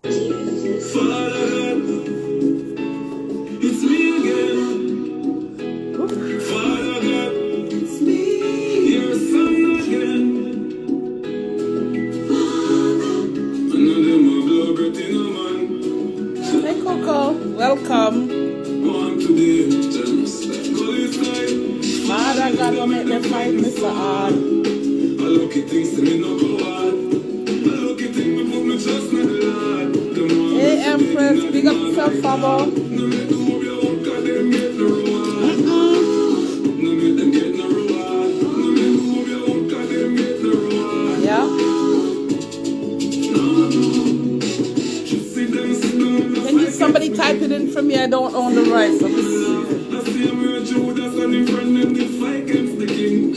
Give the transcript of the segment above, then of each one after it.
Father God, it's me again. Father God, it's me, your son again. Another my blood breath in a man. Hey Coco, welcome. One today, just call it night. Father God will make them fight me so hard. I look at things to me no go hard. I look at things me put me trust in the Lord. Hey Empress, big up yourself, Fabo. No me do your work, cause them get no reward. No me them get no reward. No me do your work, cause them get no reward. Yeah. Just see them sit down. Can you somebody type it in for me? I don't own the rights. I see him with Judas and in front them they fight against the king.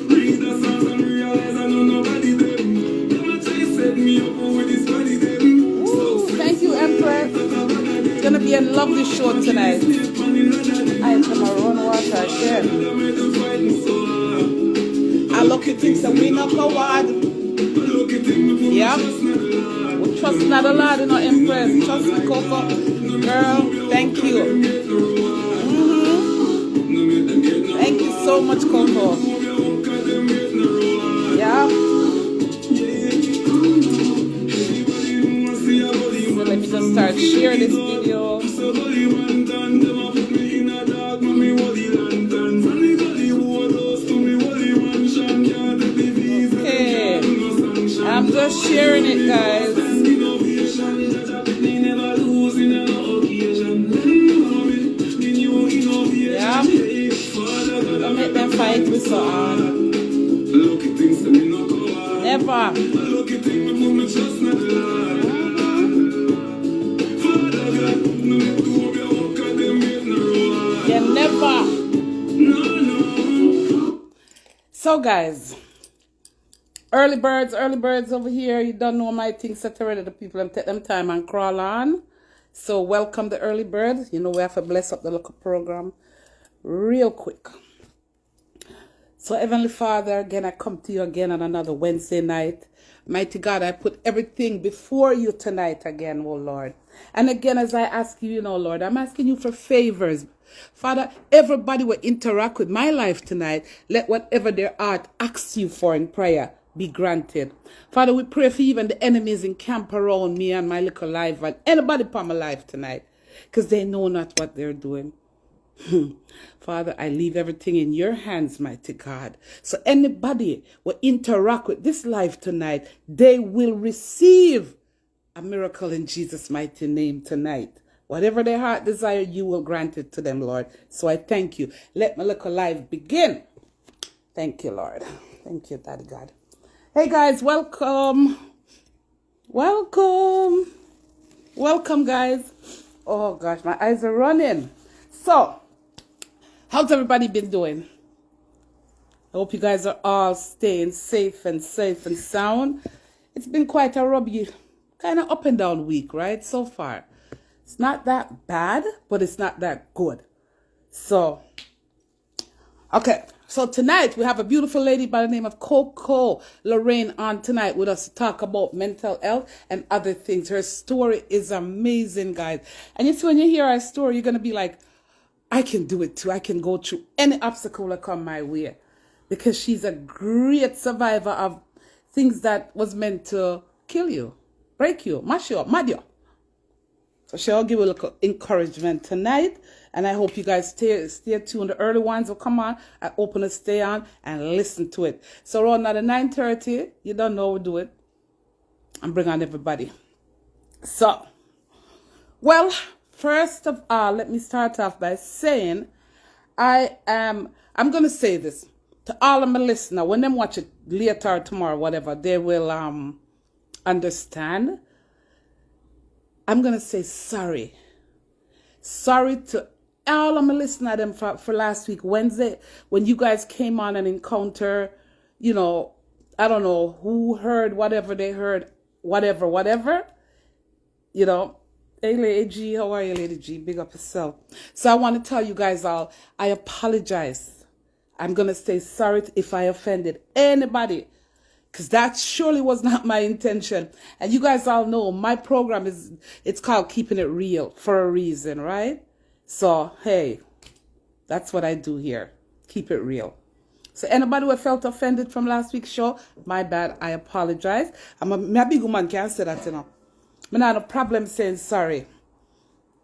Read the songs and realize I know nobody them. Them a try set me up with this body them. Ooh, thank you, Empress. It's gonna be a lovely show tonight. I am gonna run water again. I look at things that we not go hard. Yeah. We trust not a lot, you know, Empress. Trust me, Coco. Girl, thank you. Thank you so much, Coco. Yeah. So let me just start sharing this video. Okay. I'm just sharing it, guys. Yeah. Don't make them fight me so hard. Never. Yeah, never. So, guys, early birds over here. You don't know my things set already. The people them take them time and crawl on. So, welcome the early birds. You know we have to bless up the local program real quick. So, Heavenly Father, again, I come to you again on another Wednesday night. Mighty God, I put everything before you tonight again, oh Lord. And again, as I ask you, Lord, I'm asking you for favors. Father, everybody will interact with my life tonight. Let whatever their heart asks you for in prayer be granted. Father, we pray for even the enemies in camp around me and my little life and anybody upon my life tonight, because they know not what they're doing. Father, I leave everything in your hands, mighty God. So anybody will interact with this life tonight, they will receive a miracle in Jesus' mighty name tonight. Whatever their heart desire, you will grant it to them, Lord. So I thank you. Let my little life begin. Thank you, Lord. Thank you, Daddy God. Hey, guys, welcome. Welcome. Welcome, guys. Oh, gosh, my eyes are running. So, how's everybody been doing? I hope you guys are all staying safe and sound. It's been quite a rubby, kind of up and down week, right? So far. It's not that bad, but it's not that good. So, okay. So tonight we have a beautiful lady by the name of Coco, Lorraine, on tonight with us to talk about mental health and other things. Her story is amazing, guys. And you see, when you hear her story, you're going to be like, I can do it too. I can go through any obstacle that come my way, because she's a great survivor of things that was meant to kill you, break you, mash you up, mad you. So she'll give you a little encouragement tonight, and I hope you guys stay tuned. The early ones will come on. I open to stay on and listen to it. So around at 9:30, you don't know we'll do it, and bring on everybody. So, well, first of all, let me start off by saying I'm going to say this to all of my listeners. When they watch it later or tomorrow, whatever, they will understand. I'm going to say sorry. Sorry to all of my listeners them for last week, Wednesday, when you guys came on and encounter, I don't know who heard whatever they heard, whatever. Hey, Lady G, how are you, Lady G? Big up yourself. So I want to tell you guys all, I apologize. I'm going to say sorry if I offended anybody. because that surely was not my intention. And you guys all know my program it's called Keeping It Real for a reason, right? So, hey, that's what I do here. Keep it real. So anybody who felt offended from last week's show, my bad, I apologize. My big woman can't say that, you know. I don't have no problem saying sorry.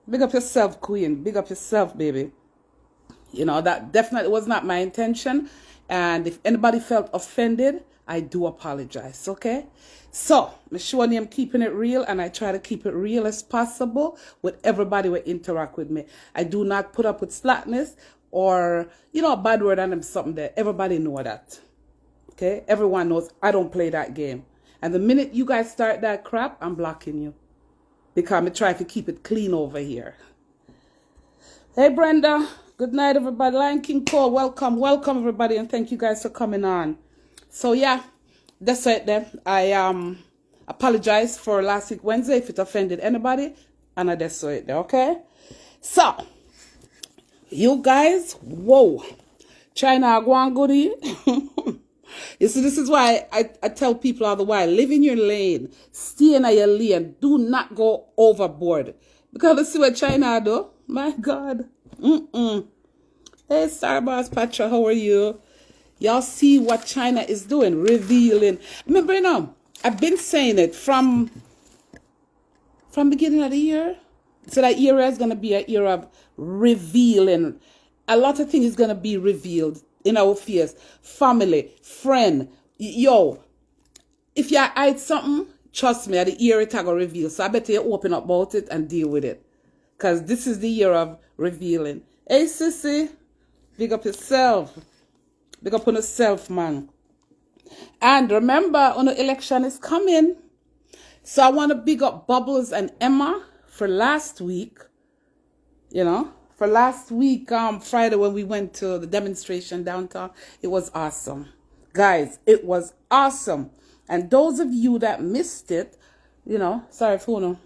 Big up yourself, queen. Big up yourself, baby. You know, that definitely was not my intention. And if anybody felt offended, I do apologize, okay? So, I'm sure I'm keeping it real, and I try to keep it real as possible with everybody who interact with me. I do not put up with slackness or, you know, a bad word on them, something that everybody know that, okay? Everyone knows I don't play that game. And the minute you guys start that crap, I'm blocking you because I'm trying to keep it clean over here. Hey, Brenda. Good night, everybody. Lion King Cole, welcome everybody, and thank you guys for coming on. So yeah, that's it then. I apologize for last week Wednesday if it offended anybody, and I just saw it there, okay? So you guys, whoa, China go on goodie. You see, this is why I tell people all the while, live in your lane, stay in your lane, do not go overboard. Because let's see what China do. My God. Hey, Starboss Patra, how are you? Y'all see what China is doing, revealing. Remember, you know, I've been saying it from beginning of the year. So that year is going to be a year of revealing. A lot of things is going to be revealed in our fears. Family, friend. Yo, if you hide something, trust me, at the year it will reveal. So I better you open up about it and deal with it. Because this is the year of revealing. Hey, sissy, big up yourself. Big up on yourself, man. And remember, on the election is coming. So I want to big up Bubbles and Emma for last week. You know, for last week, Friday, when we went to the demonstration downtown. It was awesome. Guys, it was awesome. And those of you that missed it, you know, sorry for no.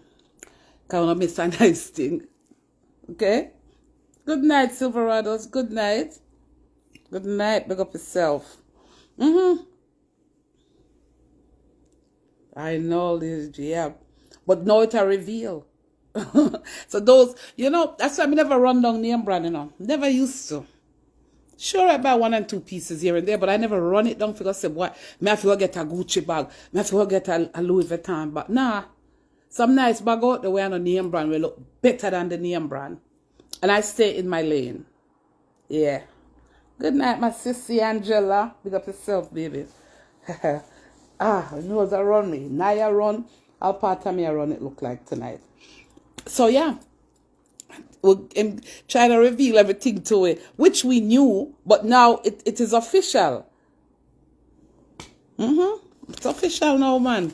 Can't want to miss a nice thing. Okay? Good night, Silverados. Good night. Good night. Big up yourself. I know this, yeah. But now it's a reveal. So those, you know, that's why I never run down name brand, you know. Never used to. Sure, I buy 1 and 2 pieces here and there, but I never run it down because I say, what? I have to go get a Gucci bag. I have to go get a Louis Vuitton bag. Nah. Some nice bag out the way on a name brand will look better than the name brand. And I stay in my lane. Yeah. Good night, my sissy Angela. Big up yourself, baby. Knows I run me. Naya run. How part of me I run it look like tonight. So yeah. We're trying to reveal everything to it, which we knew, but now it is official. It's official now, man.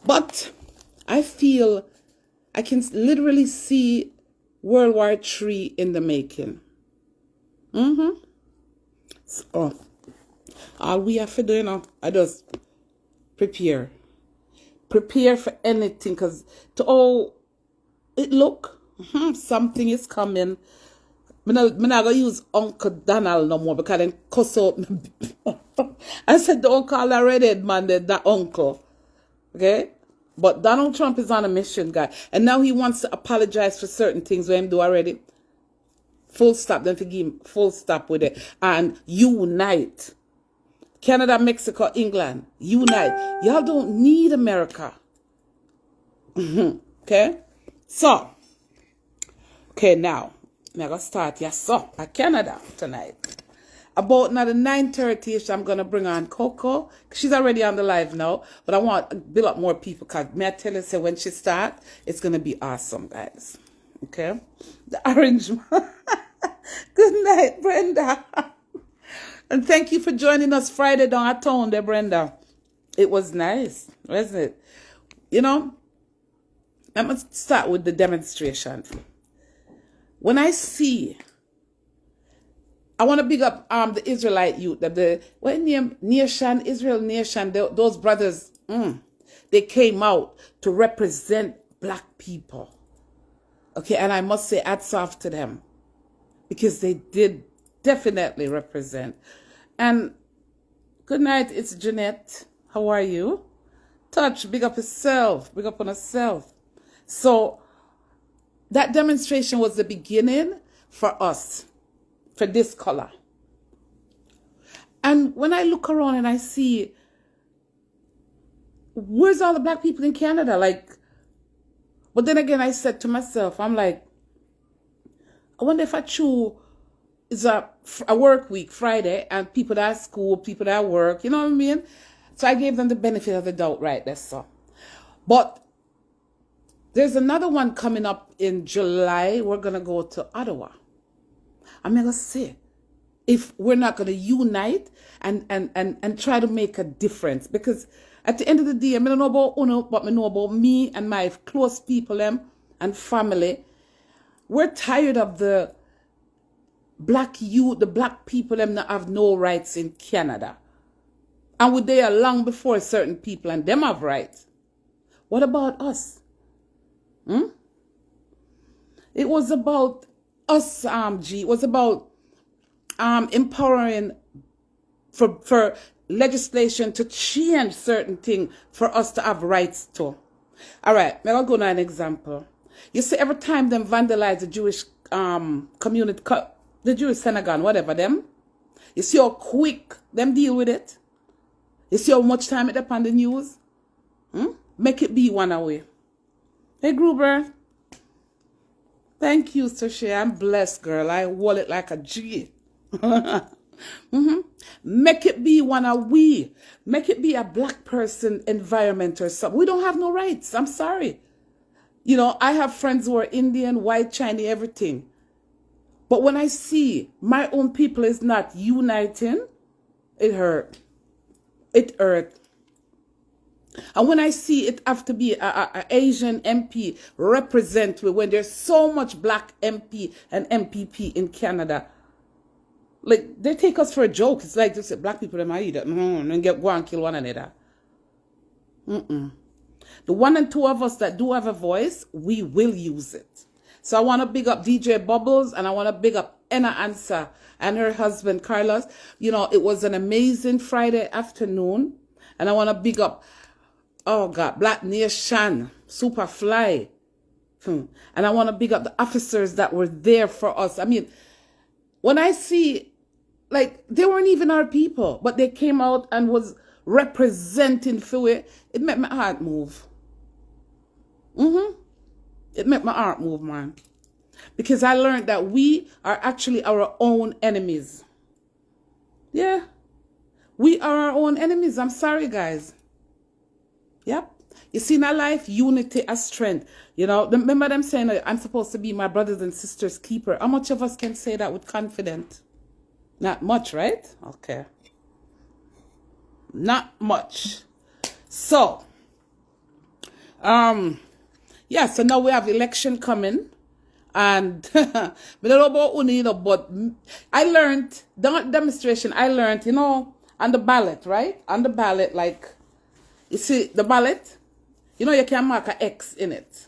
But I feel I can literally see World War III in the making. So, all we have to do, you know, I just prepare. Prepare for anything, because to all it look, something is coming. I'm not going to use Uncle Donald no more, because then cuss out. I said the uncle already, man, that uncle. Okay? But Donald Trump is on a mission, guy. And now he wants to apologize for certain things we him do already. Full stop. Don't forgive him. Full stop with it. And unite. Canada, Mexico, England. Unite. Y'all don't need America. Okay? So. Okay, now. I'm going to start. Yes, so. At Canada tonight. About another 9:30ish, I'm going to bring on Coco. She's already on the live now. But I want to build up more people. Because may I tell you, say, when she starts, it's going to be awesome, guys. Okay? The orange man. Good night, Brenda. And thank you for joining us Friday downtown there, Brenda. It was nice, wasn't it? You know, I'm going to start with the demonstration. When I see... I want to big up the Israelite youth, what name? Nation, Israel Nation, those brothers, they came out to represent black people. Okay, and I must say hats off to them, because they did definitely represent. And good night, it's Jeanette. How are you? Touch, big up yourself, big up on yourself. So that demonstration was the beginning for us, for this color. And when I look around and I see, where's all the black people in Canada? Like, but then again, I said to myself, I'm like, I wonder if I choose it's a work week, Friday, and people that are at school, people that work, you know what I mean? So I gave them the benefit of the doubt, right? That's so. But there's another one coming up in July. We're going to go to Ottawa. I'm going to say, if we're not going to unite and try to make a difference, because at the end of the day, I don't know about Uno, but I know about me and my close people and family. We're tired of the black youth, the black people that have no rights in Canada. And we're there long before certain people and them have rights. What about us? It was about us, It was about empowering for legislation to change certain things for us to have rights to. All right, I'll go to an example. You see, every time them vandalize the Jewish community, the Jewish synagogue, whatever them, you see how quick them deal with it? You see how much time it up on the news? Make it be one away. Hey, Gruber. Thank you, Sasha. I'm blessed, girl. I wall it like a G. Make it be one away. Make it be a black person environment or something. We don't have no rights. I'm sorry. You know, I have friends who are Indian, white, Chinese, everything. But when I see my own people is not uniting, it hurt. It hurt. And when I see it have to be a Asian MP represent when there's so much black MP and MPP in Canada, like they take us for a joke. It's like they say black people them either and go and kill one another. The one and two of us that do have a voice, we will use it. So I want to big up DJ Bubbles and I want to big up Enna Ansa and her husband Carlos. You know, it was an amazing Friday afternoon. And I want to big up, oh God, Black Nation, Superfly. And I want to big up the officers that were there for us. I mean, when I see, like, they weren't even our people, but they came out and was representing for it, it made my heart move. It made my heart move, man. Because I learned that we are actually our own enemies. Yeah. We are our own enemies. I'm sorry, guys. Yep. You see, in our life, unity as strength. You know, remember them saying that I'm supposed to be my brothers and sisters' keeper. How much of us can say that with confidence? Not much, right? Okay. Not much. So, yeah, so now we have election coming. And I don't know about Uni, but I learned, the demonstration, I learned, you know, on the ballot, right? On the ballot, like, you see the ballot, you know, you can mark an X in it.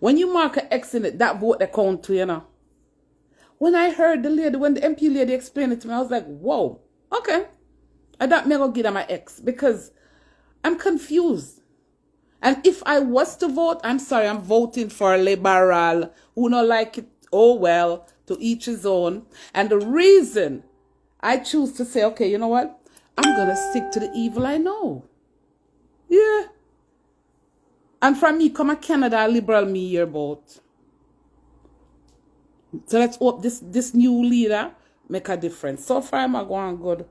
When you mark an X in it, that vote they count to, you know. When I heard the lady, when the MP lady explained it to me, I was like, whoa, okay. I thought me go give them an X because I'm confused. And if I was to vote, I'm sorry, I'm voting for a liberal who don't like it. Oh, well, to each his own. And the reason I choose to say, okay, you know what? I'm going to stick to the evil I know. Yeah. And from me, come a Canada, liberal me here about. So let's hope this new leader make a difference. So far, I'm going good.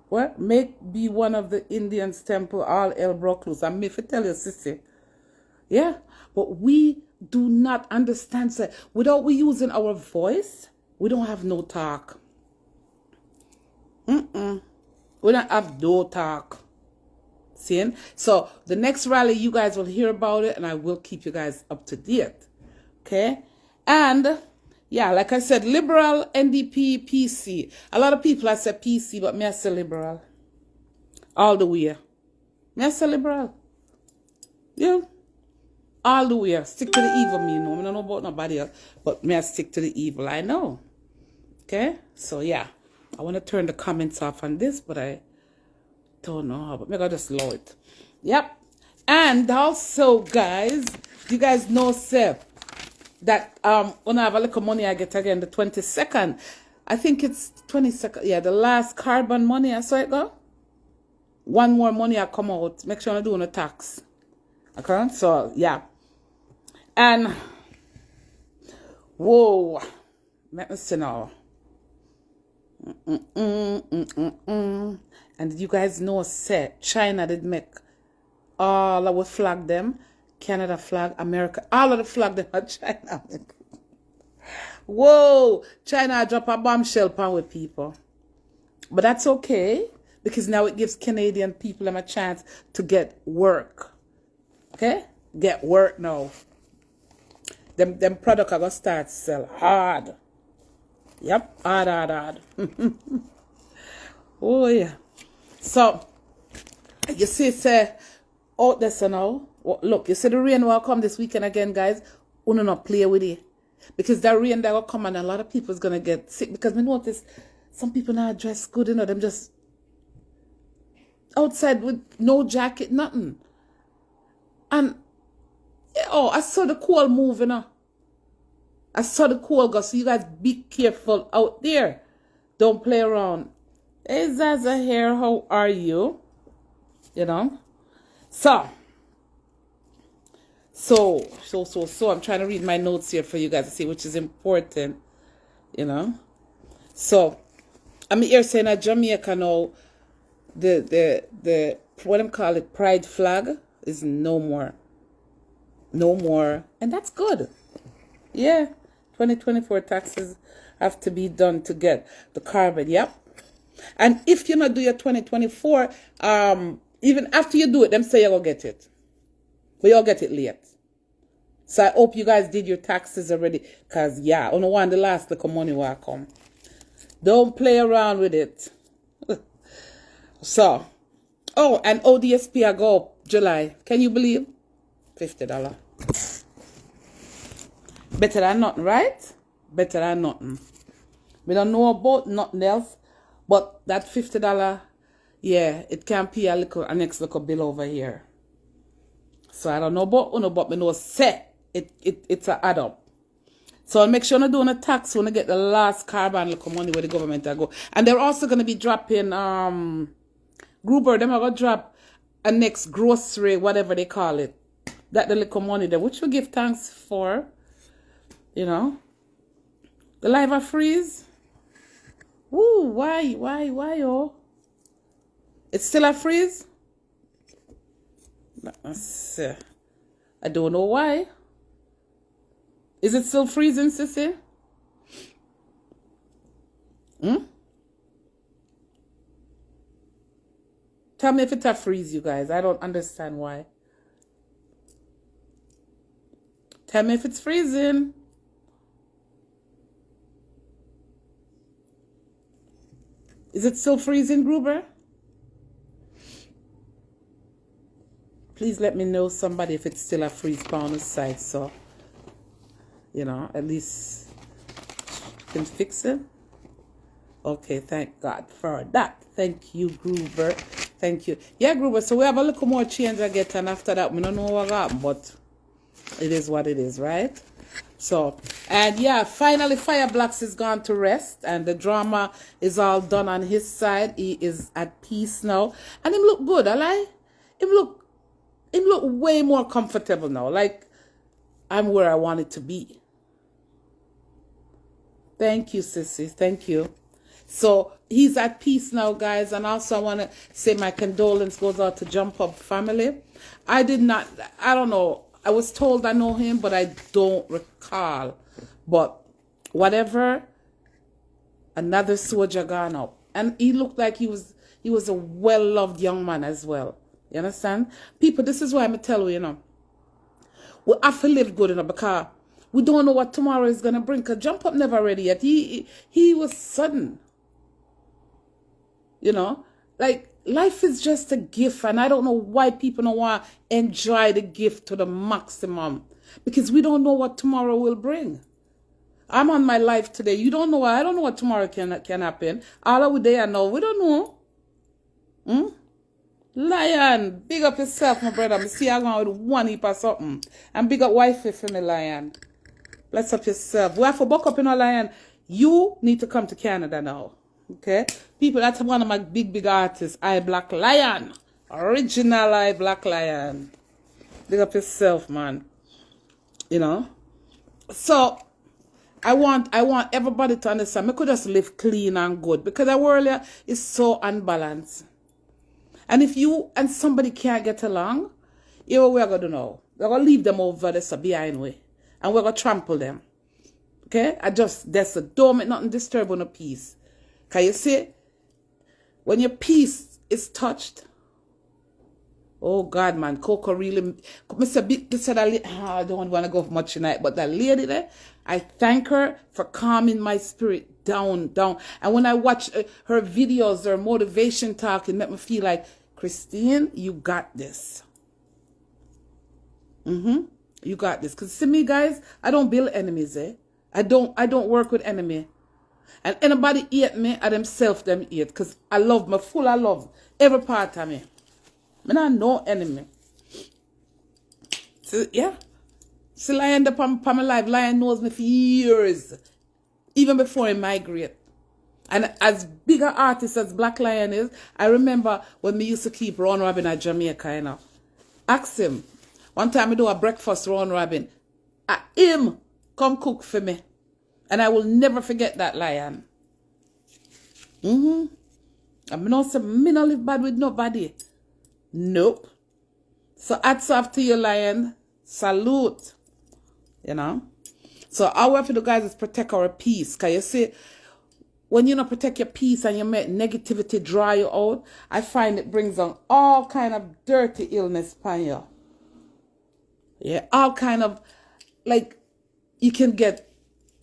What? Make be one of the Indians temple, all hell broke loose. I'm if I tell you, sissy. Yeah. But we do not understand. So without we using our voice, we don't have no talk. We don't have no talk. See? So the next rally, you guys will hear about it, and I will keep you guys up to date. Okay? And yeah, like I said, liberal, NDP, PC. A lot of people I say PC, but me I say liberal. All the way. Me I say liberal. Yeah. All the way. Stick to the evil, me, you know. I don't know about nobody else, but me I stick to the evil I know. Okay? So yeah. I want to turn the comments off on this, but don't know, but maybe I'll just lower it. Yep. And also, guys, do you guys know, sir, that when I have a little money I get again the 22nd. I think it's 22nd. Yeah, the last carbon money, I saw it go. One more money I come out. Make sure I do no tax. Okay? So, yeah. And, whoa. Let me see now. And did you guys know, say, China did make all our flag them. Canada flag, America, all of the flag them are China. Whoa, China drop a bombshell pan with people. But that's okay, because now it gives Canadian people them a chance to get work. Okay? Get work now. Them product are going to start sell hard. Yep, hard. Oh, yeah. So, you see, say, out there, so now, look, you see the rain will come this weekend again, guys. We do not play with it. Because that rain that will come and a lot of people is going to get sick. Because we notice some people not dressed good, you know, them just outside with no jacket, nothing. And, oh, I saw the cold move, you know. I saw the cold go, so you guys be careful out there. Don't play around. Hey, Zaza here, how are you? You know? So, I'm trying to read my notes here for you guys to see which is important, you know. So, I'm here saying that Jamaica now, the what I'm calling it, pride flag is no more. No more. And that's good. Yeah. 2024 taxes have to be done to get the carbon. Yep. And if you not do your 2024, even after you do it, them say you're going to get it. But you'll get it late. So I hope you guys did your taxes already. Because, yeah, on the one, the last little money will come. Don't play around with it. So, oh, and ODSP I go up July. Can you believe? $50. Better than nothing, right? Better than nothing. We don't know about nothing else. But that $50, yeah, it can be a next little bill over here. So I don't know about uno, but me know set it's a add up. So make sure you're doing a tax when you get the last carbon little money where the government go. And they're also gonna be dropping Gruber, them are gonna drop a next grocery, whatever they call it. That the little money there, which we give thanks for. You know. The live a freeze. Ooh, why, oh? It's still a freeze? Let's see. I don't know why. Is it still freezing, sissy? Tell me if it's a freeze, you guys. I don't understand why. Tell me if it's freezing. Is it still freezing, Gruber? Please let me know, somebody, if it's still a freeze on the side, so, you know, at least can fix it. Okay, thank God for that. Thank you, Gruber. Thank you. Yeah, Gruber, so we have a little more change I get, and after that, we don't know what happened, but it is what it is, right? So, and yeah, finally Fire Blacks is gone to rest, and the drama is all done on his side. He is at peace now, and him look good. I like him look way more comfortable now. Like I'm where I wanted to be. Thank you, sissy. Thank you. So he's at peace now, guys. And also I want to say my condolence goes out to Jump Up family. I don't know. I was told I know him, but I don't recall. But whatever, another soldier gone up. And he looked like he was a well-loved young man as well. You understand? People, this is why I'm tell you, you know. We have to live good, you know, because we don't know what tomorrow is going to bring. Because Jump Up never ready yet. He was sudden. You know? Like, life is just a gift, and I don't know why people don't want to enjoy the gift to the maximum. Because we don't know what tomorrow will bring. I'm on my life today. You don't know. I don't know what tomorrow can happen. All of the day I know. We don't know. Lion, big up yourself, my brother. Me see you going with one heap or something. And big up wifey for me, Lion. Bless up yourself. We have to buck up in our Lion. You need to come to Canada now. Okay? People, that's one of my big artists. I Black Lion. Original I Black Lion. Big up yourself, man. You know? So, I want everybody to understand. I could just live clean and good. Because our world is so unbalanced. And if you and somebody can't get along, you know what we're going to do now? We're going to leave them over there so behind way. And we're going to trample them. Okay? Don't make nothing disturb on a peace. Can you see? When your peace is touched, oh God, man, Coco really, I don't want to go much tonight, but that lady there, I thank her for calming my spirit down. And when I watch her videos, her motivation talk, it made me feel like, Christine, you got this. You got this. Because see me, guys, I don't build enemies, eh? I don't work with enemy. And anybody hate me, I themselves them hate. Because I love me, full of love. Every part of me. I don't know enemy. So, yeah. See, Lion up on my life. Lion knows me for years. Even before he migrate. And as big an artist as Black Lion is, I remember when we used to keep round robin at Jamaica, you know. Ask him. One time I do a breakfast round robin. Him come cook for me. And I will never forget that, Lion. And I don't say, me not live bad with nobody. Nope. So hats off to you, Lion. Salute. You know. So our work for the guys is protect our peace. Can you see, when you don't protect your peace and you make negativity draw you out, I find it brings on all kind of dirty illness upon you. Yeah, all kind of, like, you can get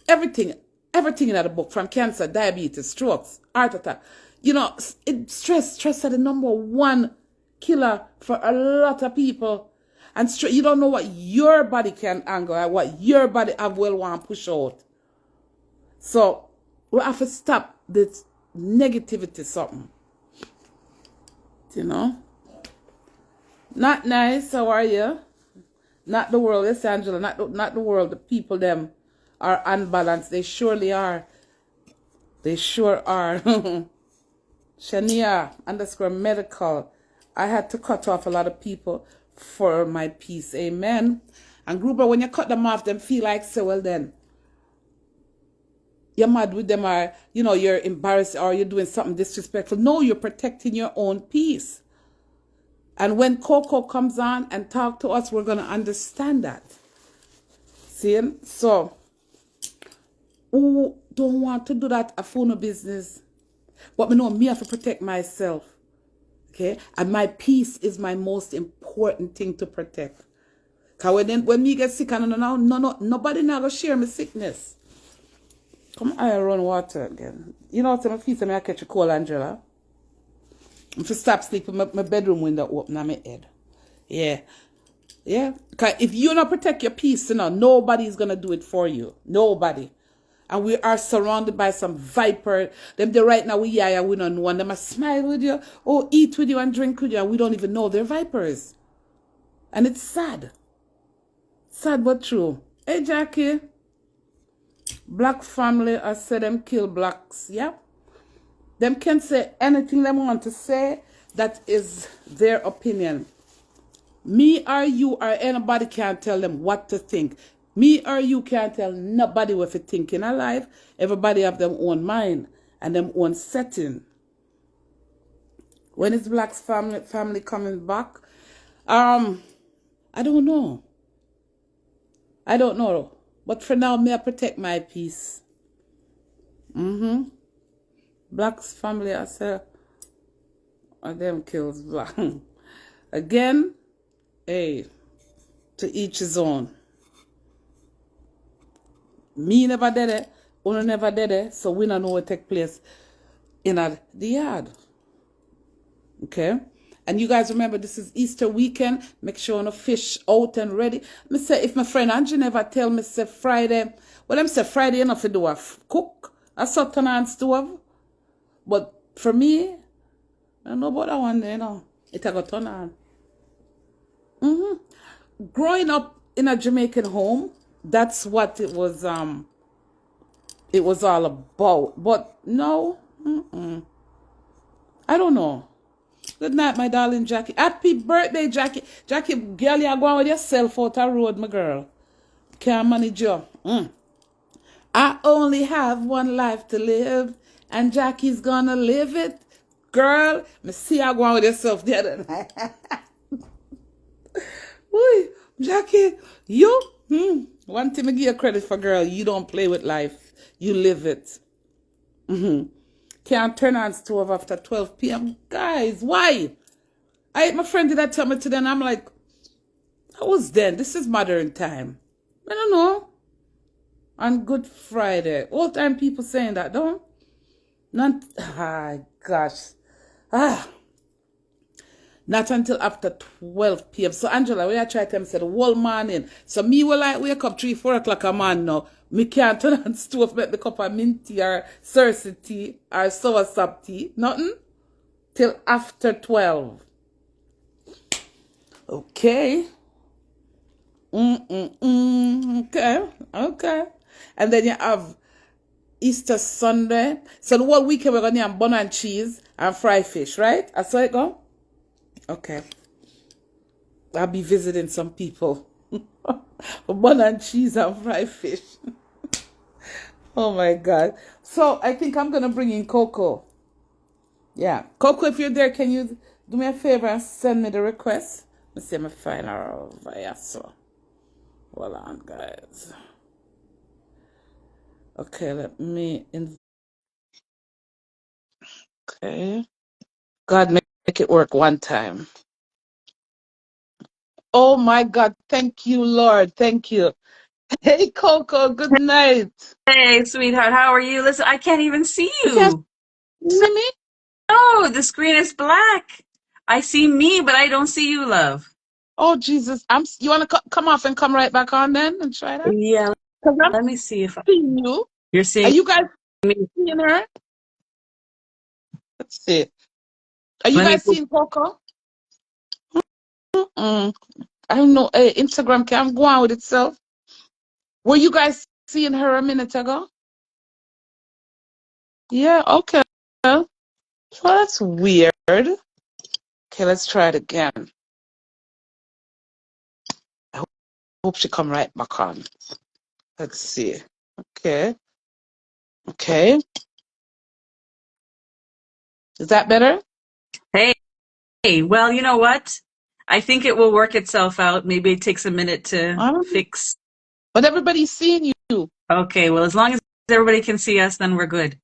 everything in that book, from cancer, diabetes, strokes, heart attack. You know, stress is the number one killer for a lot of people. And you don't know what your body can anger and what your body have will want to push out. So, we have to stop this negativity something. You know? Not nice, how are you? Not the world, yes, Angela, not the world. The people, them, are unbalanced. They surely are. They sure are. Shania _medical. I had to cut off a lot of people for my peace. Amen. And Gruber, when you cut them off, them feel like, so well then, you're mad with them, or, you know, you're embarrassed, or you're doing something disrespectful. No, you're protecting your own peace. And when Coco comes on and talk to us, we're going to understand that. See? So, who don't want to do that, a phone business. But me know me have to protect myself. Okay? And my peace is my most important thing to protect. Because when me get sick, nobody now go share my sickness. Come I run water again. You know what, my feet I catch a cold, Angela. If I stop sleeping, my bedroom window open on my head. Yeah. Yeah. Because if you don't protect your peace, you know, nobody's going to do it for you. Nobody. And we are surrounded by some viper. Them there right now, we don't know. And them a smile with you, or eat with you and drink with you. And we don't even know they're vipers. And it's sad. Sad but true. Hey, Jackie. Black family, I said them kill blacks. Yeah. Them can say anything they want to say. That is their opinion. Me or you or anybody can't tell them what to think. Me or you can't tell nobody what to think in our life. Everybody have their own mind and their own setting. When is Black's family coming back? I don't know. I don't know. But for now, me I protect my peace. Black's family, I say, them kills black. Again, hey, to each his own. Me never did it, Uno never did it, so we don't know what take place in the yard. Okay? And you guys remember, this is Easter weekend. Make sure no fish out and ready. Me say, if my friend Angie never tell me, say Friday, well, I'm say Friday enough to do a cook, a Sutton and stove. But for me, I don't know about that one day, you know. It a got turn on. Growing up in a Jamaican home, that's what it was all about. But no, I don't know. Good night, my darling Jackie. Happy birthday, Jackie. Jackie, girl, you're going with yourself out the road, my girl. Can't manage you. I only have one life to live, and Jackie's gonna live it. Girl, me see you going with yourself the other night. Woo, Jackie, you, one thing I give you credit for, girl, you don't play with life. You live it. Can't turn on stove after 12 p.m. Guys, why? My friend did that tell me today, and I'm like, I was then. This is modern time. I don't know. On Good Friday. Old time people saying that, don't? Not, gosh. Ah, not until after 12 p.m. So, Angela, we are trying to say the whole morning. So, me will like wake up 3, 4 o'clock a man now. Me can't turn on stove, make the cup of mint tea or Cersei tea or sour sop tea. Nothing. Till after 12. Okay. Okay. Okay. And then you have Easter Sunday. So the whole weekend we're going to have bun and cheese and fried fish, right? I saw it go? Okay. I'll be visiting some people. Bun and cheese and fried fish. Oh my God. So I think I'm going to bring in Coco. Yeah. Coco, if you're there, can you do me a favor and send me the request? Let me see my find her over here. So hold on, guys. Okay, let me okay. God, make it work one time. Oh my God, thank you, Lord. Thank you. Hey, Coco, good night. Hey, sweetheart, how are you? Listen, I can't even see You can't you. see me? No, the screen is black. I see me, but I don't see you, love. Oh, Jesus. You want to come off and come right back on then and try that? Yeah, Because I'm let me see if seeing you. you're Are seeing you guys me. seeing her? Let's see. Are you Let me guys seeing Coco? Mm, I don't know. Hey, Instagram can't go on with itself. Were you guys seeing her a minute ago? Yeah, okay. Well, that's weird. Okay, let's try it again. I hope she come right back on. Let's see. Okay. Okay. Is that better? Hey, well, you know what? I think it will work itself out. Maybe it takes a minute to I don't know. fix. But everybody's seeing you. Okay, well, as long as everybody can see us, then we're good.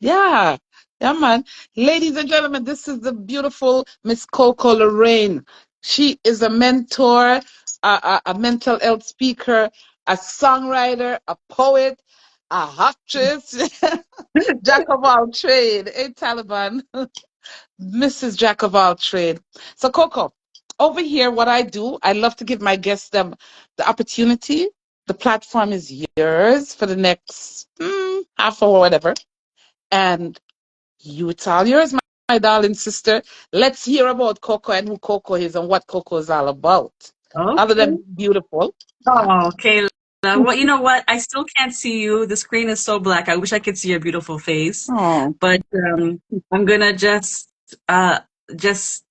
Yeah. Yeah, man. Ladies and gentlemen, this is the beautiful Miss Coco Lorraine. She is a mentor, a mental health speaker, a songwriter, a poet, a actress, jack of all trade. Hey, Taliban. Mrs. Jack of all trade. So, Coco, over here, what I do, I love to give my guests them the opportunity. The platform is yours for the next half hour, whatever. And it's all yours, my darling sister. Let's hear about Coco and who Coco is and what Coco is all about. Other Okay. than beautiful. Oh, Kayla. Well, you know what? I still can't see you. The screen is so black. I wish I could see your beautiful face. Oh, But I'm gonna uh just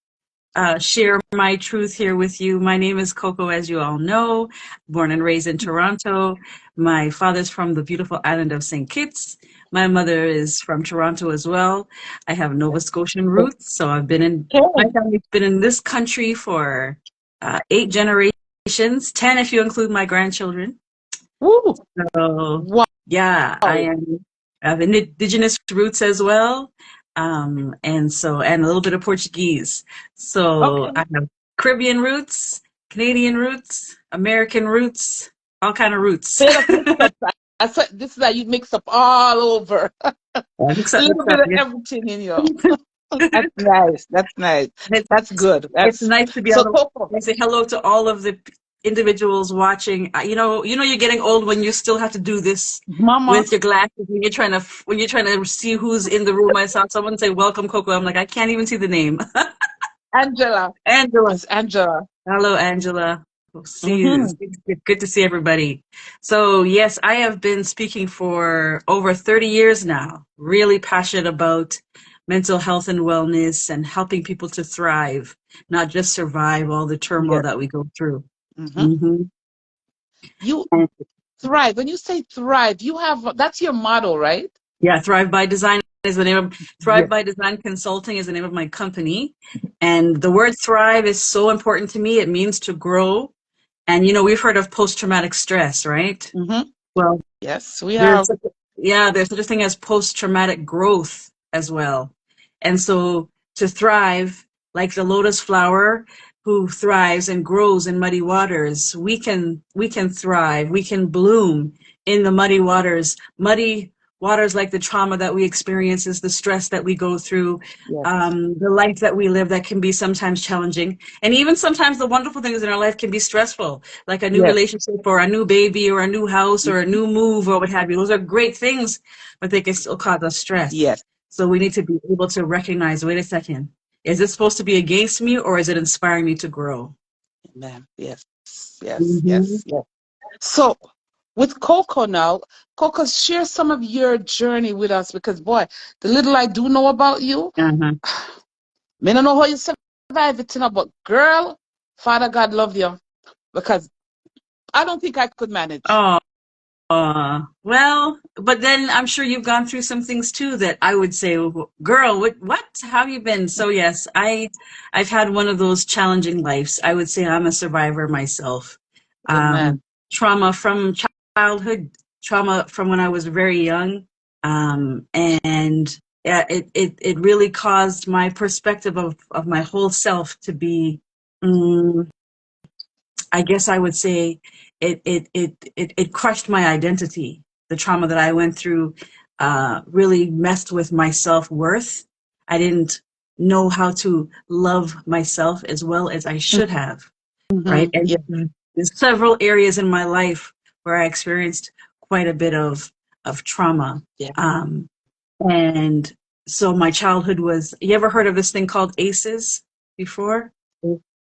share my truth here with you. My name is Coco, as you all know, born and raised in Toronto. My father's from the beautiful island of St. Kitts. My mother is from Toronto as well. I have Nova Scotian roots, so my okay. family's been in this country for 8 generations, 10 if you include my grandchildren. Woo. So Wow. yeah, I have indigenous roots as well, and a little bit of Portuguese. So Okay. I have Caribbean roots, Canadian roots, American roots, all kind of roots. Made us mix up. I said this is how you mix up all over. A Mix up, mix little bit up. of everything in you. That's nice. That's nice. It's, That's good. it's That's nice to be so able Coco. to say hello to all of the individuals watching. You know, you're getting old when you still have to do this Mama. with your glasses when you're trying to see who's in the room. I saw someone say, "Welcome, Coco." I'm like, I can't even see the name. Angela. Angela. It's Angela. Hello, Angela. We'll see you. Mm-hmm. It's good to see everybody. So, yes, I have been speaking for over 30 years now, really passionate about mental health and wellness and helping people to thrive, not just survive all the turmoil Yes. that we go through. Mm-hmm. Hmm. You And thrive. When you say thrive, you have that's your model, right? yeah, Thrive by Design is the name of Thrive Yes. by Design Consulting is the name of my company. And the word thrive is so important to me. It means to grow. And we've heard of post-traumatic stress, right? Mm-hmm. Well, Yes, we there's have. such there's such a thing as post-traumatic growth as well. And so to thrive, like the lotus flower who thrives and grows in muddy waters, we can thrive, we can bloom in the muddy waters. Muddy waters like the trauma that we experience is the stress that we go through, Yes. the life that we live that can be sometimes challenging. And even sometimes the wonderful things in our life can be stressful, like a new Yes. relationship or a new baby or a new house or a new move or what have you. Those are great things, but they can still cause us stress. Yes. So we need to be able to recognize, wait a second, is this supposed to be against me or is it inspiring me to grow? Amen. Yes. Yes. Hmm. Yes. Yes. So with Coco now, Coco, share some of your journey with us because boy, the little I do know about you, Uh-huh. may not know how you survive it, but girl, Father God love you because I don't think I could manage. Oh, well, but then I'm sure you've gone through some things too that I would say, girl, what, how have you been? So yes, I've had one of those challenging lives. I would say I'm a survivor myself. Um, Amen. Trauma from childhood, trauma from when I was very young. And yeah, it really caused my perspective of my whole self to be, mm, I guess I would say it crushed my identity. The trauma that I went through really messed with my self-worth. I didn't know how to love myself as well as I should have, right? Mm-hmm. And Yeah. there's several areas in my life where I experienced quite a bit of trauma. Yeah. Um, and so my childhood was, you ever heard of this thing called ACEs before?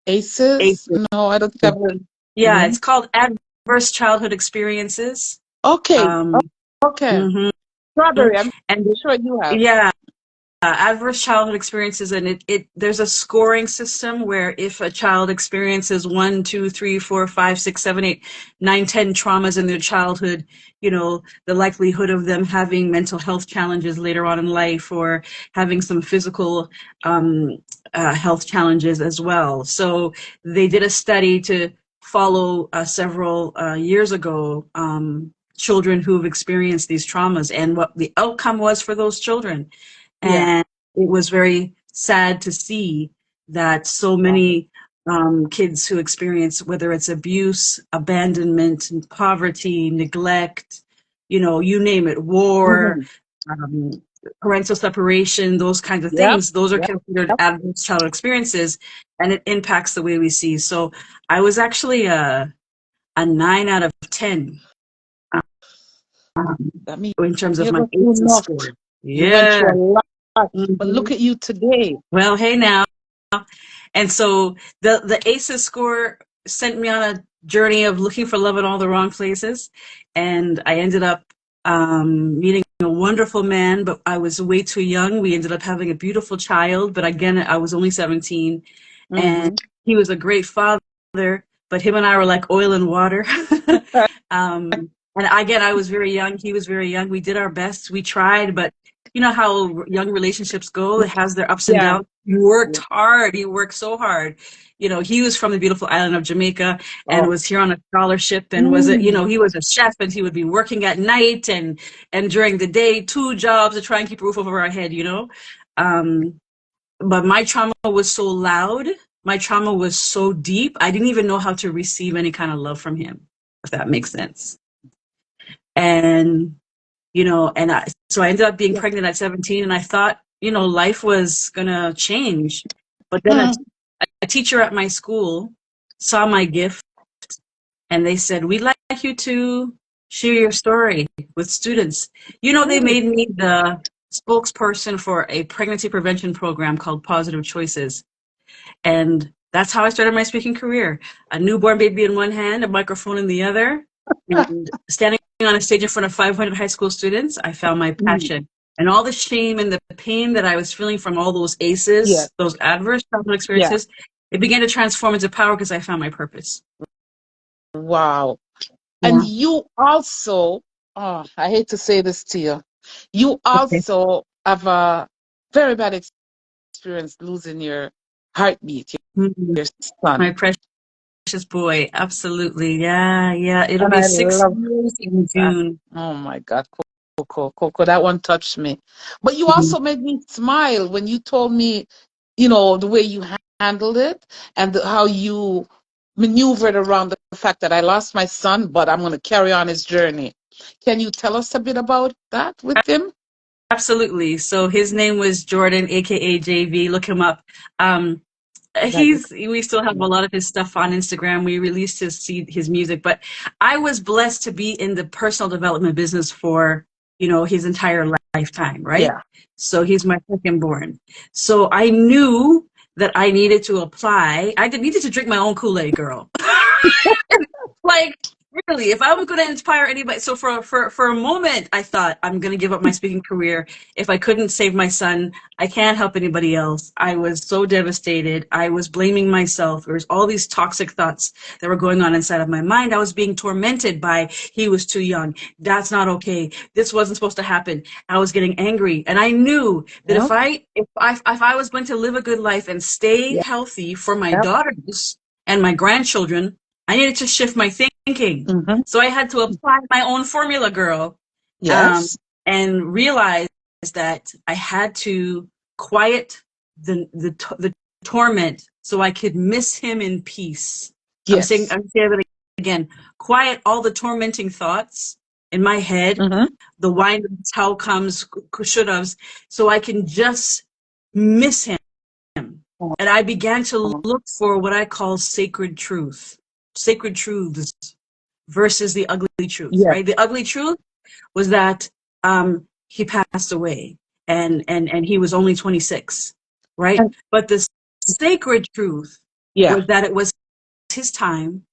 Aces? ACEs. No, I don't think I've heard. Yeah, Mm-hmm. it's called adverse childhood experiences. Okay. Um, Okay. mhm. Strawberry, I'm And sure you have. yeah, adverse childhood experiences, and it there's a scoring system where if a child experiences 1, 2, 3, 4, 5, 6, 7, 8, 9, 10 traumas in their childhood, the likelihood of them having mental health challenges later on in life or having some physical um, health challenges as well. So they did a study to follow several years ago. Children who have experienced these traumas and what the outcome was for those children. Yeah. And it was very sad to see that so many kids who experience, whether it's abuse, abandonment, poverty, neglect, you name it, war, Mm-hmm. um, parental separation, those kinds of Yep. things, those are Yep. considered adverse childhood experiences, and it impacts the way we see. So I was actually a 9 out of 10 um, That means in terms of you my go through ACEs enough. score. You went Yeah. through a lot. But Hmm. look at you today. Well, hey now. And so the ACEs score sent me on a journey of looking for love in all the wrong places. And I ended up meeting a wonderful man, but I was way too young. We ended up having a beautiful child, but again, I was only 17. And Mm-hmm. he was a great father, but him and I were like oil and water. And again, I was very young. He was very young. We did our best. We tried, but you know how young relationships go. It has their ups and Yeah. downs. He worked hard. He worked so hard. He was from the beautiful island of Jamaica and Oh. was here on a scholarship and Mm. he was a chef and he would be working at night and during the day, two jobs to try and keep a roof over our head. Um, but my trauma was so loud. My trauma was so deep. I didn't even know how to receive any kind of love from him, if that makes sense. And so I ended up being Yeah. pregnant at 17 and I thought, life was going to change. But then Mm. a teacher at my school saw my gift and they said, we'd like you to share your story with students. They Ooh. made me the spokesperson for a pregnancy prevention program called Positive Choices. And that's how I started my speaking career. A newborn baby in one hand, a microphone in the other, and standing on a stage in front of 500 high school students, I found my passion. And all the shame and the pain that I was feeling from all those Yeah. ACEs, those adverse childhood experiences, it began to transform into power because I found my purpose. Wow. And Yeah. you also, oh, I hate to say this to you, you Okay. also have a very bad experience losing your heartbeat, Mhm. your son. My precious boy. Absolutely. Yeah. Yeah. It'll And be I 6 years in that. June. Oh my God, Coco, that one touched me. But you Mhm. also made me smile when you told me, you know, the way you handled it and how you maneuvered around the fact that I lost my son, but I'm going to carry on his journey. Can you tell us a bit about that with him? Absolutely. So his name was Jordan, aka JV. Look him up. Um, Like, we still have a lot of his stuff on Instagram. We released his music, but I was blessed to be in the personal development business for, his entire lifetime, right? yeah. So he's my second born. So I knew that I needed to apply. I needed to drink my own Kool-Aid, girl. Like, really, if I was going to inspire anybody, so for a moment, I thought I'm going to give up my speaking career. If I couldn't save my son, I can't help anybody else. I was so devastated. I was blaming myself. There was all these toxic thoughts that were going on inside of my mind. I was being tormented by, he was too young. That's not okay. This wasn't supposed to happen. I was getting angry, and I knew that Yep. if I was going to live a good life and stay Yep. healthy for my Yep. daughters and my grandchildren, I needed to shift my thinking. Mm-hmm. So I had to apply my own formula, girl, um, Yes. and realize that I had to quiet the torment so I could miss him in peace. Yes. I'm saying that again. Quiet all the tormenting thoughts in my head, Mm-hmm. the why, how comes, should haves, so I can just miss him. And I began to look for what I call sacred truth, sacred truths versus the ugly truth, Yes. right? The ugly truth was that he passed away and he was only 26, right? And But the sacred truth yeah. was that it was his time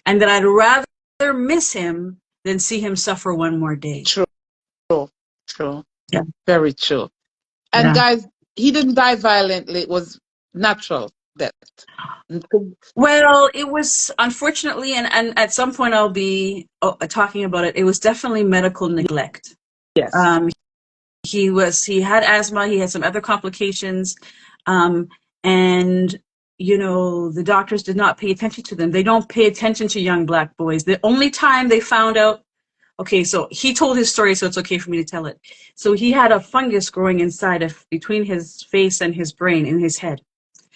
and that I'd rather miss him than see him suffer one more day. True. True. Yeah. Very true. And Yeah. guys, he didn't die violently. It was natural death. Well, it was unfortunately, and at some point I'll be talking about it. It was definitely medical neglect. Yes. Um, he had asthma. He had some other complications, um, and the doctors did not pay attention to them. They don't pay attention to young black boys. The only time they found out. Okay, so he told his story, so it's okay for me to tell it. So he had a fungus growing inside of between his face and his brain in his head.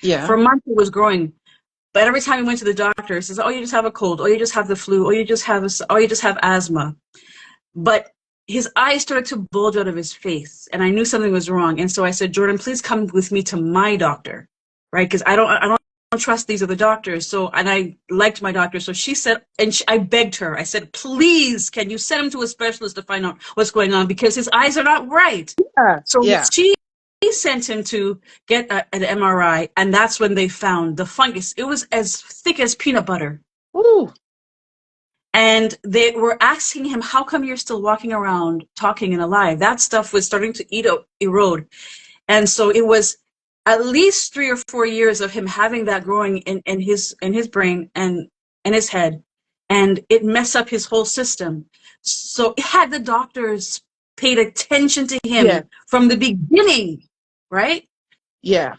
Yeah. For months it was growing. But every time he went to the doctor, he says, "Oh, you just have a cold. Oh, you just have the flu. Oh, you just have asthma." But his eyes started to bulge out of his face, and I knew something was wrong. And so I said, "Jordan, please come with me to my doctor, right? Because I don't trust these other doctors." So, and I liked my doctor. So she said, I begged her. I said, "Please, can you send him to a specialist to find out what's going on because his eyes are not right." Yeah. So Yeah. she sent him to get an MRI, and that's when they found the fungus. It was as thick as peanut butter. Ooh. And they were asking him, "How come you're still walking around talking and alive?" That stuff was starting to erode. And so it was at least 3 or 4 years of him having that growing in his brain and his head. And it messed up his whole system. So had the doctors paid attention to Yeah. him from the beginning, right? Yeah.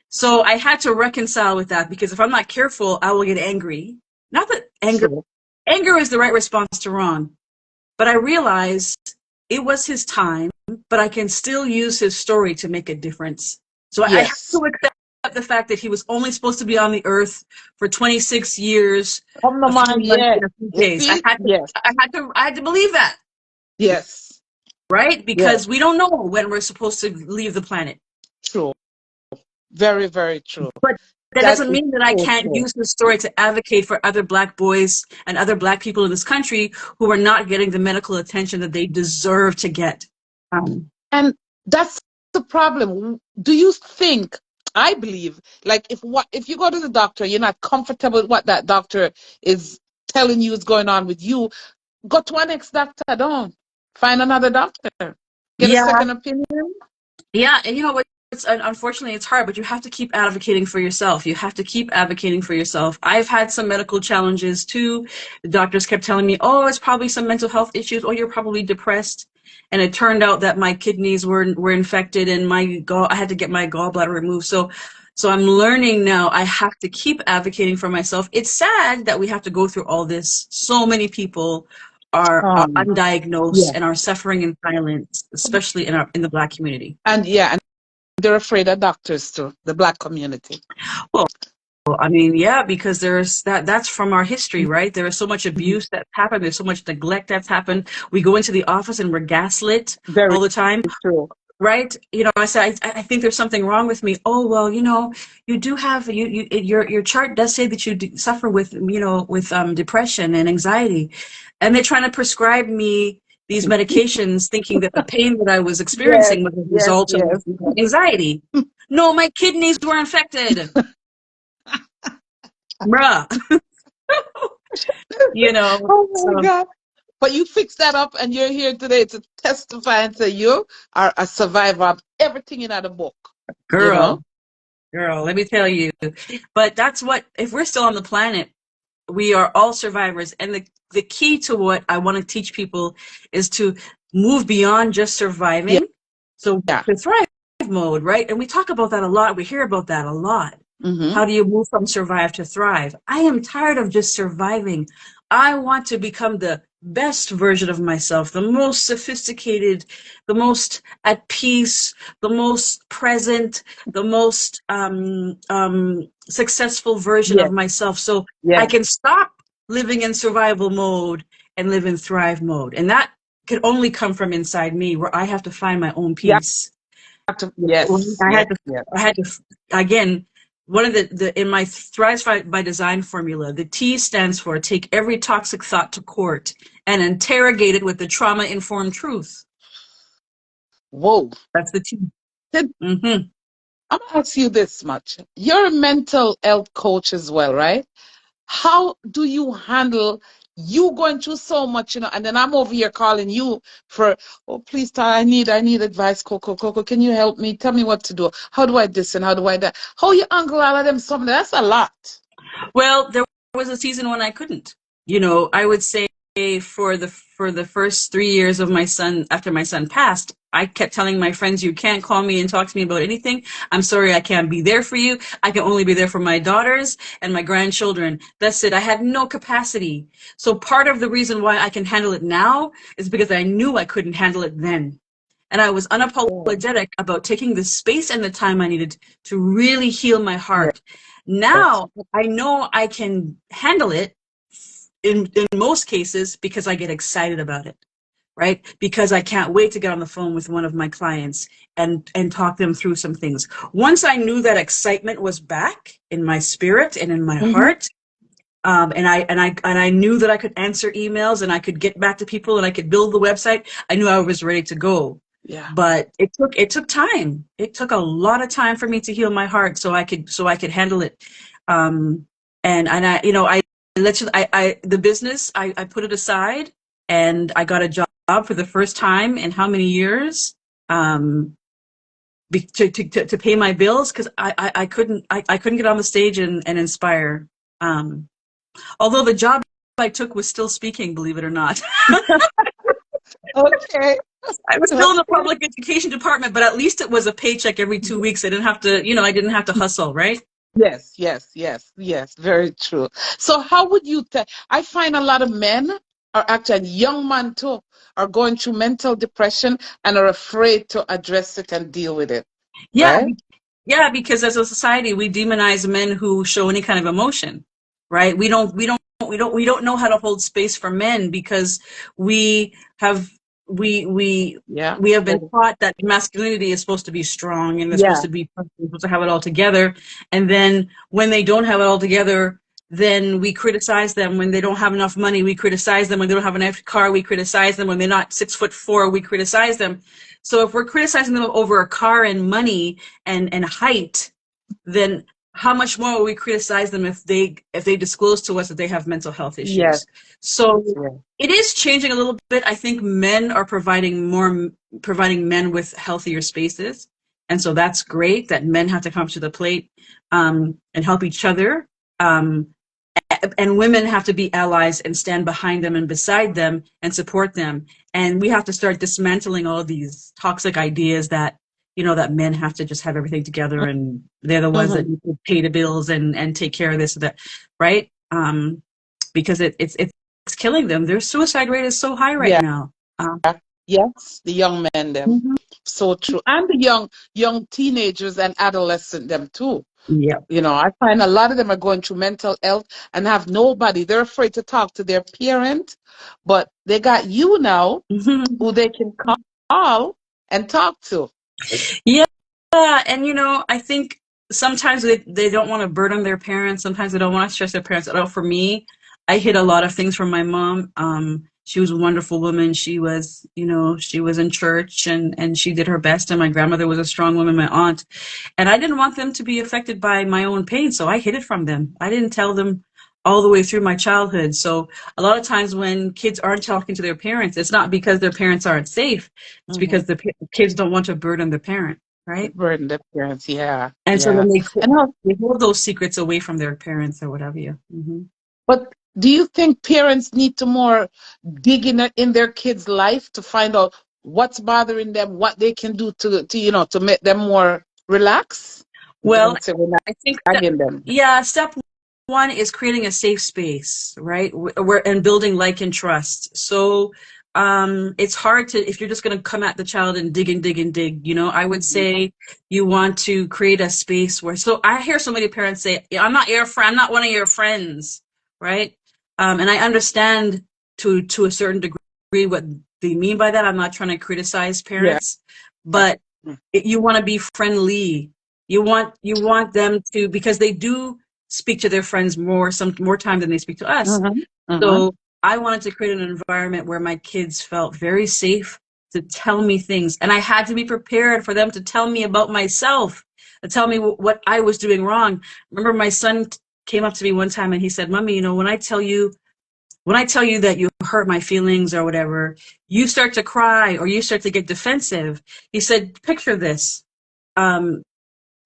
So I had to reconcile with that because if I'm not careful, I will get angry. Not that True. anger is the right response to wrong, but I realized it was his time, but I can still use his story to make a difference. So I have Yes. to accept the fact that he was only supposed to be on the earth for 26 years, Come the a few man. months, Yeah. and a few You days. see? Yes. I had to believe that, Yes. right? Yes. Because we don't know when we're supposed to leave the planet. True. Very, very true. But that That doesn't is mean that I so can't true. use the story to advocate for other black boys and other black people in this country who are not getting the medical attention that they deserve to get. And that's the problem. Do you think I believe, like, if you go to the doctor, you're not comfortable with what that doctor is telling you is going on with you, go to an ex-doctor. Don't find another doctor. Get a Yeah, second opinion. yeah, and you know what? Unfortunately, it's hard, but you have to keep advocating for yourself. You have to keep advocating for yourself. I've had some medical challenges too. The doctors kept telling me, "Oh, it's probably some mental health issues. Oh, you're probably depressed." And it turned out that my kidneys were infected, and I had to get my gallbladder removed. So I'm learning now. I have to keep advocating for myself. It's sad that we have to go through all this. So many people are undiagnosed Yeah. and are suffering in silence, especially in the Black community. And yeah, and they're afraid of doctors too, the Black community. Well, I mean, yeah, because that's from our history, right? There is so much Mhm. abuse that's happened. There's so much neglect that's happened. We go into the office and we're gaslit Very all the time, true. right? You know, I said, I think there's something wrong with me. Oh, well, you know, you do have, your chart does say that you suffer with, with depression and anxiety. And they're trying to prescribe me these medications thinking that the pain that I was Yes, experiencing was a yes, result of yes. anxiety. No, my kidneys were infected. Bruh. Oh my So God. But you fixed that up and you're here today to testify and say you are a survivor of everything in the book, you know? girl, girl, let me tell you. But that's what, if we're still on the planet, we are all survivors. And the key to what I want to teach people is to move beyond just Yeah, surviving. So yeah. to thrive mode, right? And we talk about that a lot. We hear about that a lot. Mm-hmm. How do you move from survive to thrive? I am tired of just surviving. I want to become the best version of myself, the most sophisticated, the most at peace, the most present, the most successful version Yeah, of myself. So I yeah. can stop living in survival mode and live in thrive mode. And that can only come from inside me, where I have to find my own You peace. yes, I yes, had to, yes. I had to, again, one of in my Thrive by Design formula, the T stands for take every toxic thought to court and interrogate it with the trauma informed truth. Whoa. That's the T. Then Mm-hmm. I'm gonna ask you this much. You're a mental health coach as well, right? How do you handle you going through so much, and then I'm over here calling you for, oh, please, Ty, I need advice, Coco, can you help me? Tell me what to do. How do I this and how do I that? How you angle all of them something? That's a lot. Well, there was a season when I couldn't. You know, I would say for the first 3 years of my son after my son passed, I kept telling my friends, "You can't call me and talk to me about anything. I'm sorry, I can't be there for you. I can only be there for my daughters and my grandchildren. That's it. I had no capacity." So part of the reason why I can handle it now is because I knew I couldn't handle it then. And I was Oh, unapologetic about taking the space and the time I needed to really heal my yes, heart. Now I know I can handle it in most cases because I get excited about it, right? Because I can't wait to get on the phone with one of my clients and talk them through some things. Once I knew that excitement was back in my spirit and in my hmm heart, and I knew that I could answer emails and I could get back to people and I could build the website. I knew I was ready to go. yeah, But it took time. It took a lot of time for me to heal my heart so I could handle it. Um, and I the business I put it aside and I got a job for the first time in how many years to pay my bills because I couldn't get on the stage and inspire. Um, Although the job I took was still speaking, believe it or not. okay, I was still in the okay. public education department, but at least it was a paycheck every 2 weeks. I didn't have to hustle, right? Yes, yes, yes, yes, very true. So how would you tell? I find a lot of men are actually young men too are going through mental depression and are afraid to address it and deal with it, Yeah, right? yeah, because as a society, we demonize men who show any kind of emotion, right? We don't know how to hold space for men because we have we we Yeah. we have been taught that masculinity is supposed to be strong and it's supposed Yeah. to be supposed to have it all together. And then when they don't have it all together, then we criticize them when they don't have enough money. We criticize them when they don't have enough car. We criticize them when they're not 6'4". We criticize them. So if we're criticizing them over a car and money and height, then how much more will we criticize them if they disclose to us that they have mental health Yes. issues? So Yeah. it is changing a little bit. I think men are providing men with healthier spaces, and so that's great that men have to come to the plate and help each other. And women have to be allies and stand behind them and beside them and support them. And we have to start dismantling all of these toxic ideas that, that men have to just have everything together and they're the ones that Mm-hmm. need to pay the bills and take care of this or that, right? Because it's killing them. Their suicide rate is so high right Yeah. now. Um, Yes, the young men them. mhm. So true. And the young teenagers and adolescent them too. Yeah. I find a lot of them are going through mental health and have nobody. They're afraid to talk to their parent, but they got you now who they can call and talk to. Yeah, and I think sometimes they don't want to burden their parents. Sometimes they don't want to stress their parents. I know for me, I hid a lot of things from my mom. She was a wonderful woman. She was in church and she did her best. And my grandmother was a strong woman, my aunt. And I didn't want them to be affected by my own pain, so I hid it from them. I didn't tell them all the way through my childhood. So a lot of times when kids aren't talking to their parents, it's not because their parents aren't safe. It's Mm-hmm. because the kids don't want to burden the parent, right? Burden their parents. Yeah, And so yeah. then And how, they hold those secrets away from their parents or whatever. You. but do you think parents need to more dig in their kids' life to find out what's bothering them, what they can do to make them more relax? Well, Don't say we're not I think that, nagging them. yeah, step one is creating a safe space, right? Where and building like and trust. So it's hard to if you're just going to come at the child and dig and dig and dig. I would Mhm. say you want to create a space where. So I hear so many parents say, "Yeah, I'm not your friend. I'm not one of your friends," right? And I understand to a certain degree what they mean by that. I'm not trying to criticize Yeah. parents, but you want to be friendly. You want them to because they do speak to their friends more time than they speak to us. Mm-hmm. Mm-hmm. So I wanted to create an environment where my kids felt very safe to tell me things, and I had to be prepared for them to tell me about myself, to tell me what I was doing wrong. Remember, my son came up to me one time and he said, "Mommy, when I tell you that you hurt my feelings or whatever, you start to cry or you start to get defensive." He said, "Picture this. Um,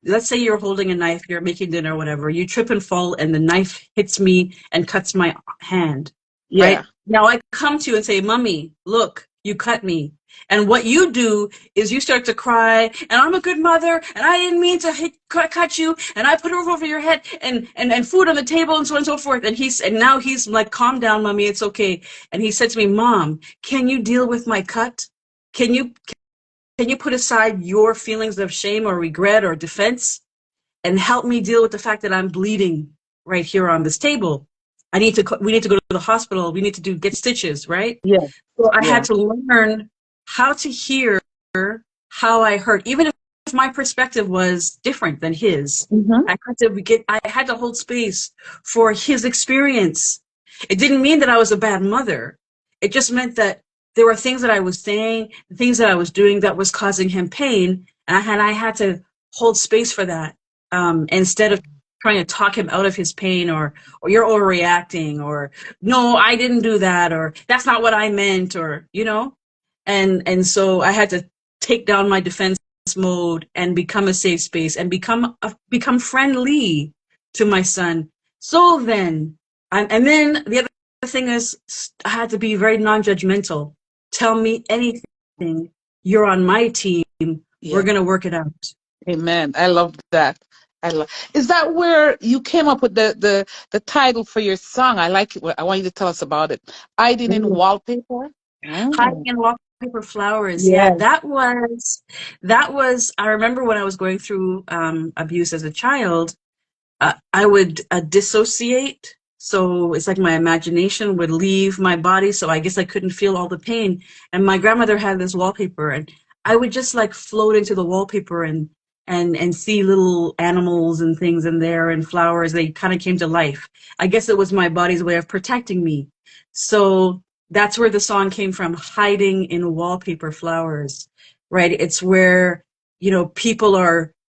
let's say you're holding a knife, you're making dinner or whatever, you trip and fall and the knife hits me and cuts my hand, right? Yeah. Now I come to you and say, Mommy, look, you cut me. And what you do is you start to cry, and I'm a good mother, and I didn't mean to cut you, and I put a roof over your head, and food on the table, and so on and so forth. And now he's like, calm down, Mommy, it's okay. And he said to me, Mom, can you deal with my cut? Can you can you put aside your feelings of shame or regret or defense and help me deal with the fact that I'm bleeding right here on this table? We need to go to the hospital. We need to get stitches, right? Yeah. So I had Yeah. to learn how to hear how I hurt, even if my perspective was different than his. Mm-hmm. I had to hold space for his experience. It didn't mean that I was a bad mother. It just meant that there were things that I was saying, things that I was doing that was causing him pain, and I had to hold space for that instead of trying to talk him out of his pain or you're overreacting or no, I didn't do that or that's not what I meant or. And so I had to take down my defense mode and become a safe space and become friendly to my son. So then, and then the other thing is I had to be very non-judgmental. Tell me anything. You're on my team. We're Yeah. gonna work it out. Amen. I love that. Is that where you came up with the title for your song? I like it. I want you to tell us about it. Hiding in wallpaper. Hiding Mm. in wallpaper flowers. Yeah, Yes. that was. I remember when I was going through abuse as a child. I would dissociate. So it's like my imagination would leave my body. So I guess I couldn't feel all the pain. And my grandmother had this wallpaper, and I would just like float into the wallpaper and see little animals and things in there and flowers. They kind of came to life. I guess it was my body's way of protecting me. So that's where the song came from, hiding in wallpaper flowers, right? It's where, people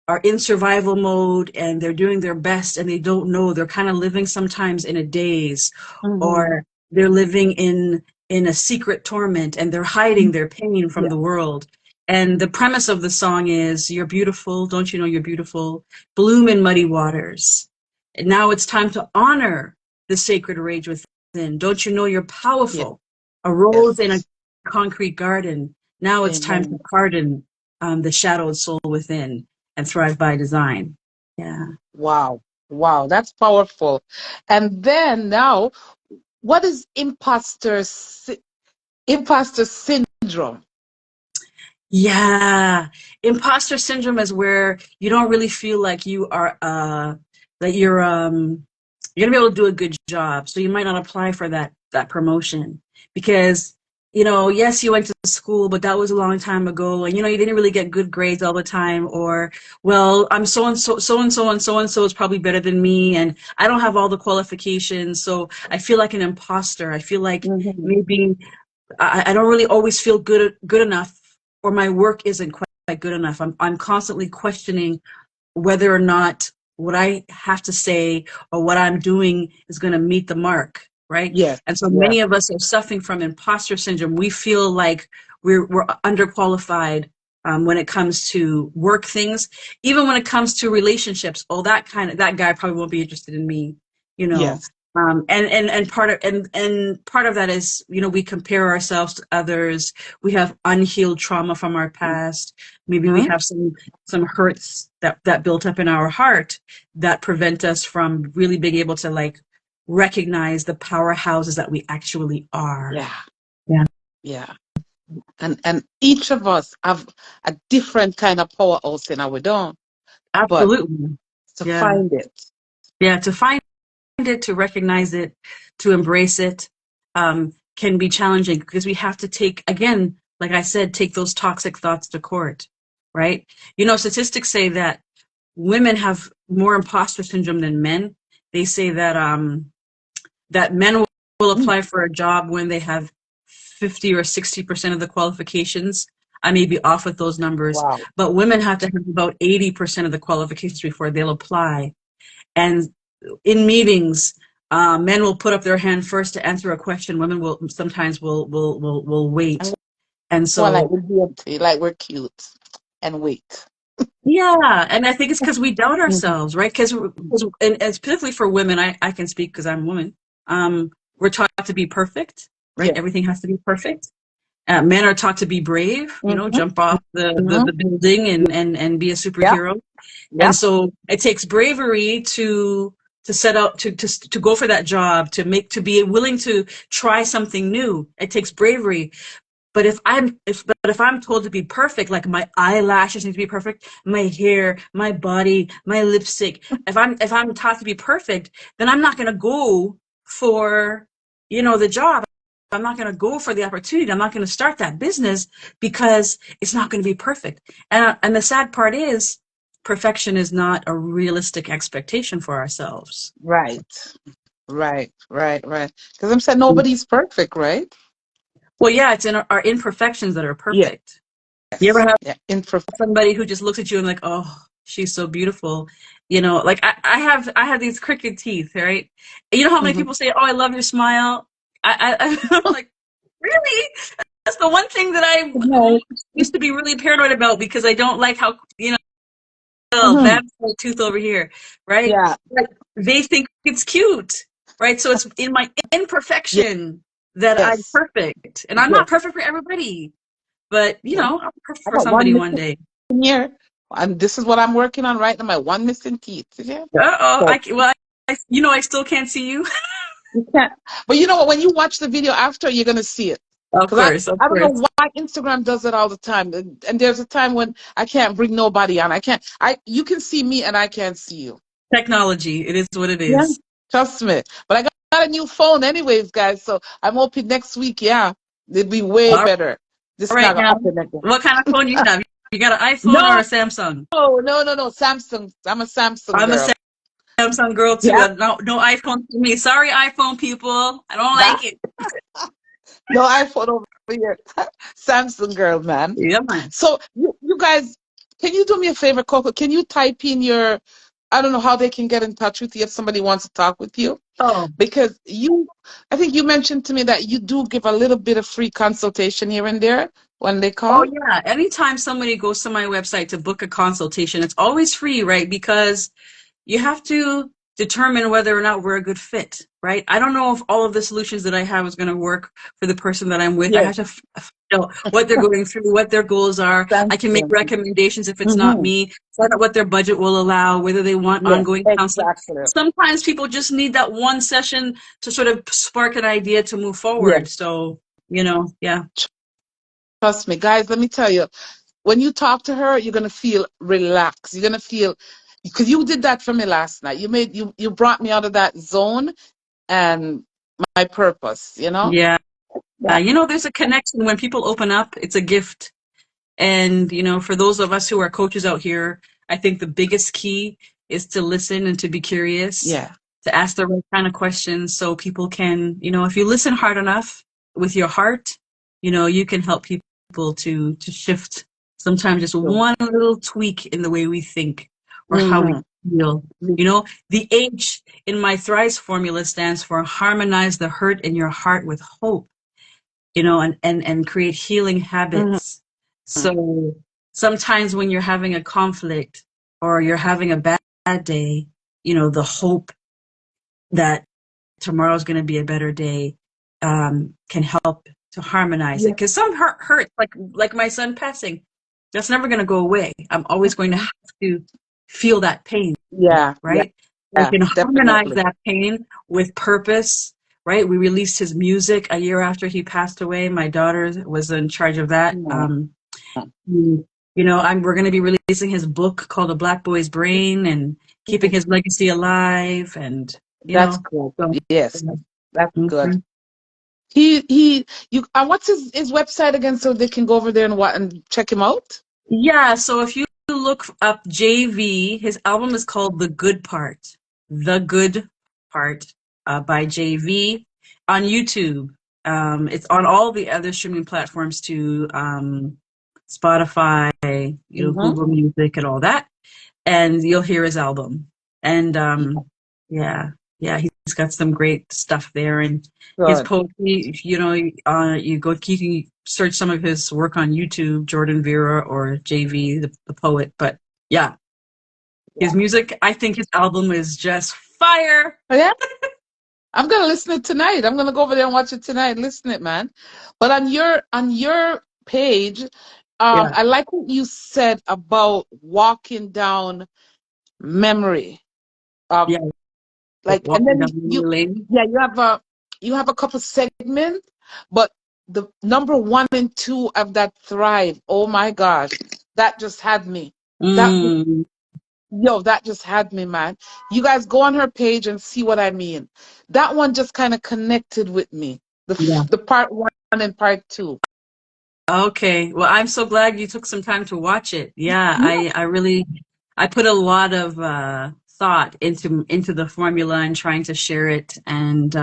are in survival mode and they're doing their best and they don't know. They're kind of living sometimes in a daze, Mm-hmm. or they're living in a secret torment and they're hiding their pain from Yeah. the world. And the premise of the song is, you're beautiful, don't you know you're beautiful? Bloom in muddy waters. And now it's time to honor the sacred rage within. Don't you know you're Yeah. powerful? A rose in a Yes. concrete garden. Now it's time to Amen. pardon the shadowed soul within and thrive by design. Yeah. Wow. Wow. That's powerful. And then now, what is imposter syndrome? Yeah. Imposter syndrome is where you don't really feel like you are that you're gonna be able to do a good job. So you might not apply for that promotion because, yes, you went to school, but that was a long time ago, and you didn't really get good grades all the time, or well, I'm so and so, so and so, and so and so is probably better than me, and I don't have all the qualifications, so I feel like an imposter. I feel like Mm-hmm. maybe I don't really always feel good enough, or my work isn't quite good enough. I'm constantly questioning whether or not what I have to say or what I'm doing is going to meet the mark, right? Yes. And so Yeah. many of us are suffering from imposter syndrome. We feel like we're underqualified when it comes to work things, even when it comes to relationships. Oh, that guy probably won't be interested in me, you know. Yes. And part of that is, we compare ourselves to others. We have unhealed trauma from our past. Maybe we Mm-hmm. have some hurts that built up in our heart that prevent us from really being able to like recognize the powerhouses that we actually are. Yeah. Yeah, Yeah. And each of us have a different kind of powerhouse in our own, but absolutely. to Yeah. find it. Yeah. To find it, to recognize it, to embrace it, can be challenging because we have to take, again, like I said, take those toxic thoughts to court, right? Statistics say that women have more imposter syndrome than men. They say that men will Mm. apply for a job when they have 50 or 60% of the qualifications. I may be off with those numbers, Wow. but women have to have about 80% of the qualifications before they'll apply. And in meetings, men will put up their hand first to answer a question. Women will sometimes will And wait. And one like so, we're guilty, like we're cute and wait. yeah, and I think it's because we doubt Mhm. ourselves, right? Because and specifically for women, I can speak because I'm a woman. We're taught to be perfect, right? Yeah. Everything has to be perfect. Men are taught to be brave, Mm-hmm. jump off Mm-hmm. the building and be a Yeah. superhero. Yeah. And so it takes bravery to set out to go for that job, to be willing to try something new. It takes bravery. But if I'm told to be perfect, like my eyelashes need to be perfect, my hair, my body, my lipstick, if I'm taught to be perfect, then I'm not gonna go for, the job. I'm not gonna go for the opportunity. I'm not gonna start that business because it's not gonna be perfect. And the sad part is perfection is not a realistic expectation for ourselves. Right. Right. Right. Right. Because I'm saying nobody's perfect, right? Well, yeah, it's in our imperfections that are Yes. perfect. You ever have Yeah. Imperfect. somebody who just looks at you and like, oh, she's so beautiful. Like I have these crooked teeth, right? You know how many Mm-hmm. people say, oh, I love your smile. I'm like, really? That's the one thing that I No. used to be really paranoid about because I don't like how, Mm-hmm. that's my tooth over here, right? Yeah. But they think it's cute, right? So it's in my imperfection that I'm Yes. perfect. And I'm Yes. not perfect for everybody, but, Yeah. I'm perfect I for got one somebody one missing day. here. And this is what I'm working on right now. My one missing teeth. Yeah. Uh-oh, So I still can't see you. you can't. But you know what? When you watch the video after, you're gonna see it. Of Because course, of I don't course. know why Instagram does it all the time. And there's a time when I can't bring nobody on. I can't. You can see me and I can't see you. Technology, it is what it Yeah. is. Trust me. But I got a new phone anyways, guys. So I'm hoping next week, yeah, it'll be way All better. This is not right gonna now, happen again. what kind of phone you have? You got an iPhone or No, a Samsung? no. Samsung. I'm a Samsung I'm a girl. Samsung girl too. Yeah. No iPhone for me. Sorry, iPhone people. I don't That like it. no iPhone over here. Samsung girl, man. Yeah, man. So you guys, Can you do me a favor, Coco? Can you type in your, I don't know how they can get in touch with you if somebody wants to talk with you? Oh, Because I think you mentioned to me that you do give a little bit of free consultation here and there when they oh call. yeah. Anytime somebody goes to my website to book a consultation, it's always free, right? Because you have to determine whether or not we're a good fit, right? I don't know if all of the solutions that I have is going to work for the person that I'm with. I Yes. have to know what they're going through, what their goals are. Thank I can make you. recommendations if it's not Mm-hmm. me, find out what their budget will allow, whether they want Yes, ongoing counseling. exactly. Sometimes people just need that one session to sort of spark an idea to move Yes. forward. So, yeah. Trust me, guys, let me tell you, when you talk to her, you're gonna feel relaxed. You're gonna feel because you did that for me last night. You brought me out of that zone and my purpose, you know? Yeah. Yeah. There's a connection when people open up. It's a gift. And, for those of us who are coaches out here, I think the biggest key is to listen and to be curious, Yeah. to ask the right kind of questions so people can, if you listen hard enough with your heart, you can help people to shift sometimes just one little tweak in the way we think or how we Mm-hmm. feel. The H in my Thrive formula stands for harmonize the hurt in your heart with hope, and create healing Mm-hmm. habits. So sometimes when you're having a conflict or you're having a bad day, the hope that tomorrow's going to be a better day can help to harmonize it. Yeah. Because some hurt, like my son passing, that's never going to go away. I'm always going to have to feel that pain, Yeah. Yeah. right? I Yeah. can harmonize Definitely. that pain with purpose, right? We released his music a year after he passed away. My daughter was in charge of that. Mm. We're going to be releasing his book called A Black Boy's Brain and keeping his legacy alive. And, That's good. so, Yes. That's good. mhm. You what's his website again so they can go over there and check him out? Yeah, so if you look up JV, his album is called The Good Part. The Good Part by JV on YouTube. It's on all the other streaming platforms too, Spotify, Mm-hmm. Google Music and all that. And you'll hear his album. And yeah, he's got some great stuff there. And his Good. poetry, you can search some of his work on YouTube, Jordan Vera or JV, the poet. But yeah, his music, I think his album is just fire. Oh, yeah. I'm gonna listen it tonight. I'm gonna go over there and watch it tonight. Listen it, man. But on your page, Yeah, I like what you said about walking down memory. yeah, And walking then down memory lane. yeah, you have a couple segments, but the number 1 and 2 of that Thrive. Oh my gosh, that just had me. That Mm, that just had me, man. You guys go on her page and see what I mean. That one just kind of connected with me. yeah. The part 1 and part 2. Okay. Well, I'm so glad you took some time to watch it. Yeah, Yeah. I put a lot of thought into the formula and trying to share it. And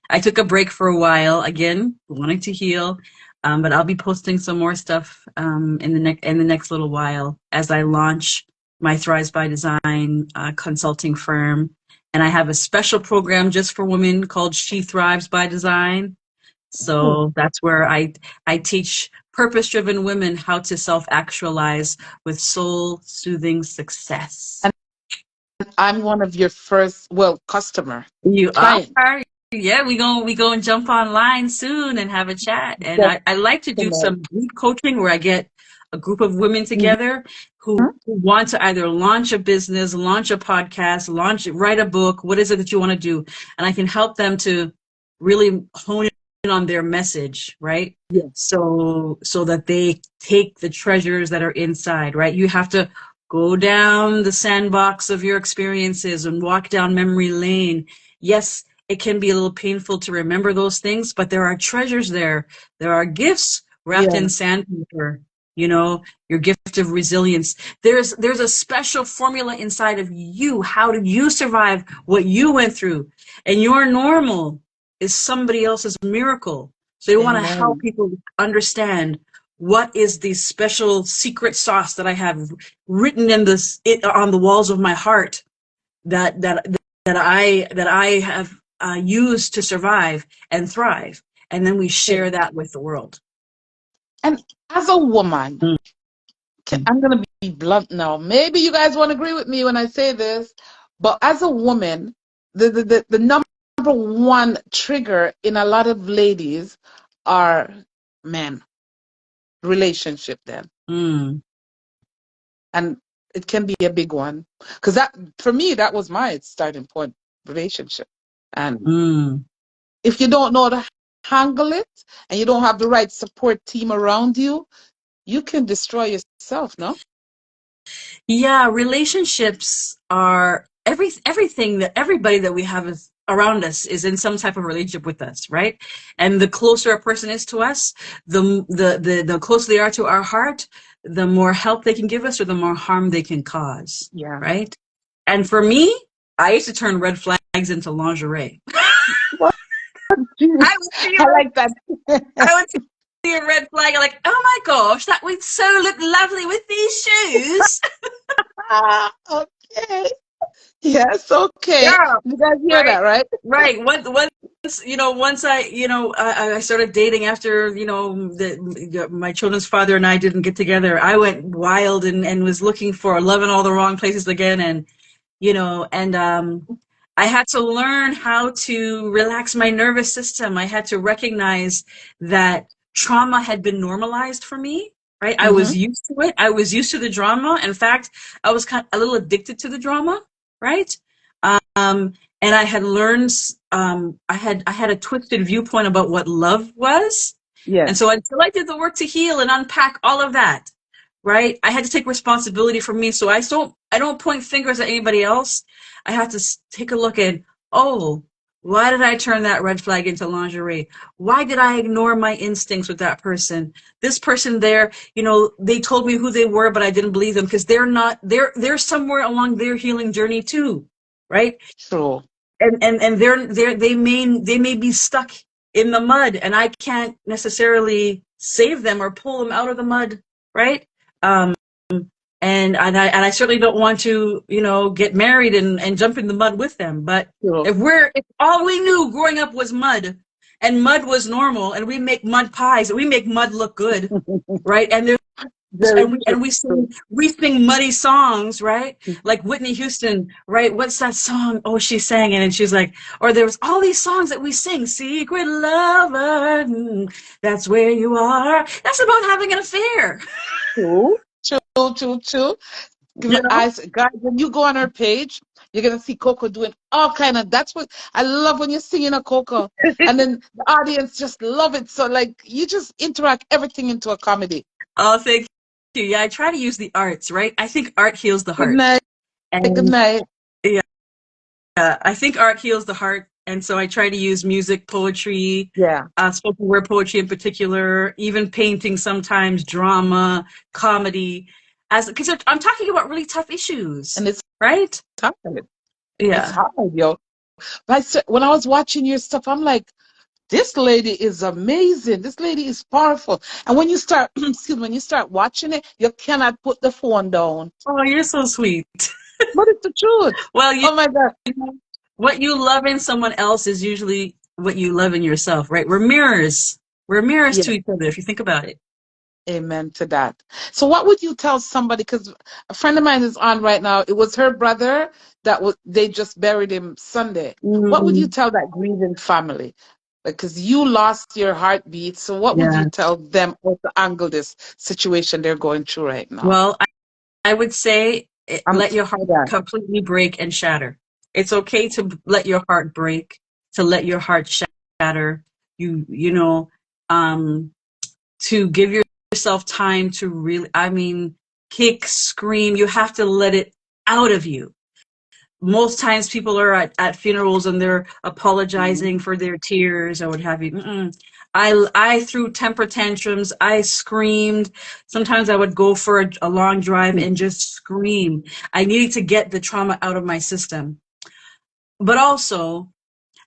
I took a break for a while, again, wanting to heal. But I'll be posting some more stuff in the next little while as I launch my Thrives by Design consulting firm. And I have a special program just for women called She Thrives by Design. So that's where I teach purpose-driven women how to self-actualize with soul-soothing success. And I'm one of your first, well, customer You client. are, yeah. We go and jump online soon and have a chat. And I like to do Definitely. some group coaching where I get a group of women Mhm. together who want to either launch a business, launch a podcast, write a book. What is it that you want to do? And I can help them to really hone in on their message, right? Yeah. So that they take the treasures that are inside, right? You have to go down the sandbox of your experiences and walk down memory lane. Yes, it can be a little painful to remember those things, but there are treasures there. There are gifts wrapped Yeah. in sandpaper, your gift of resilience. There's a special formula inside of you. How did you survive what you went through? And your normal is somebody else's miracle. So you want to help Amen. people understand what is the special secret sauce that I have written on the walls of my heart that I have used to survive and thrive, and then we share that with the world. And as a woman, I'm going to be blunt now. Maybe you guys won't agree with me when I say this, but as a woman, the number one trigger in a lot of ladies are men, relationship then. And it can be a big one. Because that, for me, that was my starting point, relationship. And if you don't know how to handle it and you don't have the right support team around you, you can destroy yourself, no? Yeah, relationships are everything that everybody that we have is around us is in some type of relationship with us, right? And the closer a person is to us, the closer they are to our heart, the more help they can give us or the more harm they can cause. Yeah. Right? And for me, I used to turn red flags into lingerie. I like that. I would see a red flag, I'm like, oh my gosh, that would so look lovely with these shoes. Okay. Yes, okay. Yeah, You guys hear right, that, right? right. Once I started dating after, my children's father and I didn't get together, I went wild and was looking for love in all the wrong places again. And, I had to learn how to relax my nervous system. I had to recognize that trauma had been normalized for me, right? I was used to it. I was used to the drama. In fact, I was kind of a little addicted to the drama, right? And I had learned, I had a twisted viewpoint about what love was. Yes. And so until I did the work to heal and unpack all of that, right, I had to take responsibility for me. So I don't point fingers at anybody else. I have to take a look at, oh, why did I turn that red flag into lingerie? Why did I ignore my instincts with that person? This person there, they told me who they were, but I didn't believe them because they're somewhere along their healing journey too, right? True. And they may be stuck in the mud, and I can't necessarily save them or pull them out of the mud, right? And I certainly don't want to, get married and jump in the mud with them. But True. if all we knew growing up was mud, and mud was normal, and we make mud pies, and we make mud look good, right? And we sing muddy songs, right? Like Whitney Houston, right? What's that song? Oh, she sang it, and she's like, or there was all these songs that we sing, Secret Lover, that's where you are. That's about having an affair. True. Guys, when you go on her page, you're gonna see Coco doing all kind of. That's what I love when you're singing a Coco, and then the audience just love it. So like you just interact everything into a comedy. Oh, thank you. Yeah, I try to use the arts, right? I think art heals the Good heart. night. And Good night. yeah, I think art heals the heart. And so I try to use music, poetry, Yeah. spoken word poetry in particular, even painting sometimes, drama, comedy, because I'm talking about really tough issues, And it's right? hard. Yeah. It's hard, yo. But when I was watching your stuff, I'm like, this lady is amazing. This lady is powerful. And when you start, when you start watching it, you cannot put the phone down. Oh, you're so sweet. But it's the truth. Well, Oh my God. what you love in someone else is usually what you love in yourself, right? We're mirrors. We're mirrors to each other, if you think about it. Amen to that. So what would you tell somebody, because a friend of mine is on right now, it was her brother they just buried him Sunday. What would you tell that grieving family? Because you lost your heartbeat, so what would you tell them how to angle this situation they're going through right now? Well, I would say let your heart completely break and shatter. It's okay to let your heart break, to let your heart shatter. To give yourself time to really, kick, scream. You have to let it out of you. Most times people are at funerals and they're apologizing for their tears or what have you. I threw temper tantrums. I screamed. Sometimes I would go for a long drive and just scream. I needed to get the trauma out of my system. But also,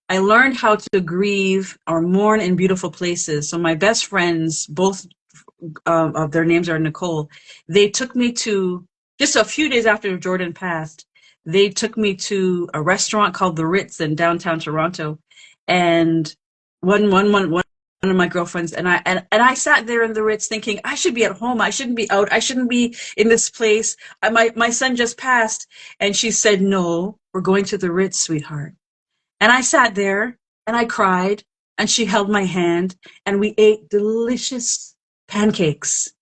I learned how to grieve or mourn in beautiful places. So my best friends, both their names are Nicole. They took me to, just a few days after Jordan passed, they took me to a restaurant called the Ritz in downtown Toronto, and one of my girlfriends and I sat there in the Ritz thinking I should be at home. I shouldn't be out. I shouldn't be in this place. My son just passed, and she said, "No, we're going to the Ritz, sweetheart." And I sat there and I cried, and she held my hand, and we ate delicious pancakes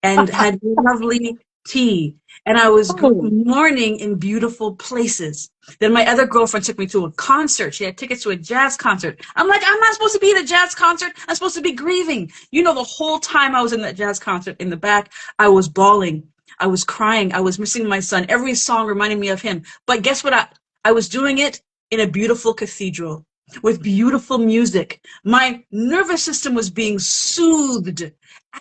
and had lovely tea. And I was Oh, mourning in beautiful places. Then my other girlfriend took me to a concert. She had tickets to a jazz concert. I'm like, I'm not supposed to be at a jazz concert. I'm supposed to be grieving. You know, the whole time I was in that jazz concert in the back, I was bawling. I was crying. I was missing my son. Every song reminded me of him. But guess what? I was doing it in a beautiful cathedral with beautiful music. My nervous system was being soothed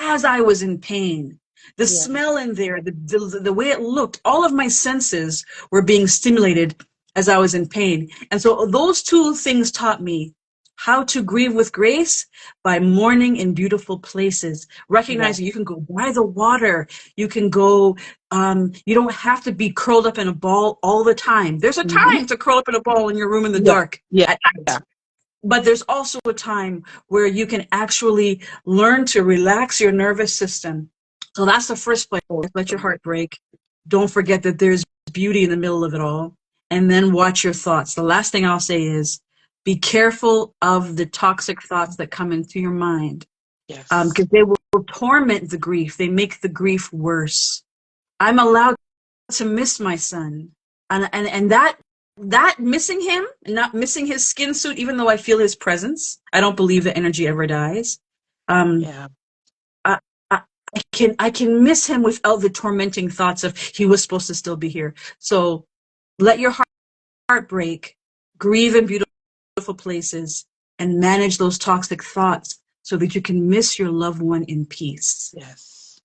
as I was in pain. The yeah, smell in there, the way it looked, all of my senses were being stimulated as I was in pain. And so those two things taught me how to grieve with grace by mourning in beautiful places, yeah. recognizing you can go by the water, you can go, you don't have to be curled up in a ball all the time. There's a Mhm. time to curl up in a ball in your room in the Yeah, dark yeah, at yeah. night. But there's also a time where you can actually learn to relax your nervous system. So that's the first place. Let your heart break. Don't forget that there's beauty in the middle of it all. And then watch your thoughts. The last thing I'll say is be careful of the toxic thoughts that come into your mind, Yes. because they will torment the grief. They make the grief worse. I'm allowed to miss my son, and that missing him, not missing his skin suit, even though I feel his presence, I don't believe that energy ever dies. um Yeah. I, I, I can miss him without the tormenting thoughts of he was supposed to still be here. So let your heart break, grieve in beautiful places, and manage those toxic thoughts so that you can miss your loved one in peace. Yes.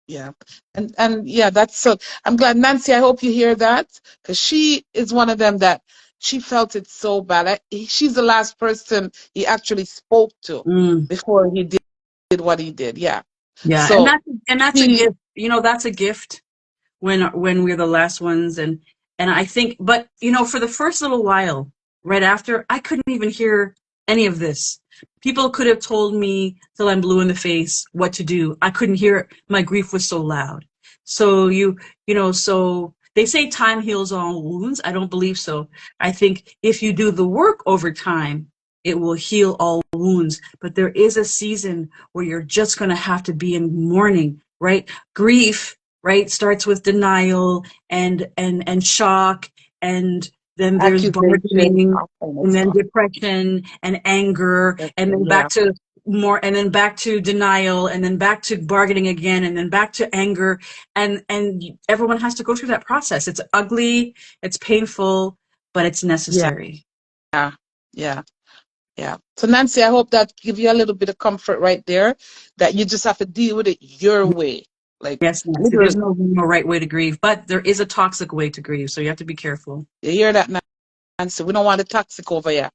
Yeah. And yeah, that's so I'm glad, Nancy, I hope you hear that, because she is one of them that she felt it so bad. She's the last person he actually spoke to Mm. before he did what he did. Yeah. Yeah, and So that's a he gift. That's a gift when we're the last ones. And I think, but for the first little while right after, I couldn't even hear any of this. People could have told me till I'm blue in the face what to do. I couldn't hear it. My grief was so loud. So so they say time heals all wounds. I don't believe so. I think if you do the work over time, it will heal all wounds. But there is a season where you're just going to have to be in mourning, right? Grief, right, starts with denial and shock, and then there's accusation, bargaining, all kind of and then stuff. depression and anger, and then Yeah. back to more, and then back to denial, and then back to bargaining again, and then back to anger. And everyone has to go through that process. It's ugly, it's painful, but it's Yeah. necessary. Yeah. Yeah. So Nancy, I hope that give you a little bit of comfort right there, that you just have to deal with it your way. Like Yes, Nancy, there's literally. no right way to grieve, but there is a toxic way to grieve, so you have to be careful. You hear that, Nancy? We don't want the toxic over here.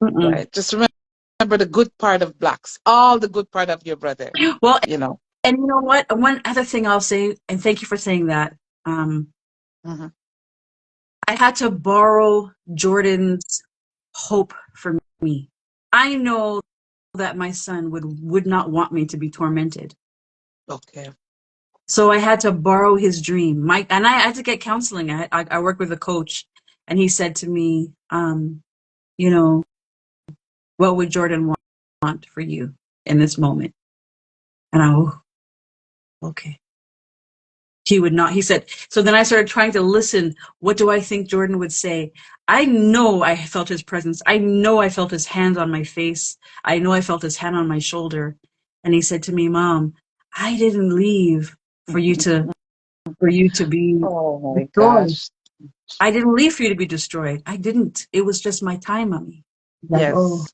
Mm-mm. Right. Just remember the good part of blacks, all the good part of your brother, Well, you know. and you know what? One other thing I'll say, and thank you for saying that. Um, Hmm. I had to borrow Jordan's hope for me. I know that my son would not want me to be tormented. Okay. So I had to borrow his dream. And I had to get counseling. I worked with a coach, and he said to me, you know, what would Jordan want for you in this moment? And oh, okay. He would not. He said, so then I started trying to listen. What do I think Jordan would say? I know I felt his presence. I know I felt his hand on my face. I know I felt his hand on my shoulder. And he said to me, Mom, I didn't leave for you to be Oh my destroyed. gosh. I didn't leave for you to be destroyed. I didn't. It was just my time, Mommy. Like, oh, Yes.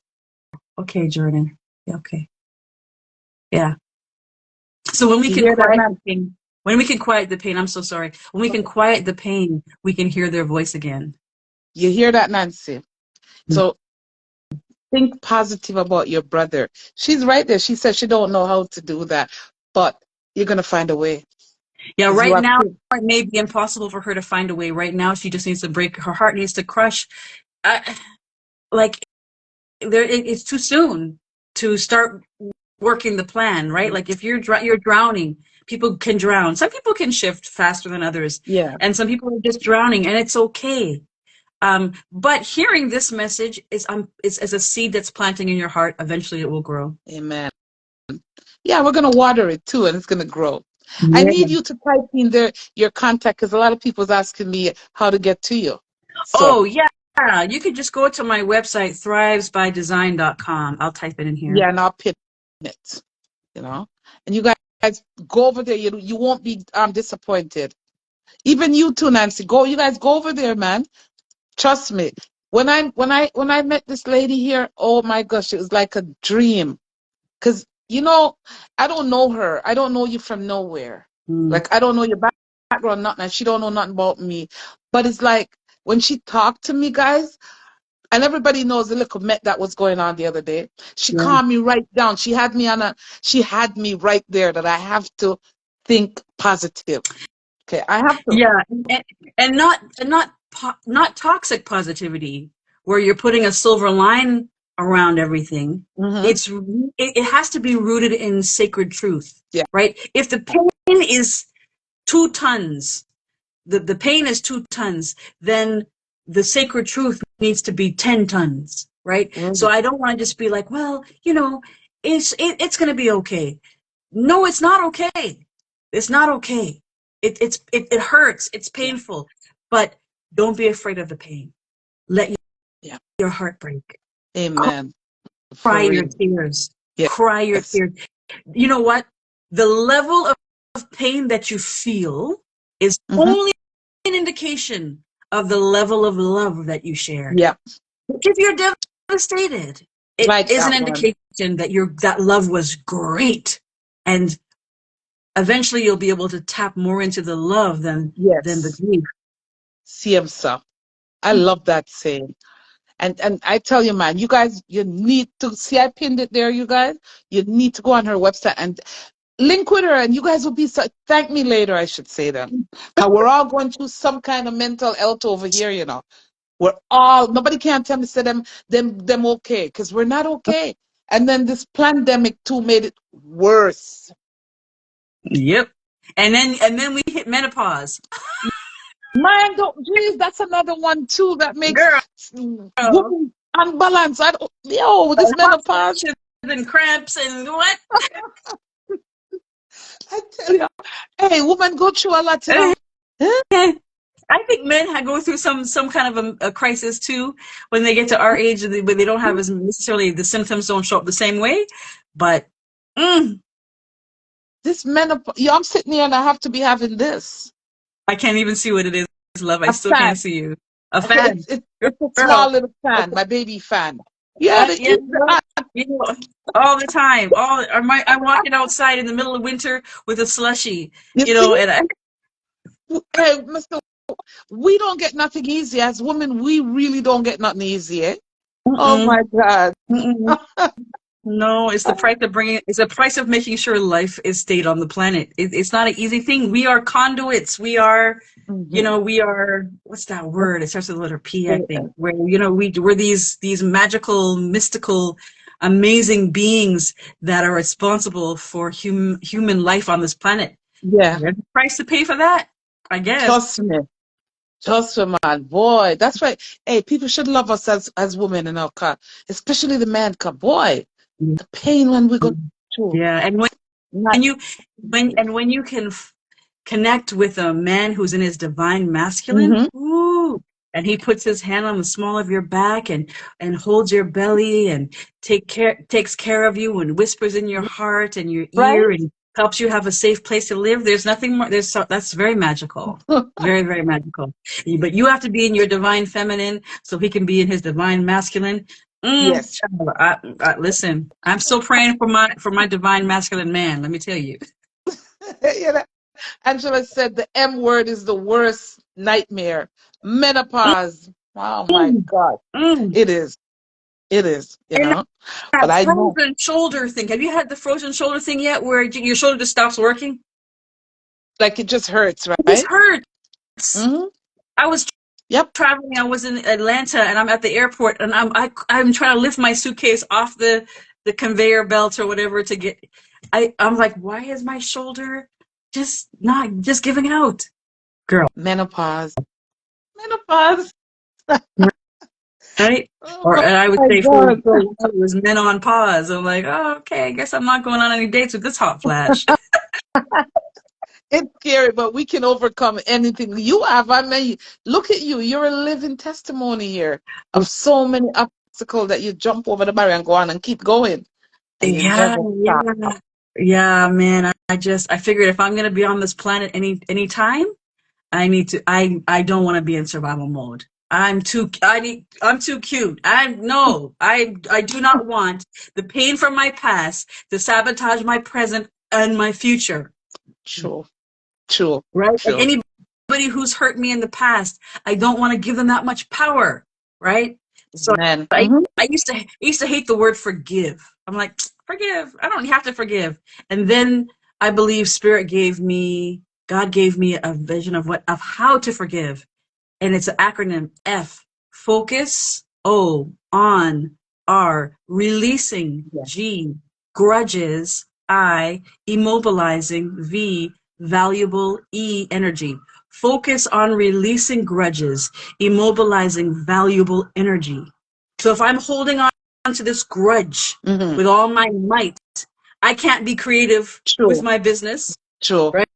okay, Jordan. Yeah, okay. Yeah. So when we You can hear that, quiet the man? pain, when we can quiet the pain, I'm so sorry. When we can quiet the pain, we can hear their voice again. You hear that, Nancy? So think positive about your brother. She's right there. She said she don't know how to do that, but you're gonna find a way Yeah, because you right have now to. it may be impossible for her to find a way. Right now, she just needs to break. Her heart needs to crush. I, like it's too soon to start working the plan, right? Like if you're drowning, people can drown. Some people can shift faster than others, Yeah, and some people are just drowning, and it's okay. But hearing this message is as a seed that's planting in your heart. Eventually, it will grow. amen. Yeah, we're gonna water it too, and it's gonna grow. I Yeah. need you to type in there your contact because a lot of people's asking me how to get to you. So Oh yeah. You can just go to my website, thrivesbydesign.com. I'll type it in here. yeah, and I'll pin it. You know, and you guys go over there. You won't be disappointed. Even you too, Nancy. Go, you guys go over there, man. Trust me. When I met this lady here, oh my gosh, it was like a dream. Cause I don't know her. I don't know you from nowhere. Mm, Like I don't know your background, nothing, and she don't know nothing about me. But it's like when she talked to me, guys, and everybody knows the little met that was going on the other day. She yeah. calmed me right down. She had me right there that I have to think positive. Okay, I have to. Yeah, and not toxic positivity where you're putting a silver line around everything. Hmm. It has to be rooted in sacred truth, Yeah. right? If the pain is 2 tons, the pain is 2 tons, then the sacred truth needs to be 10 tons, right? So Mm. I don't want to just be like, well, it's going to be okay. No, it's not okay. It's not okay. It hurts. It's Yeah. painful, but don't be afraid of the pain. Let Yeah. your heart break. Amen. Cry For your real. tears. Cry your Yes. tears. You know what? The level of pain that you feel is Hmm. only an indication of the level of love that you shared. Yeah. If you're devastated, it Like is an that one. indication that that love was great. And eventually you'll be able to tap more into the love than the Yes. grief. CM sir. I love that saying. And I tell you, man, you guys, you need to see. I pinned it there. You guys, you need to go on her website and link with her, and you guys will be so. Thank me later, I should say that. Cause we're all going through some kind of mental health over here. We're all. Nobody can tell me say them okay, cause we're not okay. And then this pandemic too made it worse. Yep. And then we hit menopause. Man, don't, geez, that's another one too that makes Girl, women unbalanced. I don't, yo, this hot menopause. flashes and cramps and what? I tell you, hey, woman go through a lot. Huh? I think men go through some kind of a crisis too when they get to our age, but they don't have as necessarily the symptoms don't show up the same way. But mm, This menopause, yo, I'm sitting here and I have to be having this. I can't even see what it is, love. I A still can't fan. see you. A Okay, fan, it's a girl. small little fan, my baby fan. Yeah, they Yeah, keep the you know, all the time. I'm walking outside in the middle of winter with a slushy, you see? and Hey, Mr. We don't get nothing easy. As women, we really don't get nothing easy, eh? Oh mm-mm, my God. mm-mm. No, it's the price of making sure life is stayed on the planet. It's not an easy thing. We are conduits. Mhm. We are, what's that word? It starts with the letter P, I think, where, we're these magical, mystical, amazing beings that are responsible for human life on this planet. Yeah, There's a price to pay for that, I guess. trust me. Trust me, man. Boy, that's right. Hey, people should love us as women in our car, especially the man car. Boy, the pain when we go through. Yeah, and Not, when you when you can connect with a man who's in his divine masculine, hmm. ooh, and he puts his hand on the small of your back and holds your belly and takes care of you and whispers in your heart and your ear Right? and helps you have a safe place to live. There's nothing more. That's very magical, very very magical. But you have to be in your divine feminine so he can be in his divine masculine. Yes. Child, listen, I'm still praying for my divine masculine man. Let me tell you. You know, Angela said the M word is the worst nightmare. Menopause. Oh my Mm, God. mm. It is. It is, And but that I know frozen shoulder thing. Have you had the frozen shoulder thing yet where your shoulder just stops working? like it just hurts, It just right? hurts. Mm-hmm. I was Yep. traveling. I was in Atlanta and I'm at the airport and I'm trying to lift my suitcase off the conveyor belt or whatever to get. I'm like, why is my shoulder just giving out, girl? Menopause. Menopause. Right? Oh Or and I would my say God. for a while it was men on pause. I'm like, oh, okay, I guess I'm not going on any dates with this hot flash. It's scary, but we can overcome anything. You have, I mean, look at you. You're a living testimony here of so many obstacles that you jump over the barrier and go on and keep going. And you Yeah, never stop. yeah, yeah, man. I figured if I'm gonna be on this planet any time, I don't want to be in survival mode. I'm too cute. I do not want the pain from my past to sabotage my present and my future. True, true, Right? And true. anybody who's hurt me in the past, I don't want to give them that much power. Right? So Man. I Mm-hmm. I used to hate the word forgive. I'm like, forgive. I don't have to forgive. And then I believe God gave me a vision of how to forgive. And it's an acronym: F, focus; O, on; R, releasing; Yeah. G, grudges; I, immobilizing; V, valuable; E, energy. Focus on releasing grudges, immobilizing valuable energy. So if I'm holding on to this grudge Mm-hmm. with all my might, I can't be creative with True, my business. true. Right?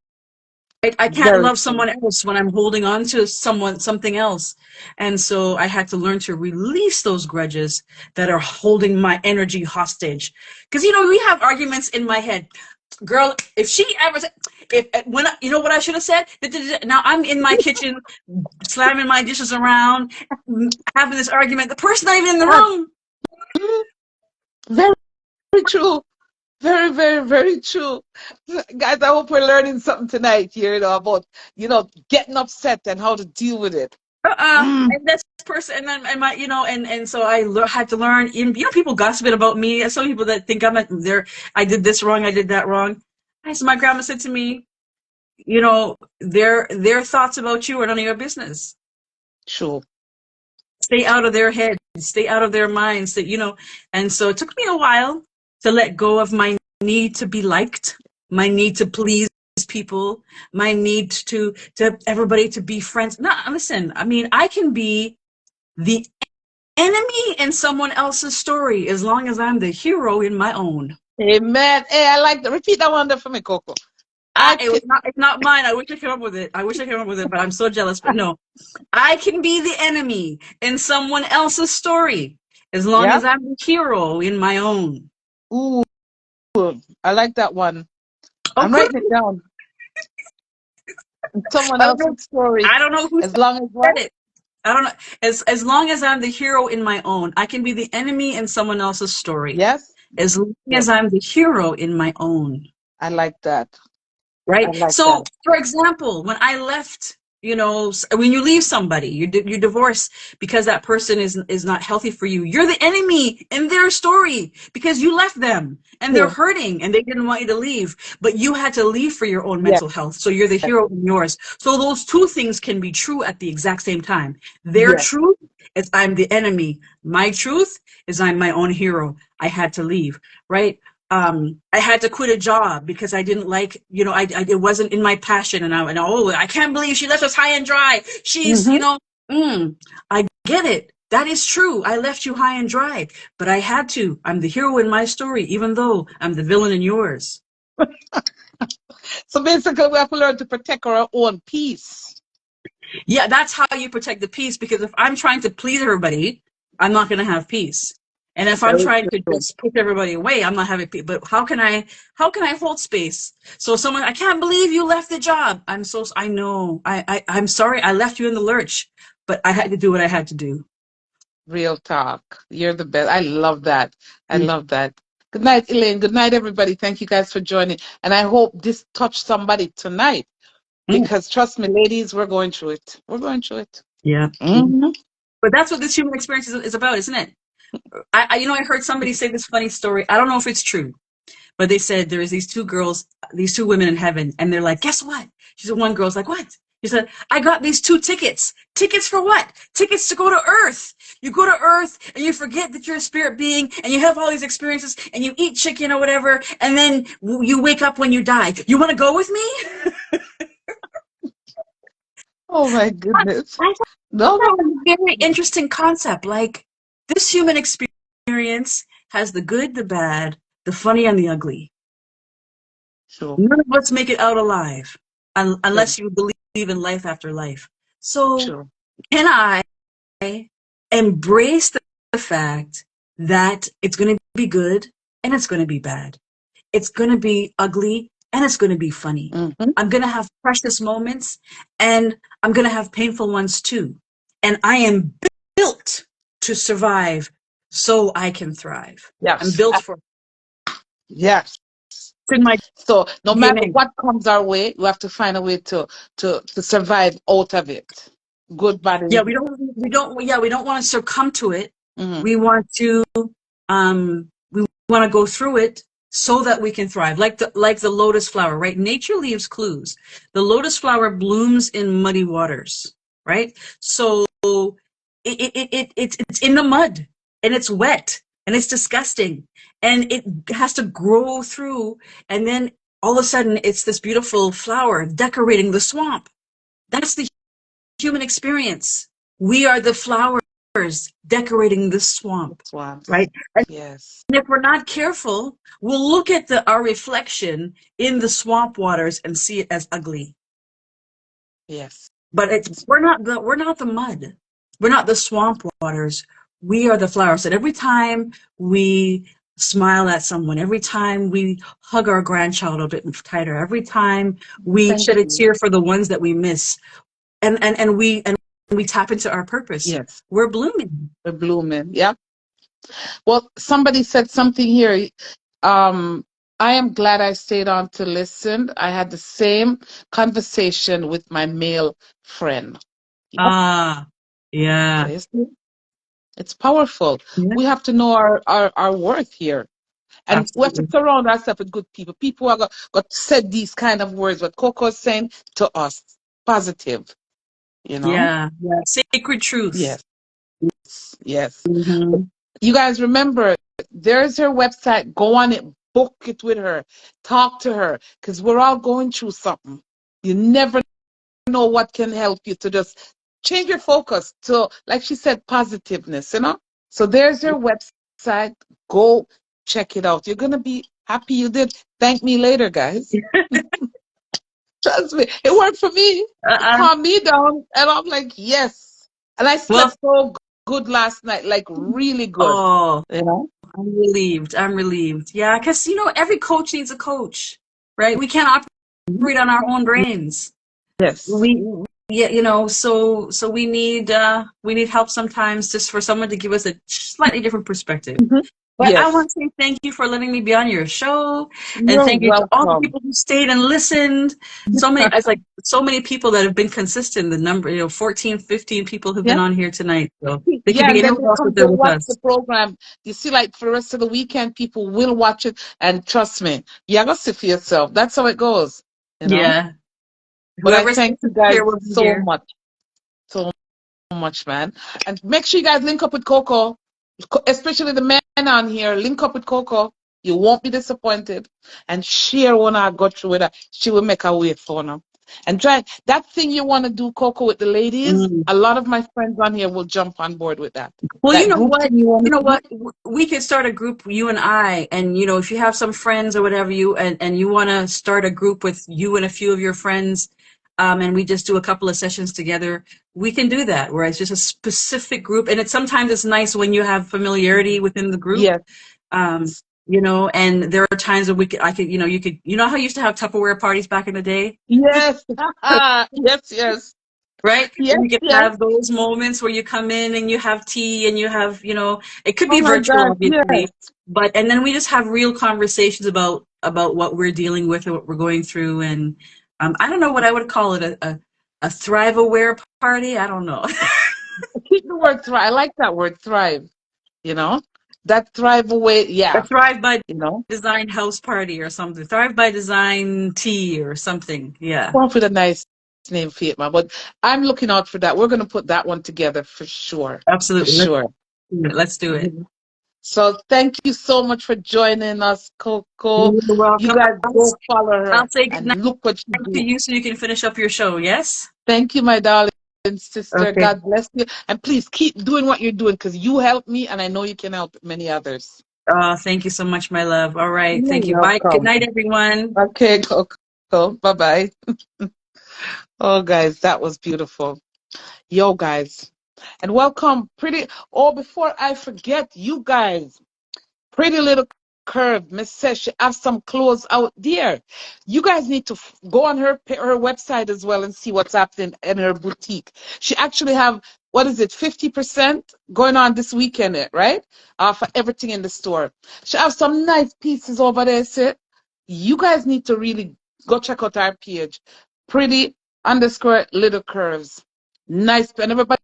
I can't Very love true. someone else when I'm holding on to something else. And so I had to learn to release those grudges that are holding my energy hostage. Because, we have arguments in my head. Girl, if she ever said, you know what I should have said? Now I'm in my kitchen, slamming my dishes around, having this argument. The person not even in the Ah, room. mhm. Very, very true. Very, very, very true. Guys, I hope we're learning something tonight here, about, getting upset and how to deal with it. Mm, And this person, and then, and my, and so had to learn. People gossiping about me. Some people that think I did this wrong, I did that wrong. So my grandma said to me, their thoughts about you are none of your business. true. Stay out of their head, stay out of their minds. And so it took me a while to let go of my need to be liked, my need to please people, my need to everybody to be friends. No, listen, I mean, I can be the enemy in someone else's story as long as I'm the hero in my own. Amen. Hey, I like that. Repeat that one there for me, Coco. I It can. was not, it's not mine. I wish I came up with it. I wish I came up with it, but I'm so jealous. But no, I can be the enemy in someone else's story as long Yeah. as I'm the hero in my own. Ooh, I like that one. Oh, I'm good. writing it down. Someone I don't know. else's story. I don't know who As long as said what? it. I don't know. As long as I'm the hero in my own, I can be the enemy in someone else's story. Yes. As long Yes. as I'm the hero in my own. I like that. I Right? like So, that. for example, when I left, when you leave somebody, you divorce because that person is not healthy for you. You're the enemy in their story because you left them and they're True. hurting and they didn't want you to leave, but you had to leave for your own Yes. mental health. So you're the hero in yours. So those two things can be true at the exact same time. Their Yes. truth is I'm the enemy. My truth is I'm my own hero. I had to leave, right? I had to quit a job because I didn't like, it wasn't in my passion. I can't believe she left us high and dry. She's, Mm-hmm. I get it. That is true. I left you high and dry, but I had to. I'm the hero in my story, even though I'm the villain in yours. So basically, we have to learn to protect our own peace. Yeah, that's how you protect the peace, because if I'm trying to please everybody, I'm not going to have peace. And if I'm Very trying to true. just push everybody away, I'm not having peace. But how can I hold space? So someone, I can't believe you left the job. I know. I'm sorry. I left you in the lurch, but I had to do what I had to do. Real talk. You're the best. I love that. I Mm, love that. Good night, Elaine. Good night, everybody. Thank you guys for joining. And I hope this touched somebody tonight, mm, because trust me, ladies, we're going through it. We're going through it. yeah. Hmm. But that's what this human experience is about, isn't it? I heard somebody say this funny story. I don't know if it's true, but they said there's these two girls, these two women in heaven, and they're like, guess what? She said, one girl's like, what? She said, I got these two tickets. Tickets for what? Tickets to go to Earth. You go to Earth and you forget that you're a spirit being and you have all these experiences and you eat chicken or whatever, and then you wake up when you die. You want to go with me? Oh my goodness. I thought No, that no. was a very interesting concept. Like, this human experience has the good, the bad, the funny, and the ugly. Sure. None of us make it out alive Good. unless you believe in life after life. So, Sure. can I embrace the fact that it's going to be good and it's going to be bad? It's going to be ugly and it's going to be funny. Mm-hmm. I'm going to have precious moments and I'm going to have painful ones too. And I am built to survive so I can thrive. I'm Yes. built for it. Yes. It's in my So no matter DNA. what comes our way, we have to find a way to survive out of it. Good, bad, and Yeah, ugly. we don't want to succumb to it. Mm-hmm. We want to we want to go through it so that we can thrive. Like the lotus flower, right? Nature leaves clues. The lotus flower blooms in muddy waters, right? So it's in the mud and it's wet and it's disgusting and it has to grow through, and then all of a sudden it's this beautiful flower decorating the swamp. That's the human experience. We are the flowers decorating the swamp, That's what. right? And Yes. if we're not careful, we'll look at our reflection in the swamp waters and see it as ugly. Yes. But we're not the mud. We're not the swamp waters. We are the flowers. And every time we smile at someone, every time we hug our grandchild a bit tighter, every time we Thank shed a you. tear for the ones that we miss, and we tap into our purpose, Yes. we're blooming. The blooming. Yep. Well, somebody said something here. Um, I am glad I stayed on to listen. I had the same conversation with my male friend. Yep. Ah, yeah, Yes. It's powerful. yeah, We have to know our worth here. And we have to absolutely. surround ourselves with good people. People who are got said these kind of words, what Coco is saying to us. Positive, you know? Yeah, yeah. Sacred truth. Yes, yes. Hmm. You guys remember, there's her website. Go on it, book it with her, talk to her, because we're all going through something. You never know what can help you to just change your focus to, like she said, positiveness, you know? So there's your website. Go check it out. You're going to be happy you did. Thank me later, guys. Trust me. It worked for me. It Uh-uh. calmed me down. And I'm like, yes. And I Well, slept so good last night, like really good. oh, You know? I'm relieved. I'm relieved. Yeah, because every coach needs a coach, right? We can't operate on our own brains. Yes. We Yeah, so we need help sometimes, just for someone to give us a slightly different perspective. Mhm. But I want Yes. to say thank you for letting me be on your show, and You're thank you to all the welcome. people who stayed and listened. It's like so many people that have been consistent. The number, 14, 15 people who've been Yeah. on here tonight. So they could Yeah, be and then anywhere they else, but come to they're with watch the us. program. You see, like for the rest of the weekend, people will watch it, and trust me, you're gonna see for yourself. That's how it goes, you know. Yeah. But I Whoever's thank you here guys will be so here. much, so much, man. And make sure you guys link up with Coco, especially the men on here. Link up with Coco. You won't be disappointed. And share when I go through with her. She will make her way for them. And try that thing you want to do, Coco, with the ladies. Mm. A lot of my friends on here will jump on board with that. Well, you That know group what? thing you want You to know do. what? We could start a group, you and I, and if you have some friends or whatever, and you want to start a group with you and a few of your friends, and we just do a couple of sessions together, we can do that. Where it's just a specific group, and sometimes it's nice when you have familiarity within the group. Yes. Um, and there are times when I could, you could, how I used to have Tupperware parties back in the day. Yes. Yes, yes. Right? Yes, And you can yes. have those moments where you come in and you have tea and you have, it could Oh be my virtual, gosh, yes. obviously, and then we just have real conversations about what we're dealing with and what we're going through. And I don't know what I would call it, a thrive aware party. I don't know. Keep the word thrive. I like that word thrive. you know, that Thrive Away, A yeah, Thrive by you know. Design house party or something. Thrive by Design tea or something. Yeah, Come up with a nice name for it, man. But I'm looking out for that. We're gonna put that one together for sure. For absolutely. sure. Let's do it. Mhm. So thank you so much for joining us, Coco. You're You welcome. guys go follow I'll her say and goodnight look what she to do. you so you can finish up your show. Yes. Thank you, my darling sister. Okay. God bless you. And please keep doing what you're doing because you help me and I know you can help many others. Thank you so much, my love. All right. You're Thank you. Bye. Good welcome. night, everyone. Okay, Coco. Bye bye. Oh, guys, that was beautiful. Yo, guys. And welcome, pretty. Oh, before I forget, you guys. Pretty Little Curve, Miss says she have some clothes out there. You guys need to go on her website as well and see what's happening in her boutique. She actually have, what is it, 50% going on this weekend, right? For everything in the store. She have some nice pieces over there. So you guys need to really go check out our page. Pretty underscore Little Curves. Nice, and everybody's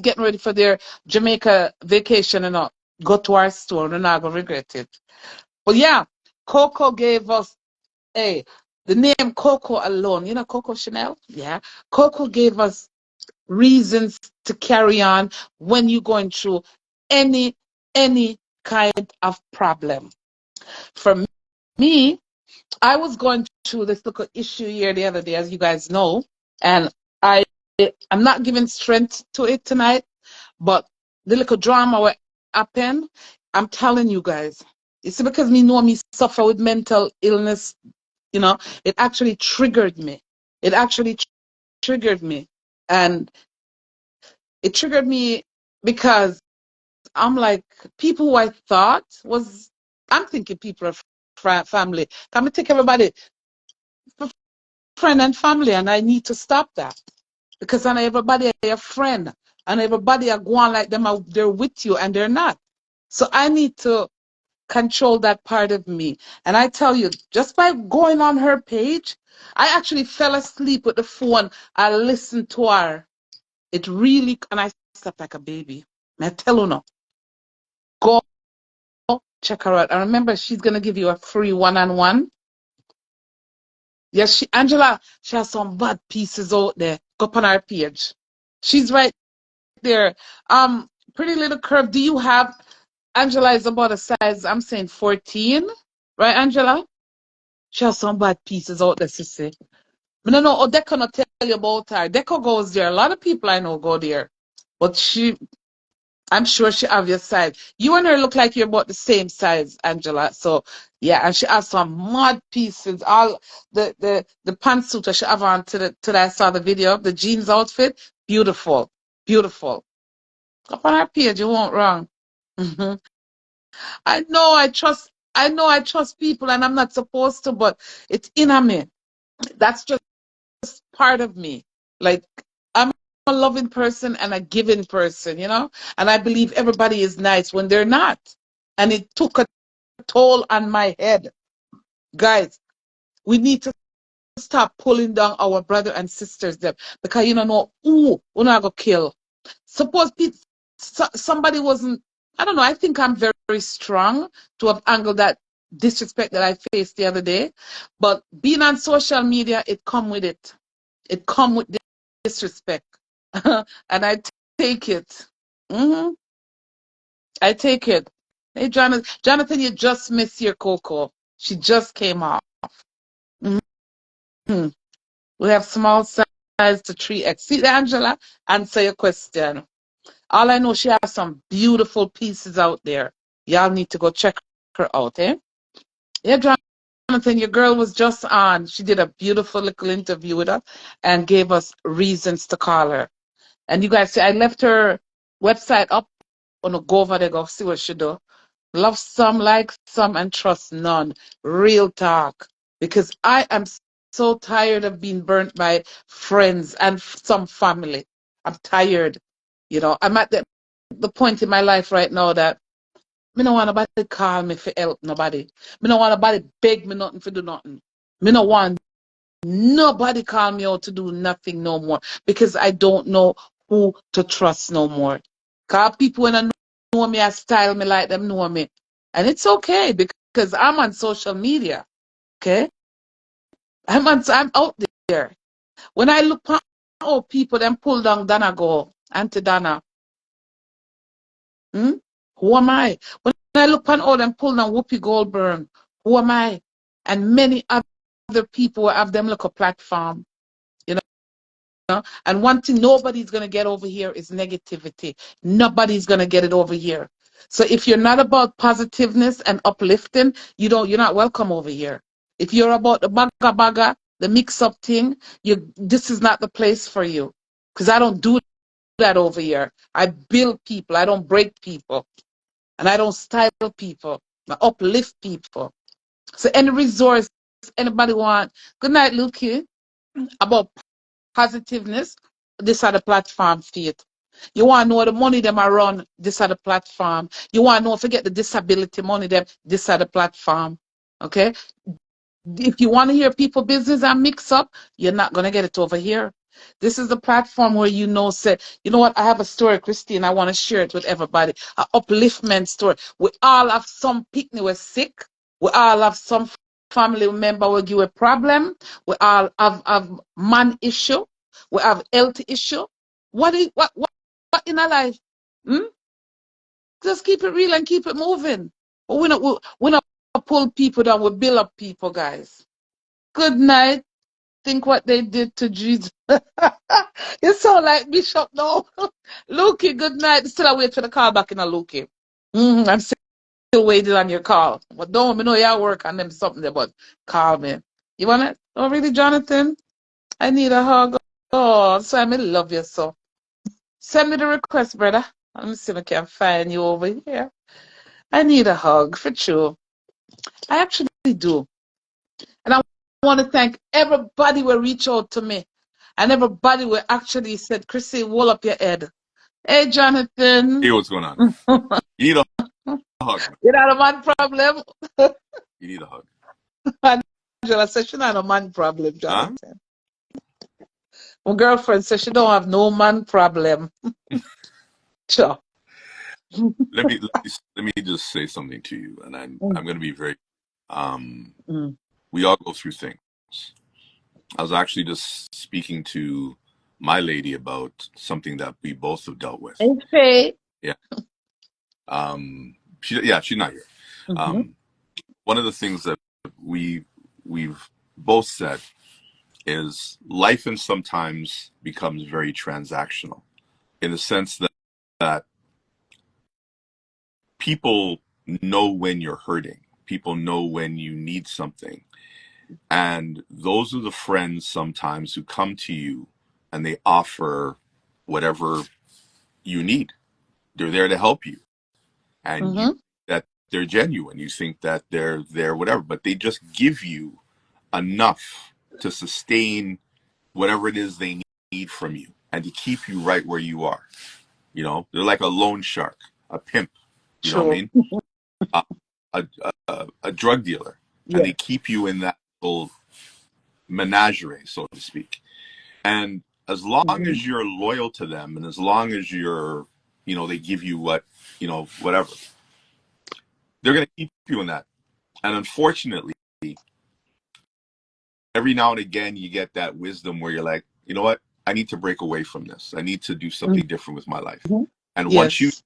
getting ready for their Jamaica vacation and all. Go to our store. You're not going to regret it. But yeah, Coco gave us, hey, the name Coco alone. You know Coco Chanel? Yeah. Coco gave us reasons to carry on when you're going through any any kind of problem. For me, I was going through this little issue here the other day, as you guys know, and I I'm not giving strength to it tonight, but the little drama what happened, I'm telling you guys, it's because me know me suffer with mental illness, it actually triggered me. It actually triggered me. And it triggered me because I'm like, people who I thought was, I'm thinking people are family. Can we take everybody for friend and family? And I need to stop that. Because then everybody are a friend. And everybody are going like them, they're with you and they're not. So I need to control that part of me. And I tell you, just by going on her page, I actually fell asleep with the phone. I listened to her. It really, and I slept like a baby. I tell you no, go check her out. And remember, she's going to give you a free one-on-one. Yes, Angela, she has some bad pieces out there. Go up on her page. She's right there. Pretty Little Curve, do you have, Angela is about a size, I'm saying 14, right, Angela? She has some bad pieces out there, sissy. I don't know, Deco not tell you about her. Deco goes there. A lot of people I know go there. But I'm sure she have your size. You and her look like you're about the same size, Angela. So, yeah, and she has some mud pieces. All the pantsuit that she have on till I saw the video, the jeans outfit, beautiful. Beautiful. Up on her page, you won't wrong. Mhm. I know I trust people and I'm not supposed to, but it's in me. That's just part of me. Like, I'm a loving person and a giving person. And I believe everybody is nice when they're not. And it took a toll on my head. Guys, we need to stop pulling down our brother and sisters them because you don't know who we're not gonna kill. Suppose somebody wasn't, I don't know, I think I'm very, very strong to have angled that disrespect that I faced the other day. But being on social media, it come with it. It come with disrespect. And I take it. hmm I take it. Hey, Jonathan, you just missed your Coco. She just came off. hmm We have small size to 3X. See, Angela, answer your question. All I know, she has some beautiful pieces out there. Y'all need to go check her out, eh? Yeah, Jonathan, your girl was just on. She did a beautiful little interview with us and gave us reasons to call her. And you guys see, I left her website up. Wanna go over there, go see what she do. Love some, like some, and trust none. Real talk. Because I am so tired of being burnt by friends and some family. I'm tired. I'm at the point in my life right now that me no want nobody call me for help, nobody. Me no want nobody beg me nothing for do nothing. Me no want nobody call me out to do nothing no more because I don't know who to trust no more. Call people when I know me, I style me like them know me. And it's okay because I'm on social media. Okay? I'm out there. When I look at how people then pull down Donna go, Auntie Donna, hmm? Who am I? When I look at all them pull down Whoopi Goldberg, who am I? And many other people have them look a platform, you know. And one thing nobody's gonna get over here is negativity. Nobody's gonna get it over here. So if you're not about positiveness and uplifting, you're not welcome over here. If you're about the baga baga, the mix up thing, this is not the place for you. Because I don't do that over here. I build people, I don't break people, and I don't style people. I uplift people. So any resource anybody want, good night, Lukey, about positiveness, this are the platform for it. You want to know the money them are run, this are the platform. You want to know, forget the disability money them, this are the platform. Okay? If you want to hear people business and mix up, you're not going to get it over here. This is the platform where say, you know what, I have a story, Christine, I want to share it with everybody. An upliftment story. We all have some picnic we're sick. We all have some family member will give a problem. We all have man issue. We have health issue. What in our life? Hmm? Just keep it real and keep it moving. But we not pull people down, we build up people, guys. Good night. Think what they did to Jesus. You sound like Bishop now. Lukey, good night. Still I wait for the call back in a Lukey. I'm still waiting on your call. But don't me know you work on them something there, but call me. You want it? Oh, really, Jonathan? I need a hug. Oh, so I love you so. Send me the request, brother. Let me see if I can find you over here. I need a hug for sure. I actually do. And I want to thank everybody who reached out to me. And everybody who actually said, Chrissy, hold up your head. Hey, Jonathan. Hey, what's going on? You need a hug. You not a man problem? You need a hug. Angela said she not a man problem, Huh? Jonathan. My girlfriend said she don't have no man problem. Sure. Let me just say something to you, and I'm going to be very. Mm. We all go through things. I was actually just speaking to my lady about something that we both have dealt with. Okay. Yeah. She's not here. Mm-hmm. One of the things that we've both said is life, and sometimes becomes very transactional, in the sense that people know when you're hurting. People know when you need something. And those are the friends sometimes who come to you and they offer whatever you need. They're there to help you. And you Mm-hmm. that they're genuine. You think that they're whatever, but they just give you enough to sustain whatever it is they need from you and to keep you right where you are. You know, they're like a loan shark, a pimp. You know what I True. mean? A drug dealer, and they Yeah. keep you in that little menagerie, so to speak. And as long Mm-hmm. as you're loyal to them, and as long as they give you whatever, they're going to keep you in that. And unfortunately, every now and again, you get that wisdom where you're like, you know what? I need to break away from this. I need to do something different with my life. Mm-hmm. And once you Yes.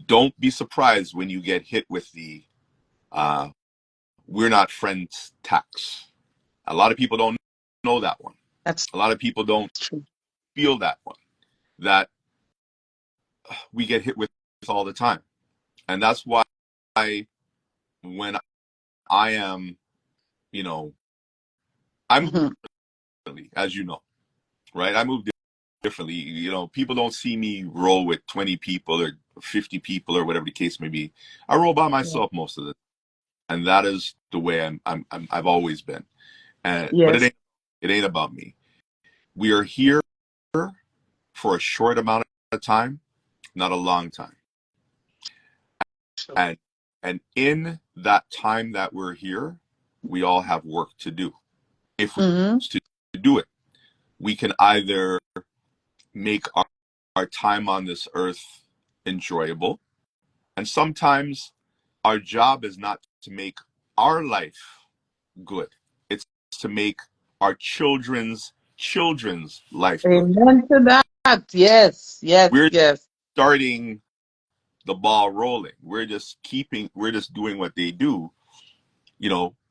don't be surprised when you get hit with the we're not friends tax. A lot of people don't know that one. That's A lot of people don't true. feel that one, that we get hit with all the time. And that's why when I am, I move Mm-hmm. differently, as you know, right? I move differently. People don't see me roll with 20 people or 50 people or whatever the case may be. I roll by Yeah. myself most of the time. And that is the way I've always been. But Yes. it ain't about me. We are here for a short amount of time, not a long time. True. And in that time that we're here, we all have work to do. If we Mm-hmm. choose to do it, we can either make our time on this earth enjoyable. And sometimes our job is not to make our life good, it's to make our children's life good. Amen to that. Yes, yes, We're yes. starting the ball rolling. We're just doing what they do,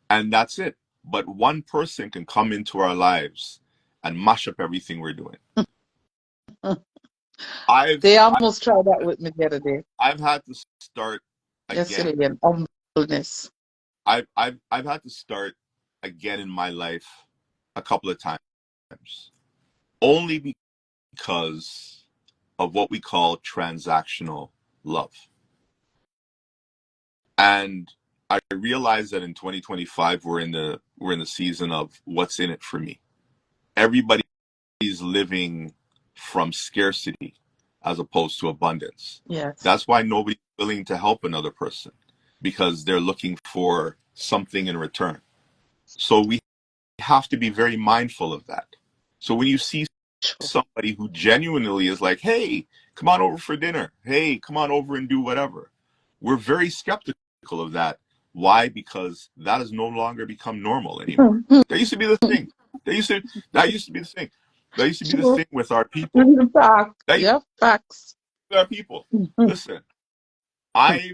and that's it. But one person can come into our lives and mash up everything we're doing. I've They almost tried that with me the other day. I've had to start Yesterday again. again. Humbleness. I've had to start again in my life a couple of times, only because of what we call transactional love. And I realized that in 2025 we're in the season of what's in it for me. Everybody's living from scarcity as opposed to abundance. Yes. That's why nobody's willing to help another person, because they're looking for something in return. So we have to be very mindful of that. So when you see True. somebody who genuinely is like, hey, come on over for dinner. Hey, come on over and do whatever. We're very skeptical of that. Why? Because that has no longer become normal anymore. That used to be the thing. That used to be the thing. That used to be the True. thing with our people. Real facts. That used Yep, facts. to be our people. Listen, I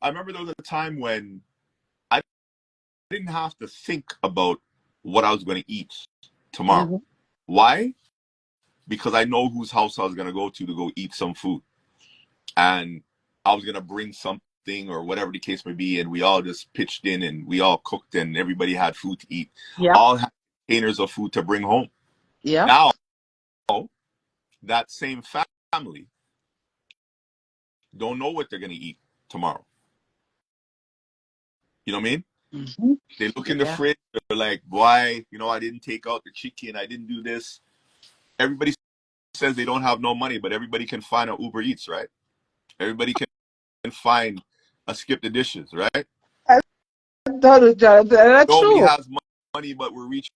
I remember there was a time when I didn't have to think about what I was going to eat tomorrow. Mm-hmm. Why? Because I know whose house I was going to go eat some food. And I was going to bring something or whatever the case may be. And we all just pitched in and we all cooked and everybody had food to eat. Yep. All had containers of food to bring home. Yep. Now, that same family don't know what they're going to eat tomorrow. You know what I mean? Mm-hmm. They look in the Yeah. fridge. They're like, why? I didn't take out the chicken. I didn't do this. Everybody says they don't have no money, but everybody can find an Uber Eats, right? Everybody can find a skip the dishes, right? That is, that's Nobody true. has money, but we're reaching.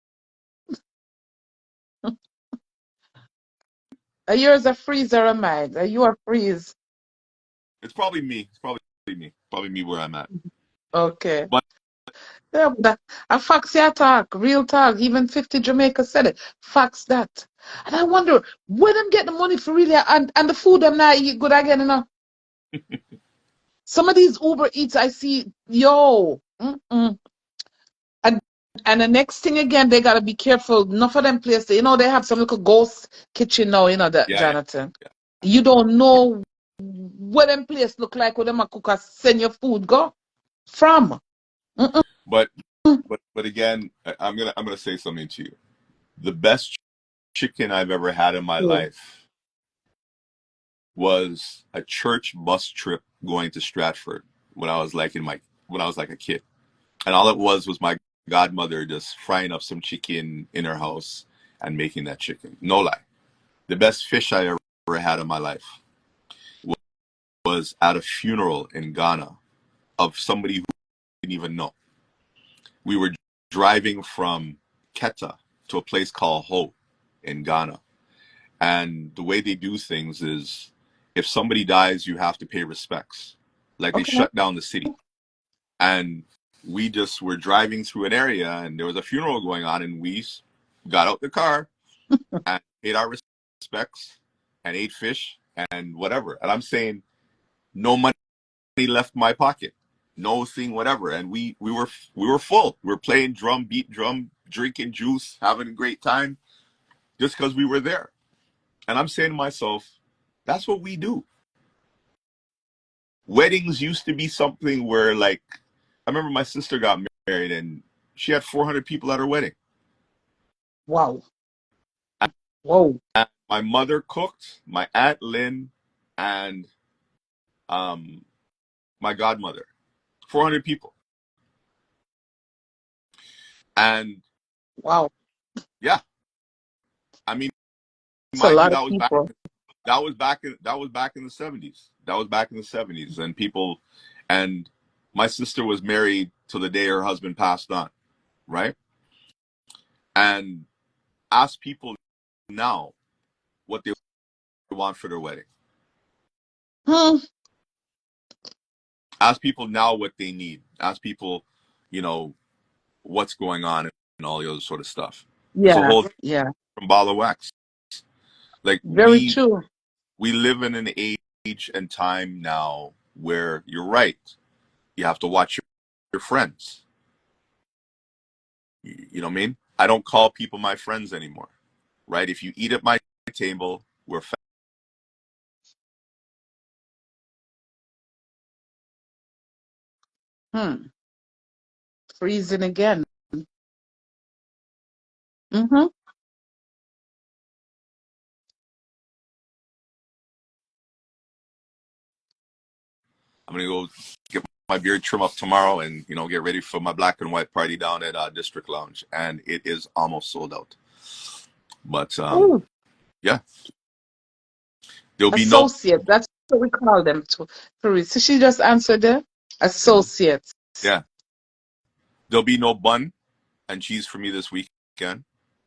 Are yours a freeze or a mine? Are you a freeze? It's probably me. It's probably me. Probably me where I'm at. Okay. But Yeah, but a facts yeah talk, real talk. Even 50 Jamaica said it. Facts that. And I wonder where them get the money for really and the food them not eat good again, Some of these Uber Eats I see, yo. Mm-mm. And and the next thing again, they gotta be careful. Enough of them places, they have some little ghost kitchen now, that yeah, Jonathan. You don't know what them place look like where them a cook or send your food go from. Mm-mm. but again, I'm gonna say something to you. The best chicken I've ever had in my life was a church bus trip going to Stratford when I was like a kid, and all it was my godmother just frying up some chicken in her house and making that chicken. No lie, the best fish I ever had in my life was at a funeral in Ghana of somebody who didn't even know. We were driving from Keta to a place called Ho in Ghana. And the way they do things is if somebody dies, you have to pay respects. Like they Okay. shut down the city. And we just were driving through an area and there was a funeral going on and we got out the car and paid our respects and ate fish and whatever. And I'm saying no money left my pocket, no thing, whatever. And we were full. We were playing drum, beat drum, drinking juice, having a great time just because we were there. And I'm saying to myself, that's what we do. Weddings used to be something where, like, I remember my sister got married and she had 400 people at her wedding. Wow. Whoa. And my mother cooked, my aunt Lynn, and um, my godmother. 400 people. And Wow. yeah, I mean, It's a mind you, lot of people. that was back in the 70s. That was back in the 70s, and and my sister was married till the day her husband passed on, right? And ask people now what they want for their wedding. Hmm. Ask people now what they need. Ask people, you know, what's going on and all the other sort of stuff. There's a Yeah. whole Yeah. from ball of wax. Like Very true. we live in an age and time now where you're right. You have to watch your friends. You know what I mean? I don't call people my friends anymore. Right? If you eat at my table, we're Hmm. Freezing again. Mm-hmm. I'm gonna go get my beard trim up tomorrow, and get ready for my black and white party down at District Lounge, and it is almost sold out. But Ooh, yeah, there'll be no associate. That's what we call them. So she just answered the associates. yeah, there'll be no bun and cheese for me this weekend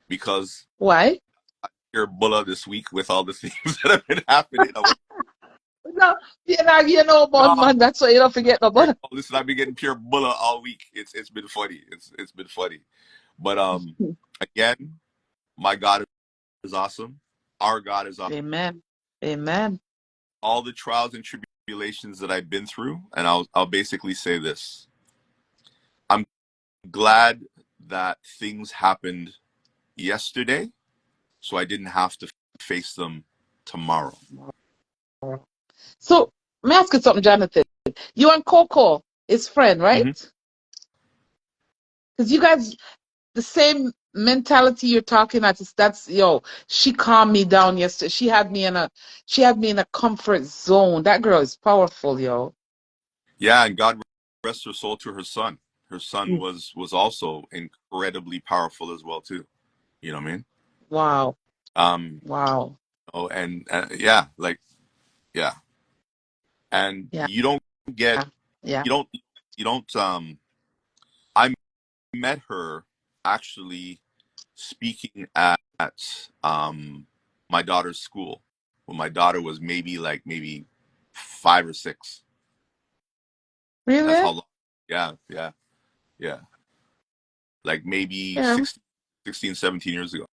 because Why? you're bulla this week with all the things that have been happening. No, No, about man. That's why you don't forget about it. listen, I've been getting pure bulla all week. It's been funny. It's been funny. But again, my God is awesome. Our God is awesome. Amen. Amen. All the trials and tribulations that I've been through, and I'll basically say this. I'm glad that things happened yesterday, so I didn't have to face them tomorrow. So, may I ask you something, Jonathan? You and Coco is friend, right? Mm-hmm. Because you guys, the same mentality you're talking at is she calmed me down yesterday. She had me in a comfort zone. That girl is powerful, yo. Yeah, and God rest her soul to her son. Her son Mm. was also incredibly powerful as well too. You know what I mean? Wow. Um, Wow. oh, and yeah, like yeah, and Yeah. Yeah. you don't. I met her actually speaking at my daughter's school when my daughter was maybe 5 or 6. That's Really? how long. Yeah, yeah, yeah. Like maybe Yeah. 16, 17 years ago.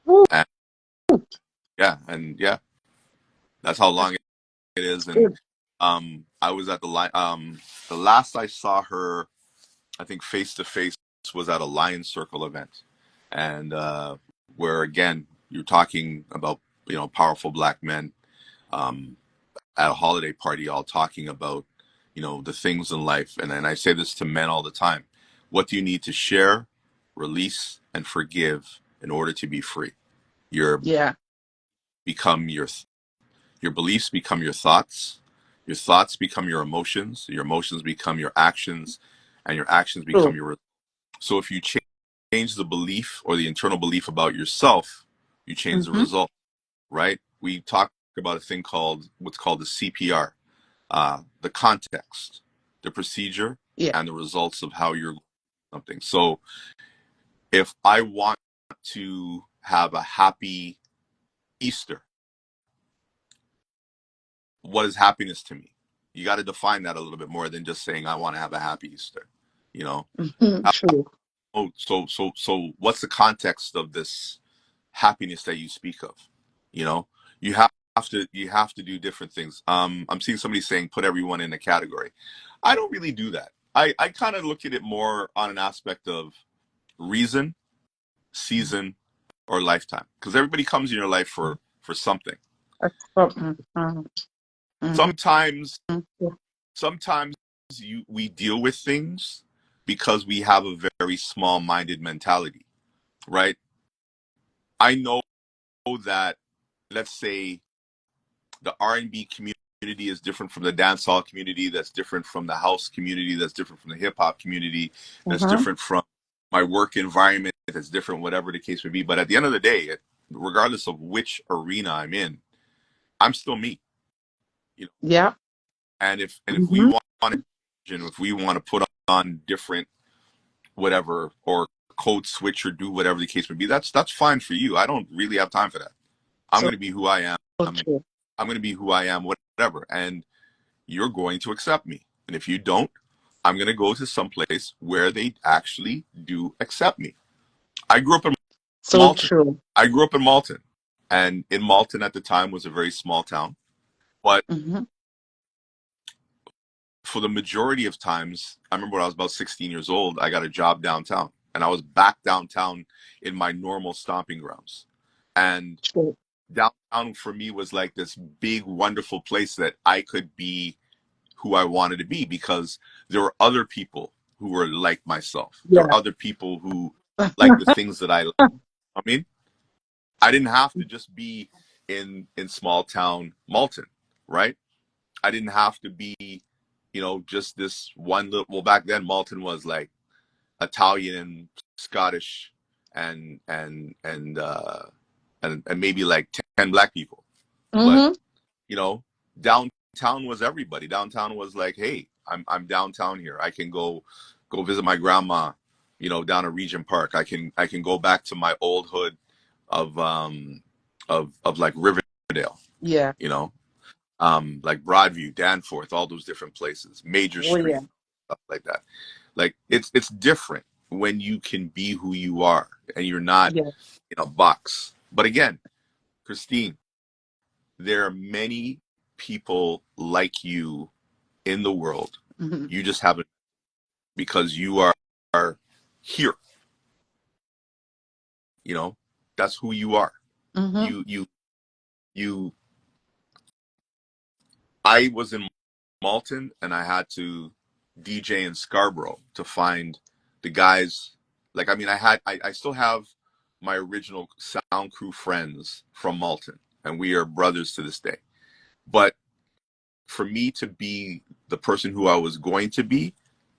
Woo. And yeah, that's how long That's it is. And good. I was at the last I saw her, I think face to face, was at a Lion Circle event, and where again you're talking about powerful black men um, at a holiday party, all talking about the things in life. And I say this to men all the time: what do you need to share, release, and forgive in order to be free? Your Yeah. become your beliefs become your thoughts become your emotions become your actions, and your actions become True. your. So if you change the belief or the internal belief about yourself, you change the Mm-hmm. result, right? We talk about a thing called what's called the CPR, the context, the procedure, Yeah. and the results of how you're something. So if I want to have a happy Easter, what is happiness to me? You got to define that a little bit more than just saying I want to have a happy Easter. You know, Mm-hmm. True. so what's the context of this happiness that you speak of? You know, you have to do different things. I'm seeing somebody saying put everyone in a category. I don't really do that. I kind of look at it more on an aspect of reason, season, or lifetime, because everybody comes in your life for something. That's something. Mm-hmm. Sometimes Mm-hmm. sometimes we deal with things because we have a very small-minded mentality, right? I know that, let's say, the R&B community is different from the dancehall community, that's different from the house community, that's different from the hip hop community, that's Mm-hmm. different from my work environment, that's different, whatever the case may be. But at the end of the day, regardless of which arena I'm in, I'm still me. You know, Yeah. and if we Mm-hmm. want to, and if we want to put on different whatever or code switch or do whatever the case may be, that's fine for you. I don't really have time for that. I'm So going to be who I am, true. I'm going to be who I am, whatever. And you're going to accept me. And if you don't, I'm going to go to some place where they actually do accept me. I grew up in So Malton. true. I grew up in Malton. And in Malton at the time was a very small town. But Mm-hmm. for the majority of times, I remember when I was about 16 years old, I got a job downtown. And I was back downtown in my normal stomping grounds. And True. downtown for me was like this big, wonderful place that I could be who I wanted to be because there were other people who were like myself. There were Yeah. other people who like the things that I like. I mean, I didn't have to just be in small town Malton, right? I didn't have to be, just this one little. Well, back then Malton was like Italian and Scottish and maybe like 10 black people. But Mm-hmm. downtown was everybody. Downtown was like, hey, I'm downtown here. I can go visit my grandma, down at Regent Park. I can go back to my old hood of like Riverdale, Yeah. like Broadview, Danforth, all those different places, Major Oh yeah. Street, stuff like that. Like it's different when you can be who you are and you're not Yeah. in a box. But again, Christine, there are many people like you in the world. Mm-hmm. You just haven't because you are here. That's who you are. Mm-hmm. You. I was in Malton and I had to DJ in Scarborough to find the guys. Like, I mean, I still have my original sound crew friends from Malton, and we are brothers to this day. But for me to be the person who I was going to be,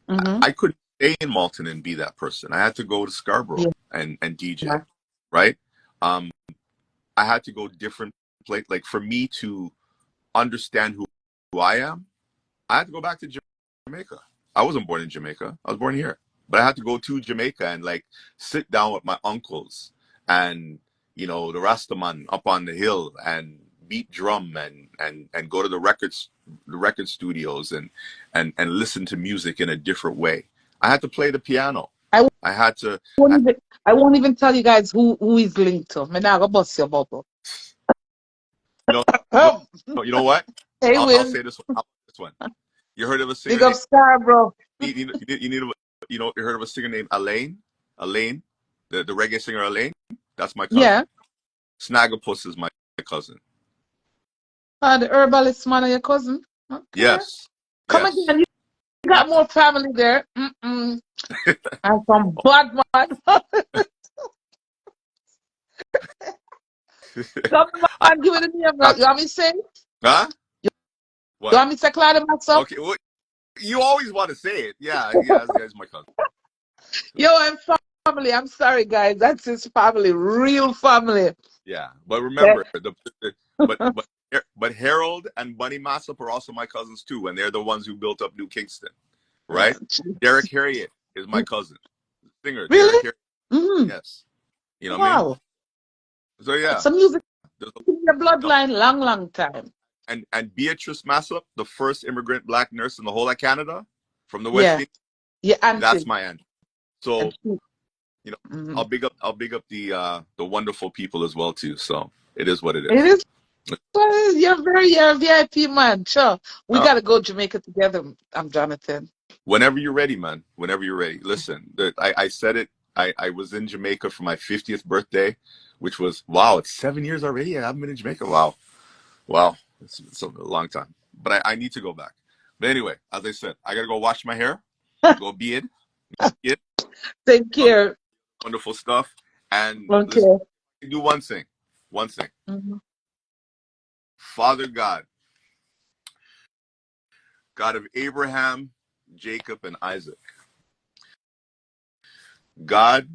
Mm-hmm. I couldn't stay in Malton and be that person. I had to go to Scarborough and DJ, Yeah. right? Um, I had to go different place. Like for me to understand who I am, I had to go back to Jamaica. I wasn't born in Jamaica. I was born here. But I had to go to Jamaica and like sit down with my uncles and the Rastaman up on the hill and beat drum and go to the record studios and listen to music in a different way. I had to play the piano. I I had to won't even I won't even tell you guys who is linked to. Me now go bust your bubble. you know you Um, know what? hey I'll Will, say this one. You heard of a big singer up named Scarborough. you heard of a singer named Elaine? Elaine, the reggae singer Elaine. That's my cousin. Yeah. Snagglepuss is my cousin. The herbalist man of your cousin. Okay. Yes, Come yes. again. You I, got more family there. Mm-mm. And some bad man. Come I, on, give it a name. I, You want me to say? huh? You What? want me to say Clyde myself? Okay. Well, you always want to say it. Yeah, yeah. That's my cousin. Yo, I'm family. I'm sorry, guys. That's his family. Real family. Yeah, but Okay. remember but Harold and Bunny Massop are also my cousins too, and they're the ones who built up New Kingston, right? Derek Harriet is my cousin, singer Derek Really? Harriet. Mm-hmm. Yes, you know what I mean. Wow. So yeah, Some music there's in your no, bloodline long, long time. and Beatrice Massop, the first immigrant black nurse in the whole of Canada, from the West Yeah. Indies. Your That's auntie. my aunt. And So she, you know, mm-hmm. I'll big up the wonderful people as well too. So it is what it It is. is what it is. You're a VIP man. Sure. We Uh, gotta go Jamaica together. I'm Jonathan. whenever you're ready, man. Whenever you're ready. Listen, I said it. I was in Jamaica for my 50th birthday, which was wow. It's 7 years already. I haven't been in Jamaica. Wow, wow. It's a long time. But I need to go back. But anyway, as I said, I gotta go wash my hair, go beard, get Take care. wonderful stuff, and listen. Okay. Do one thing. One thing. Mhm. Father God, God of Abraham, Jacob, and Isaac. God,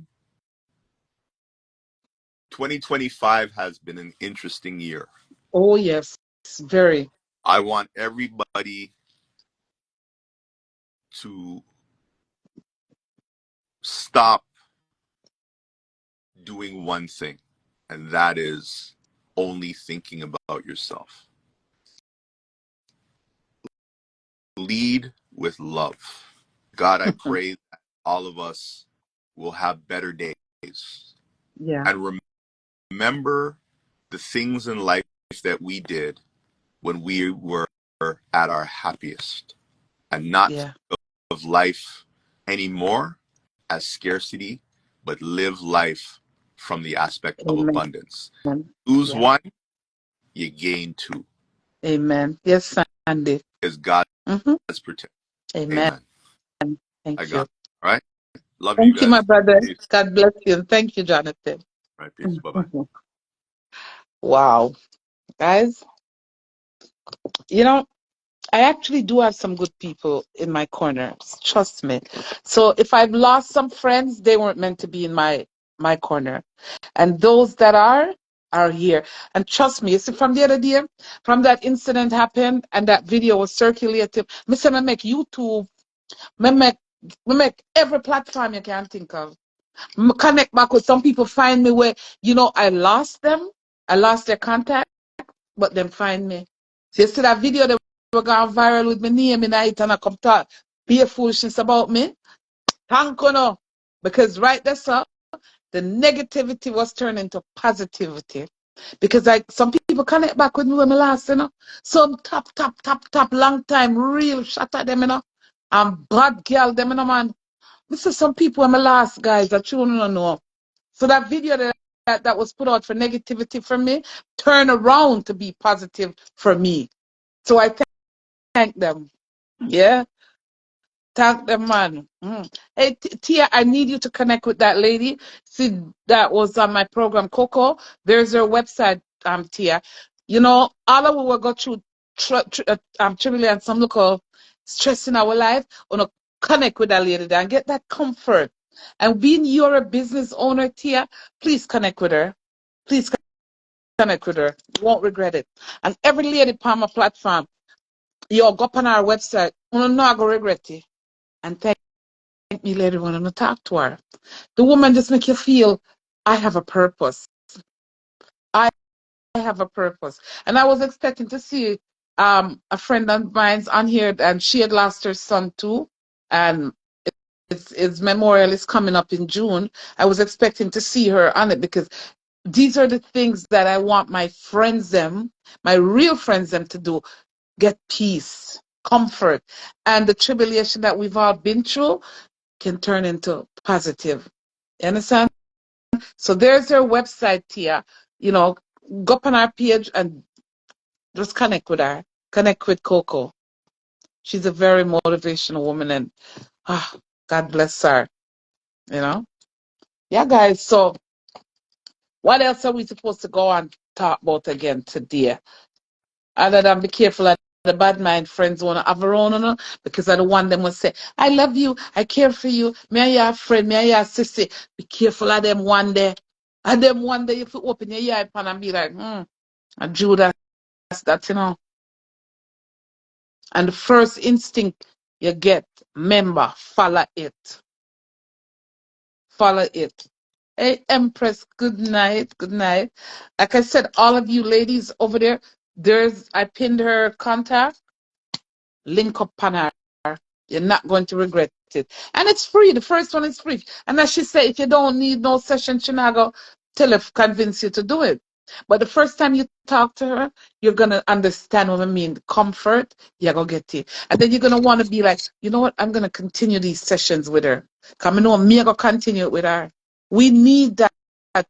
2025 has been an interesting year. Oh yes. Very. I want everybody to stop doing one thing, and that is only thinking about yourself. lead with love. God, I pray that all of us will have better days Yeah. and remember the things in life that we did when we were at our happiest, and not Yeah. of life anymore as scarcity, but live life from the aspect of Amen. abundance. Lose Yeah. one, you gain two. Amen. Yes, Sandy. Is God's Mm-hmm. protection. Amen. Amen. I Thank got you. it. All right. Love you Thank you, my guys. brother. Peace. God bless you. Thank you, Jonathan. All right. Peace. Bye bye. Wow. Guys, you know, I actually do have some good people in my corner. Trust me. So if I've lost some friends, they weren't meant to be in my corner. And those that are here. And trust me, you see, from the other day, from that incident happened and that video was circulating, I say, I make YouTube, I make every platform you can think of. I connect back with some people, find me where, I lost them. I lost their contact, but them find me. So you see that video that were going viral with my name in it and I come talk, be a foolishness about me? Thank you, no. Because right there, sir, the negativity was turned into positivity. Because like some people connect back with me when I last, Some top, long time, real shot at them, And bad girl, them, man. This is some people when I last, guys, that you don't know. So that video that was put out for negativity for me, turn around to be positive for me. So I thank them. Yeah. Thank them, man. Hey, Tia, I need you to connect with that lady. See, that was on my program, Coco. There's her website, Tia. All of we will go through tribulation and some local stress in our life. Wanna connect with that lady there and get that comfort. And being you're a business owner, Tia, please connect with her. Please connect with her. You won't regret it. And every lady on my platform, you go up on our website. You know, I go regret it. And thank me later when I talk to her. The woman just make you feel, I have a purpose. I have a purpose. And I was expecting to see a friend of mine's on here, and she had lost her son too. And its memorial is coming up in June. I was expecting to see her on it because these are the things that I want my friends them, my real friends them to do. Get peace, comfort, and the tribulation that we've all been through can turn into positive. You understand? So there's her website here. Go up on our page and just connect with her. Connect with Coco. She's a very motivational woman, and God bless her. You know? Yeah, guys. So what else are we supposed to go and talk about again today? Other than be careful of the bad mind friends want to have around, because I don't want them to say, I love you, I care for you, me and your friend, me and your sister. Be careful of them one day. And them one day if you open your eye pan and be like, a Judas, that. And the first instinct you get, remember, follow it. Follow it. Hey, Empress, good night. Good night. Like I said, all of you ladies over there, I pinned her contact. Link up on her. You're not going to regret it. And it's free. The first one is free. And as she said, if you don't need no session, she not go convince you to do it. But the first time you talk to her, you're going to understand what I mean. Comfort, you're going to get it. And then you're going to want to be like, you know what? I'm going to continue these sessions with her. Because I know me, I'm going to continue it with her. We need that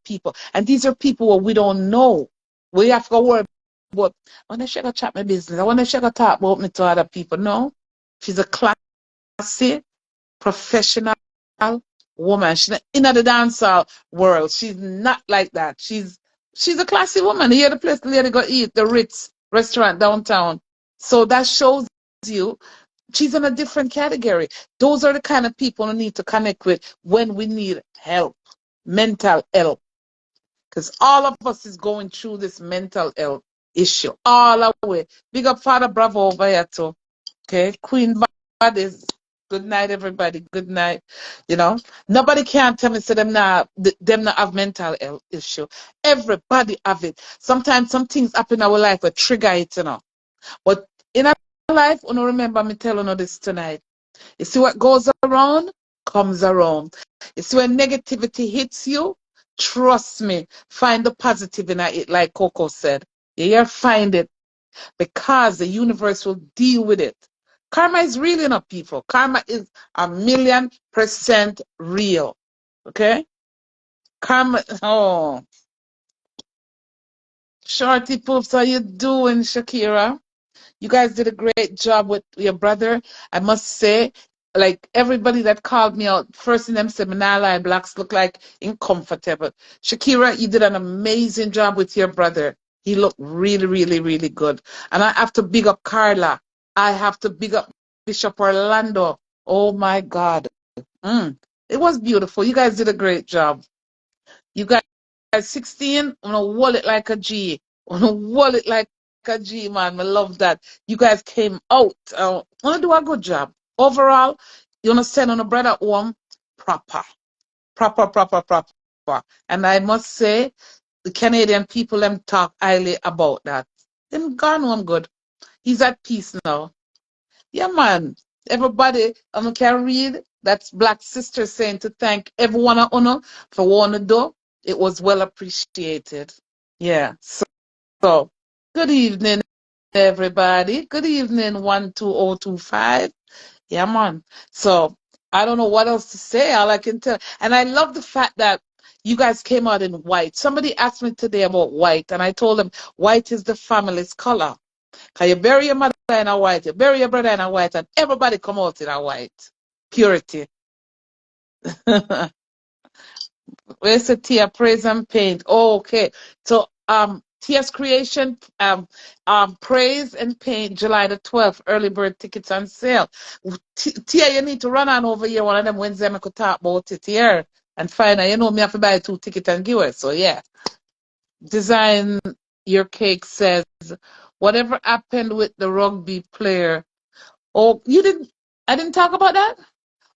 people. And these are people who we don't know. We have to worry about, I want to share a chat my business. I want to share a talk about me to other people. No. She's a classy, professional woman. She's not in the dancehall world. She's not like that. She's a classy woman. Here the place the lady go eat, the Ritz restaurant downtown. So that shows you she's in a different category. Those are the kind of people we need to connect with when we need help, mental health. Because all of us is going through this mental health issue. All our way. Big up Father Bravo over here too. Okay, Queen Bodies. Good night, everybody. Good night. Nobody can tell me so them not have mental health issue. Everybody have it. Sometimes some things happen in our life that trigger it, But in life, I remember me telling you this tonight. You see what goes around, comes around. You see when negativity hits you, trust me, find the positive in it, like Coco said. You find it because the universe will deal with it. Karma is real enough, people. Karma is 1,000,000% real. Okay? Karma, oh. Shorty Poops, how you doing, Shakira? You guys did a great job with your brother. I must say, like everybody that called me out, first in them said, Manala and Blacks look like uncomfortable. Shakira, you did an amazing job with your brother. He looked really, really, really good. And I have to big up Carla. I have to big up Bishop Orlando. Oh my God. It was beautiful. You guys did a great job. You guys 16, on a wallet like a G. On a wallet like a G, man. I love that. You guys came out. Want to do a good job. Overall, you want to send on a brother home proper. Proper, proper, proper. And I must say, the Canadian people them talk highly about that. Them gone home good. He's at peace now. Yeah, man. Everybody can read. That's Black Sister saying to thank everyone on honor for what to do. It was well appreciated. Yeah. So good evening, everybody. Good evening, 12025. Yeah, man. So I don't know what else to say. All I can tell. And I love the fact that you guys came out in white. Somebody asked me today about white, and I told them white is the family's color. Because you bury your mother in a white, you bury your brother in a white, and everybody come out in a white. Purity. Where's the Tia Praise and Paint? Oh, okay. So Tia's Creation, Praise and Paint, July the 12th, early bird tickets on sale. Tia, you need to run on over here one of them Wednesday I could talk about it here and find out. You know me have to buy 2 tickets and give it. So yeah. Design Your Cake says, whatever happened with the rugby player? Oh, I didn't talk about that?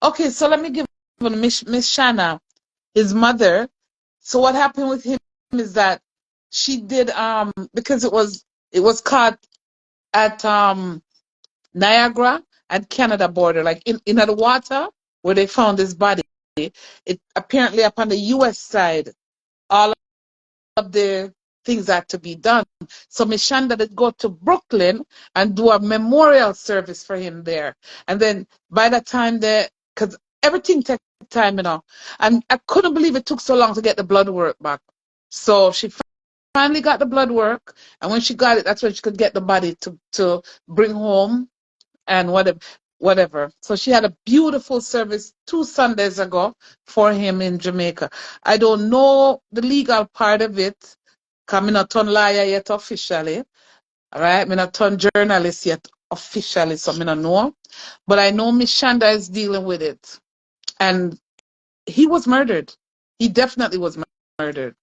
Okay, so let me give Miss Shanna, his mother. So what happened with him is that she did because it was caught at Niagara and Canada border, like in the water where they found his body. It apparently up on the US side, all of the things had to be done. So Miss Shanda did go to Brooklyn and do a memorial service for him there. And then by the time because everything takes time, and I couldn't believe it took so long to get the blood work back. So she finally got the blood work, and when she got it, that's when she could get the body to bring home and whatever. So she had a beautiful service 2 Sundays ago for him in Jamaica. I don't know the legal part of it, because I'm not turn lawyer yet officially. All right, I'm not turn journalist yet officially, so I don't know. But I know Miss Shanda is dealing with it. And he was murdered. He definitely was murdered.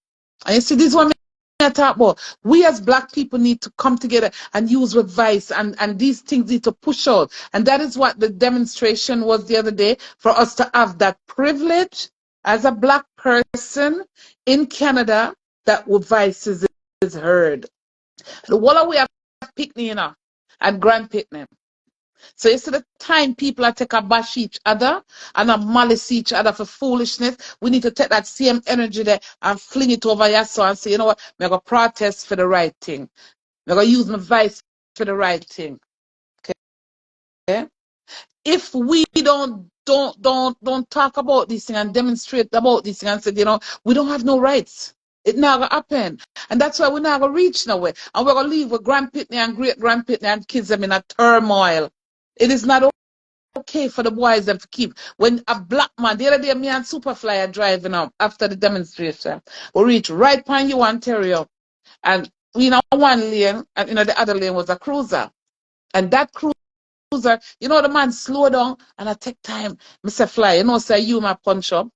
And you see, this is what I talk about. We as Black people need to come together and use advice, and these things need to push out. And that is what the demonstration was the other day, for us to have that privilege as a Black person in Canada, that advice is heard. The whole we have picnic, and grand picnic. So you see the time people are take a bash each other and a malice each other for foolishness, we need to take that same energy there and fling it over your soul and say, you know what, I'm going to protest for the right thing. I'm going to use my voice for the right thing. Okay? If we don't talk about this thing and demonstrate about this thing and say, we don't have no rights. It not gonna happen. And that's why we're not gonna reach nowhere. And we're gonna leave with grandpitney and great grandpitney and kids them in a turmoil. It is not okay for the boys them to keep. When a Black man, the other day me and Superfly are driving up after the demonstration, we reach right behind you, Ontario, and we in one lane, and the other lane was a cruiser. And that cruiser, the man slow down and I take time. Mr. Fly, say you my punch up.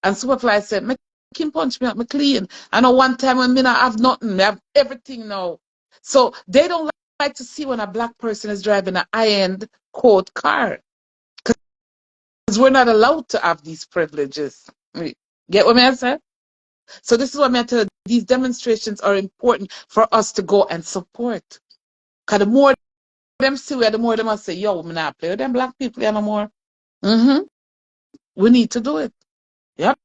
And Superfly said, make him punch me up, me clean. I know one time when me not have nothing, me have everything now. So they don't like to see when a Black person is driving a high-end court car. Because we're not allowed to have these privileges. Get what I say? So this is what I tell you. These demonstrations are important for us to go and support. Because the more them see where, the more they must say, yo, we not play with them black people here no more. We need to do it. Yep.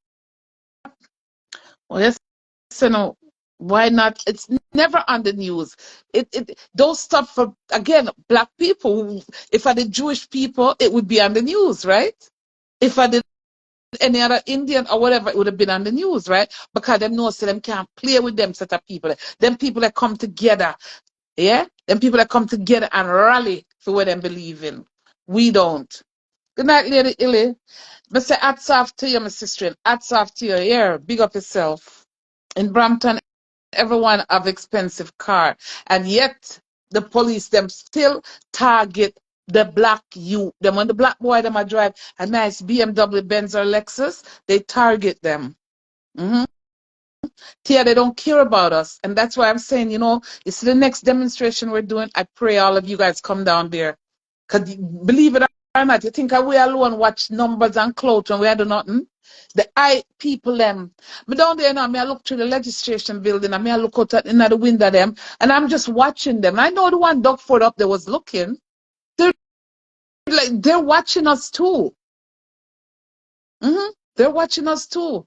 Well, yes, you know, why not? It's never on the news. Those stuff for, again, black people. If I did Jewish people, it would be on the news, right? If I did any other Indian or whatever, it would have been on the news, right? Because them know so them can't play with them set of people. Them people that come together, yeah? Them people that come together and rally for what them believe in. We don't. Good night, Lady Illy. I say hats off to you, my sister. Hats off to you. Yeah, big up yourself. In Brampton, everyone have expensive car. And yet, the police, them still target the black youth. Them when the black boy, them a drive a nice BMW, Benz or Lexus, they target them. Tia, they don't care about us. And that's why I'm saying, you know, it's the next demonstration we're doing. I pray all of you guys come down there. Because believe it or not, you think we alone watch numbers and clothes and we do nothing? The eye people them. Me down there now, I look through the legislation building and I look out at the window them and I'm just watching them. I know the one Doug Ford up there was looking. They're watching us too. They're watching us too.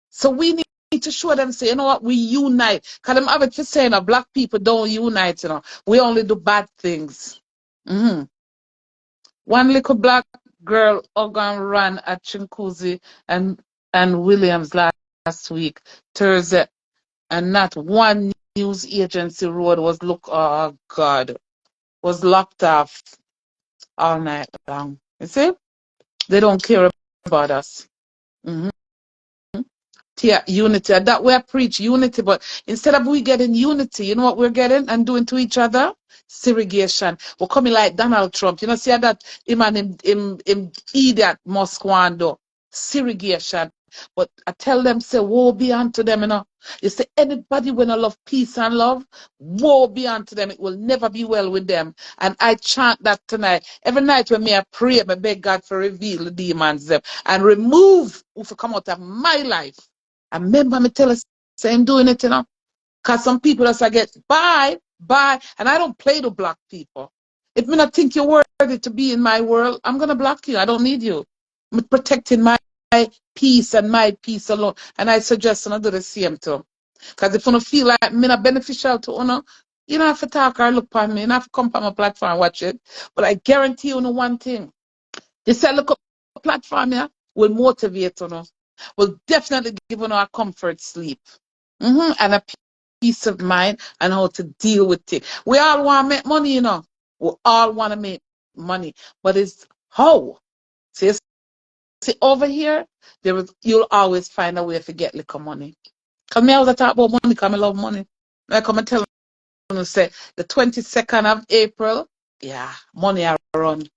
So we need to show them, say, you know what, we unite. Because them have it for saying that black people don't unite, you know. We only do bad things. One little black girl organ ran at Chinkuzi and Williams last week, Thursday, and not one news agency road was was locked off all night long. You see? They don't care about us. Unity. That we preach unity, but instead of we getting unity, you know what we're getting and doing to each other? Segregation. We're coming like Donald Trump. You know, see that him and him idiot Mosquando. Segregation. But I tell them, say, woe be unto them, you know. You say, anybody when I love peace and love, woe be unto them. It will never be well with them. And I chant that tonight. Every night when me I pray, I beg God to reveal the demons them and remove who to come out of my life. I remember me tell us, say I'm doing it, you know. Because some people just I get, bye, and I don't play to black people. If me not think you're worthy to be in my world, I'm going to block you. I don't need you. I'm protecting my peace and my peace alone. And I suggest you do the same too. Because if you don't feel like me not beneficial to you don't have to talk or look upon me. You don't have to come on my platform and watch it. But I guarantee you one thing. You say look up a platform here will motivate you. Will definitely give you a comfort sleep. And a peace of mind and how to deal with it. We all want to make money, you know. We all want to make money. But it's how? See, over here, you'll always find a way to get little money. Because me always talk about money because I love money. I come and tell you, say, the 22nd of April, yeah, money I run.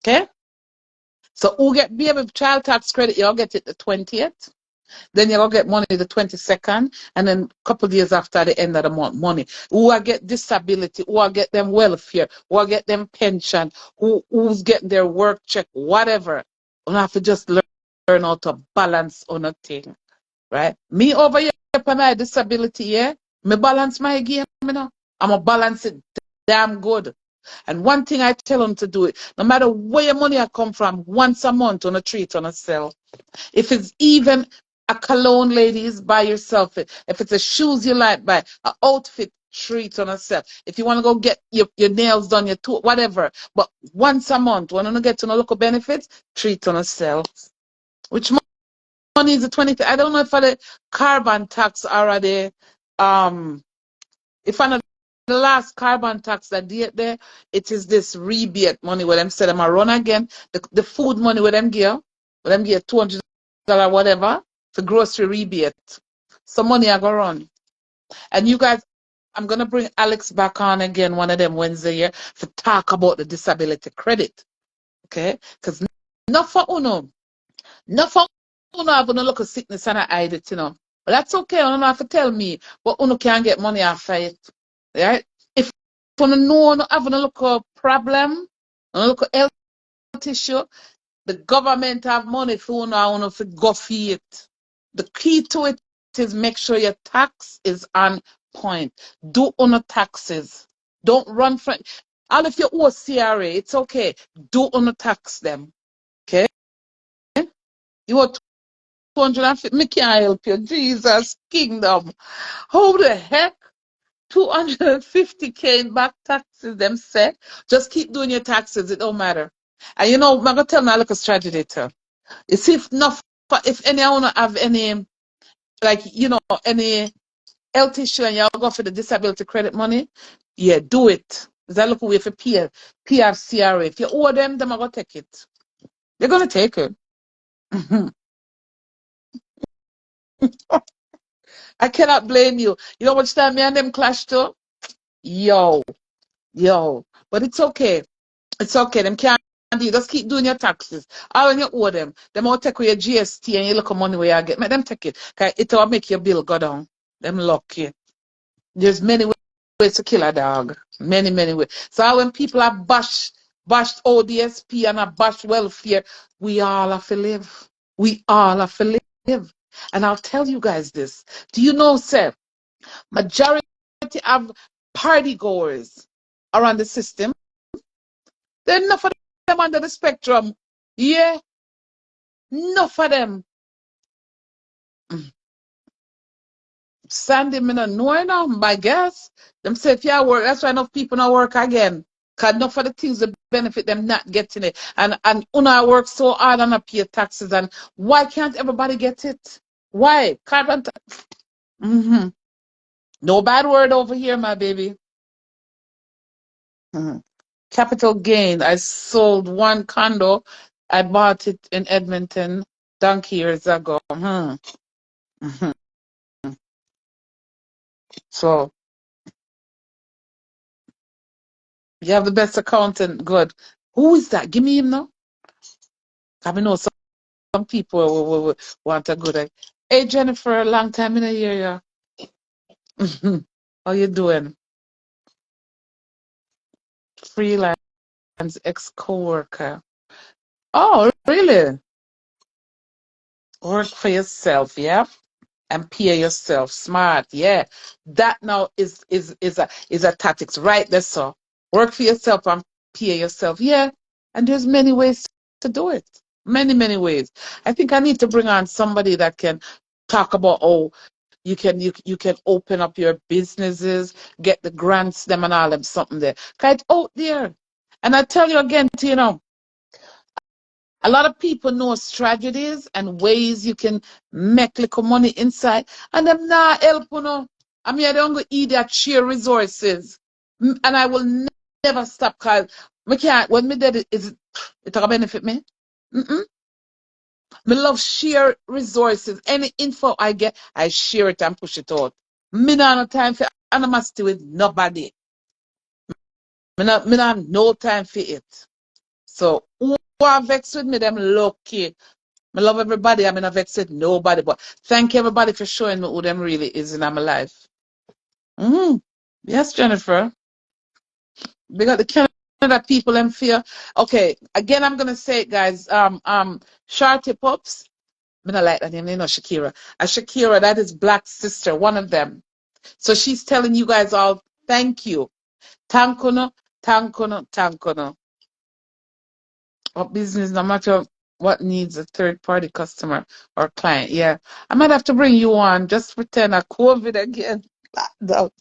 Okay? So who get baby child tax credit, you'll get it the 20th. Then you'll get money the 22nd, and then a couple of days after the end of the month, money. Who will get disability, who will get them welfare, who will get them pension, who's getting their work check, whatever. You have to just learn how to balance on a thing, right? Me over here for my disability, yeah, me balance my game, you know. I'm going to balance it damn good. And one thing I tell them to do it, no matter where your money I come from, once a month on a treat on a sale. If it's even a cologne, ladies, buy yourself it. If it's a shoes you like, buy an outfit, treat on yourself. If you want to go get your nails done, your toe, whatever. But once a month, when you get to the local benefits, treat on yourself. Which money is the 20? I don't know if for the carbon tax already. If I know the last carbon tax that did there, it is this rebate money where them say them a run again. The food money where them give $200 whatever for grocery rebate. So money I go run. And you guys, I'm gonna bring Alex back on again one of them Wednesday here to talk about the disability credit. Okay? Because not for uno. Not for uno have no look at sickness and I hide it, you know. But that's okay, you don't have to tell me, but uno can get money after it. Right? If you know you have a local problem, a local health issue, the government have money for you to go for it. The key to it is make sure your tax is on point. Do taxes. Don't run from All if you owe CRA, it's okay. Do not tax them. Okay? You owe 250. Me can't help you. Jesus kingdom. How the heck? 250K in back taxes, them say. Just keep doing your taxes, it don't matter. And you know, I'm gonna tell my little strategy too. You see, if anyone have any, like, you know, any health issue and you go for the disability credit money, yeah, do it. Because I look away for PRCRA. If you owe them are gonna take it. They're gonna take it. I cannot blame you. You know what time me and them clash too? Yo, yo. But it's okay. It's okay. Them can't do. Just keep doing your taxes. Or when you owe them will take away your GST and you look at money where you get. Make them take it. Cause it will make your bill go down. Them lucky. There's many ways to kill a dog. Many, many ways. So when people are bashed ODSP and are bashed welfare, we all have to live. We all have to live. And I'll tell you guys this. Do you know, sir, majority of party goers are on the system? There are enough of them under the spectrum. Yeah, enough of them. Sandy, me no know now, my guess. Them say if you work, that's why enough people not work again. Cause enough of the things that benefit them not getting it. And una work so hard and not pay taxes. And why can't everybody get it? Why? Carbon No bad word over here, my baby. Capital gain. I sold one condo. I bought it in Edmonton donkey years ago. So you have the best accountant. Good. Who is that? Give me him now. I know some people will want a good. Hey Jennifer, a long time in a year, yeah. How you doing? Freelance ex-coworker. Oh, really? Work for yourself, yeah? And pay yourself. Smart, yeah. That now is a tactics, right there, so. Work for yourself and pay yourself, yeah. And there's many ways to do it. Many, many ways. I think I need to bring on somebody that can talk about, oh, you can open up your businesses, get the grants, them and all them something there. Cause it's out there. And I tell you again, you know, a lot of people know strategies and ways you can make little money inside, and them not help you know. I mean, I don't go eat that share resources, and I will never stop because me can't. When me did it, it gonna benefit me? Mm-mm. Me love share resources. Any info I get, I share it and push it out. Me not no time for animosity with nobody. Me not have no time for it. So who are vexed with me, them lucky. I love everybody. I'm not vexed with nobody, but thank everybody for showing me who them really is in my life. Yes, Jennifer. We got the Canada people them fear. Okay, again I'm gonna say it, guys. Shorty Pops. I don't like that name, you know, Shakira. Shakira, that is Black's sister, one of them. So she's telling you guys all, thank you. Tankono, tankono, tankono. What business, no matter what needs a third party customer or client. Yeah. I might have to bring you on. Just pretend I COVID again. No.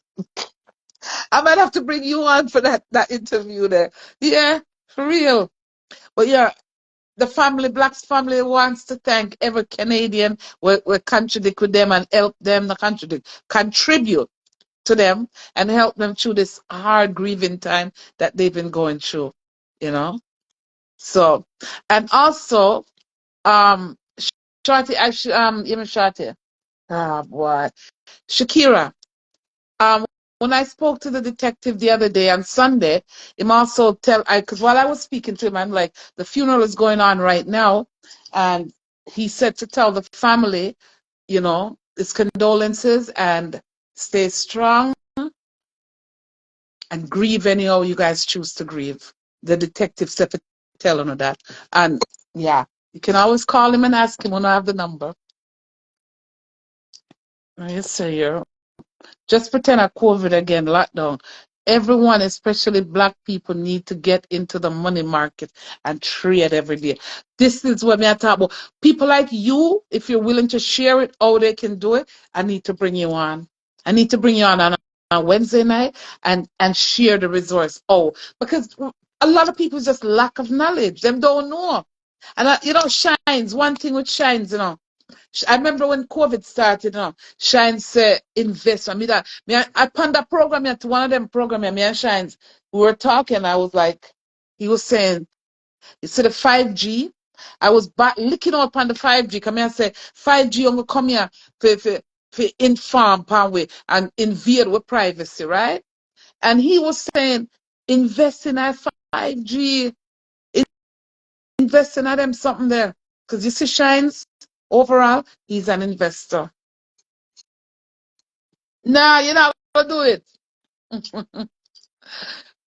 I might have to bring you on for that interview there. Yeah, for real. But yeah, the family, Black's family wants to thank every Canadian we contradict with them and help them not contribute to them and help them through this hard grieving time that they've been going through, you know? So, and also, um, Shorty, even Shorty, boy, Shakira, when I spoke to the detective the other day on Sunday, him also because while I was speaking to him, I'm like, the funeral is going on right now, and he said to tell the family, you know, his condolences and stay strong and grieve anyhow you guys choose to grieve. The detective said to tell him that, and yeah, you can always call him and ask him when I have the number. Yes, sir. Just pretend I COVID again, lockdown. Everyone, especially black people, need to get into the money market and trade every day. This is what I talk about. People like you, if you're willing to share it, how they can do it, I need to bring you on. I need to bring you on a Wednesday night and share the resource. Oh, because a lot of people just lack of knowledge. Them don't know. And Shines, one thing with Shines. I remember when COVID started, Shine said invest. I found that program at one of them program, me and Shines, we were talking. I was like, he was saying, instead of 5G, I was back looking up on the 5G. Come here and say 5G, I'm gonna come here for inform pan way and invade with privacy, right? And he was saying, invest in our 5G, invest in them something there. Because you see, Shines, overall, he's an investor. Nah, you're not gonna do it.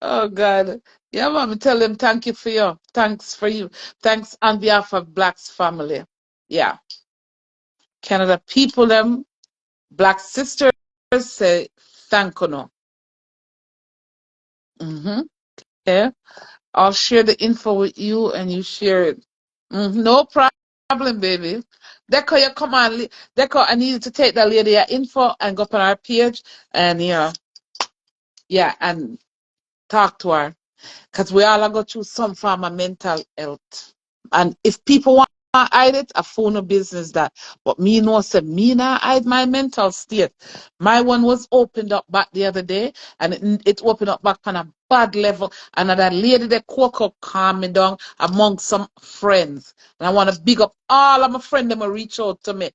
Oh God. Yeah, mom, tell them thank you for you. Thanks for you. Thanks on behalf of Black's family. Yeah. Canada people, them, Black sisters say thank you no. Yeah. I'll share the info with you and you share it. No problem, baby. Deco, you come on. Deco, I need you to take that lady info and go up on our page and yeah, and talk to her. Because we all go through some form of mental health. And if people want to hide it, a phone of business that. But me know, say, me not hide my mental state. My one was opened up back the other day, and it opened up back on a bad level. And that lady, the Coco, calm me down among some friends. And I want to big up all of my friends that will reach out to me.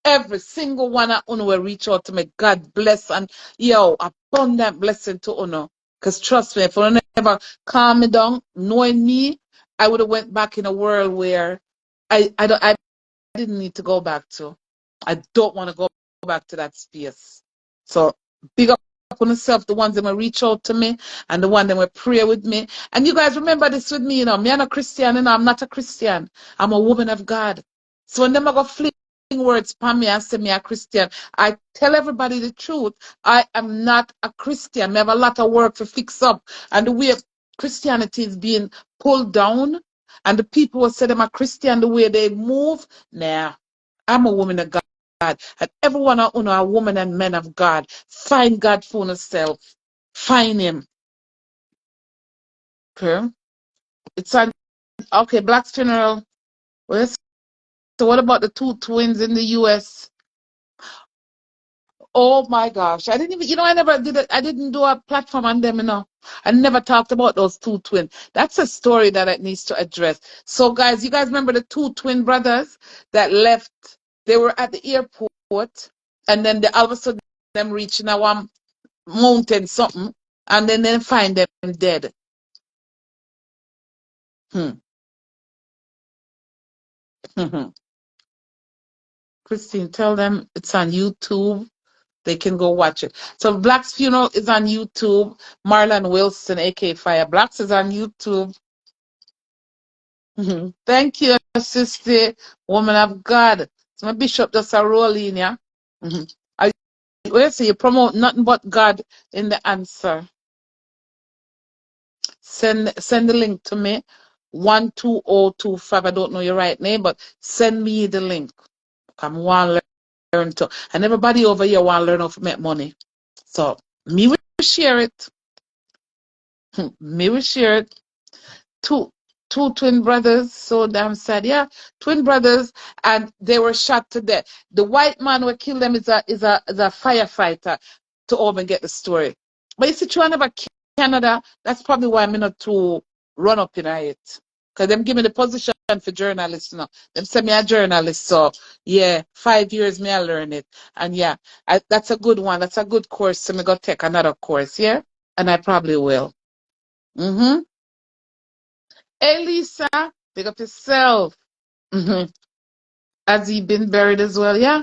Every single one of you will reach out to me. God bless and abundant blessing to you. Because trust me, if you never calm me down, knowing me, I would have went back in a world where I didn't need to go back to. I don't want to go back to that space. So big up on yourself, the ones that will reach out to me and the one that will pray with me. And you guys remember this with me, me I'm a Christian, I'm not a Christian. I'm a woman of God. So when them go fling words upon me and say me a Christian, I tell everybody the truth. I am not a Christian. I have a lot of work to fix up. And the way Christianity is being pulled down, and the people who say them a Christian, the way they move, nah, I'm a woman of God. And everyone are a woman and men of God. Find God for yourself. Find him. Okay. It's on okay, Black's funeral. Well, so what about the two twins in the US? Oh my gosh. I didn't even, I never did it. I didn't do a platform on them. I never talked about those two twins. That's a story that it needs to address. So, guys, you guys remember the two twin brothers that left? They were at the airport, and then all of a sudden, them reaching a one mountain something, and then they find them dead. Hmm. Christine, tell them it's on YouTube. They can go watch it. So Black's funeral is on YouTube. Marlon Wilson, aka Fire Blacks, is on YouTube. Thank you, sister, woman of God. So my bishop just a roll in, yeah. I say you promote nothing but God in the answer. Send the link to me. 12025. I don't know your right name, but send me the link. Come want learn to, and everybody over here want to learn how to make money. So me will share it. Me will share it. Two twin brothers, so damn sad. Yeah, twin brothers, and they were shot to death. The white man who killed them is a firefighter to over get the story. But you see, trying about Canada, that's probably why I'm not to run up in it. Because them give me the position for journalists now. Them say me a journalist, so yeah, 5 years me I learn it. And yeah, that's a good one. That's a good course. So me go take another course, yeah? And I probably will. Hey Lisa, pick up yourself. Has he been buried as well? Yeah.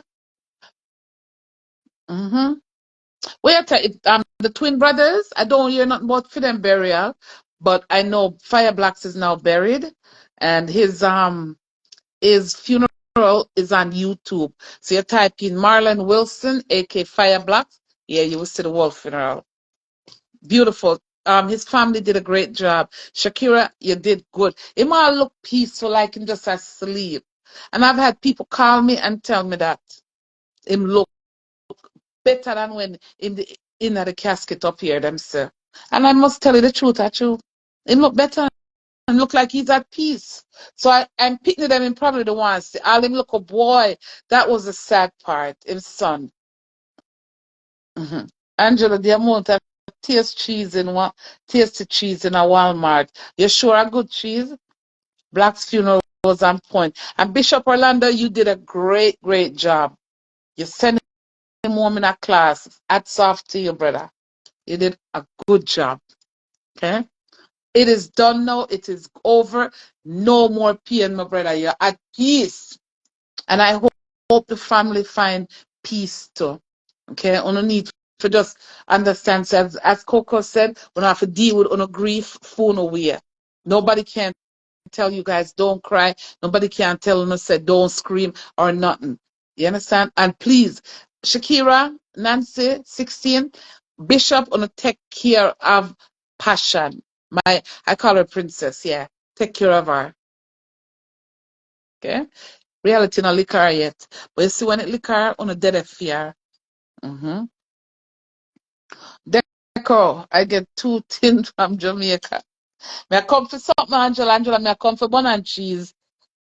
Wait, the twin brothers. I don't hear nothing about for them burial, but I know Fire Blacks is now buried, and his funeral is on YouTube. So you type in Marlon Wilson, aka Fire Blacks. Yeah, you will see the whole funeral. Beautiful. His family did a great job. Shakira, you did good. Him all look peaceful, like him just asleep. And I've had people call me and tell me that him look better than when in the casket up here, them say. And I must tell you the truth, actually. Him look better and look like he's at peace. So I'm picking them in probably the ones. All him look a boy. That was the sad part. His son. Hmm. Angela, the amount of tasty cheese in a Walmart. You sure a good cheese? Black's funeral was on point. And Bishop Orlando, you did a great, great job. You sent him home in a class. Hats off to you, brother. You did a good job. Okay? It is done now. It is over. No more pain, my brother. You're at peace. And I hope the family find peace too. Okay? On no need to just understand. So as Coco said, we don't have to deal with on a grief phone away. Nobody can tell you guys don't cry. Nobody can tell you say don't scream or nothing. You understand? And please, Shakira, Nancy, 16, Bishop on take care of Passion. I call her Princess, yeah. Take care of her. Okay? Reality not lick her yet. But you see when it lick her, on a dead of fear. Mm-hmm. Deco, I get 2 tins from Jamaica. Me I come for something, Angela. Angela, me I come for bun and cheese.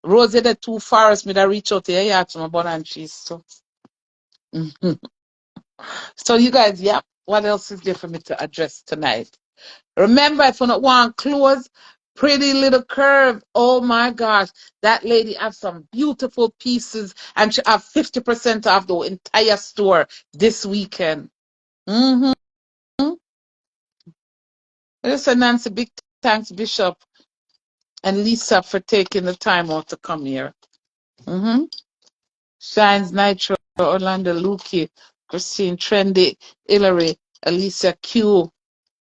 Rosie, the too far as me that reach out here, yeah, to my bun and cheese. So, so you guys, yeah, what else is there for me to address tonight? Remember, if you don't want clothes, Pretty Little Curve. Oh my gosh, that lady have some beautiful pieces, and she have 50% off the entire store this weekend. Mm-hmm. Listen, Nancy, big thanks, Bishop and Lisa, for taking the time out to come here. Mm-hmm. Shines Nitro, Orlando Luki, Christine Trendy, Hillary, Alicia Q,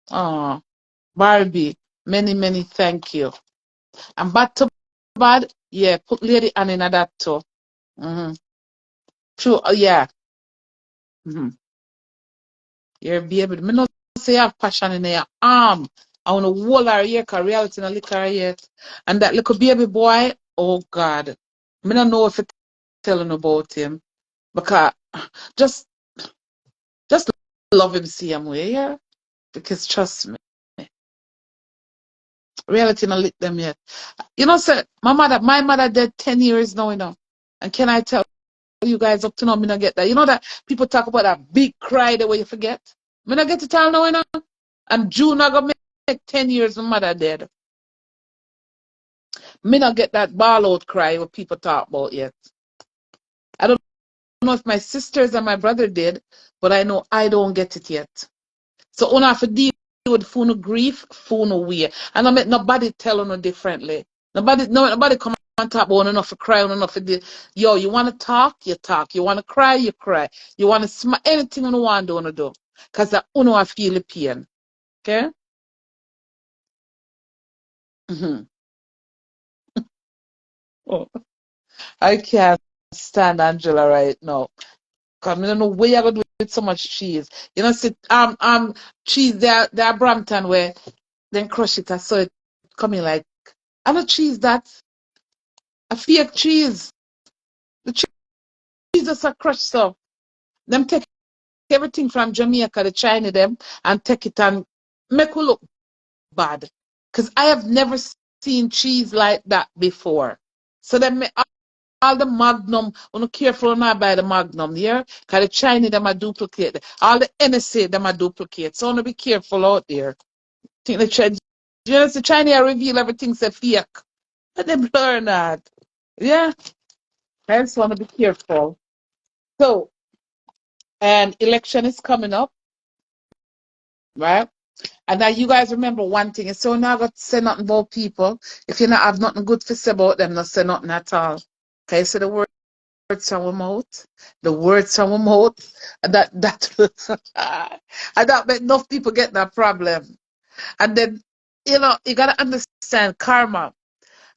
Barbie. Many, many thank you. And bad to bad, yeah, put Lady Anne in that too. Mm-hmm. True, yeah. Mm-hmm. You're be able to, me not say you have passion in your arm. I want to hold her here, cause reality not lick her yet. And that little baby boy, oh God. Me don't know if it's telling about him. Because just just love him same way, yeah. Because trust me, reality not lick them yet. You know, sir, my mother dead 10 years now, you know. And can I tell you guys up to now, me not get that. You know that people talk about that big cry the way you forget? Me not get to tell now, you know. And June I gonna make 10 years my mother dead. Me not get that ball out cry what people talk about yet. I don't know if my sisters and my brother did, but I know I don't get it yet. So una have to deal with phone grief, phone away. And I make nobody tell no differently. Nobody come and talk about enough to cry on enough for this. Yo, you wanna talk, you talk. You wanna cry, you cry. You wanna smile, anything you want to do. Cause that uno have feel the pain. Okay? Mm-hmm. Oh, I can't stand Angela right now. Cause I don't know where you're gonna do with so much cheese. You know, see, cheese there Brampton where then crush it. I saw it coming like I don't cheese that a fake cheese. The cheese is a crushed stuff. Them take everything from Jamaica, the China them, and take it and make it look bad. Cause I have never seen cheese like that before. So then all the Magnum, when you careful not buy the Magnum, yeah? Because the Chinese them are duplicate. All the NSA them are duplicate. So be careful out there. Think the Chinese, you know, the Chinese reveal everything's a fake. But they blur that. Yeah? I just want to be careful. So, and election is coming up, right? And now you guys remember one thing. So now I got to say nothing about people. If you not have nothing good to say about them, not say nothing at all. Okay, so the words from our mouth, the words from our mouth, and and that make enough people get that problem. And then, you know, you gotta understand karma.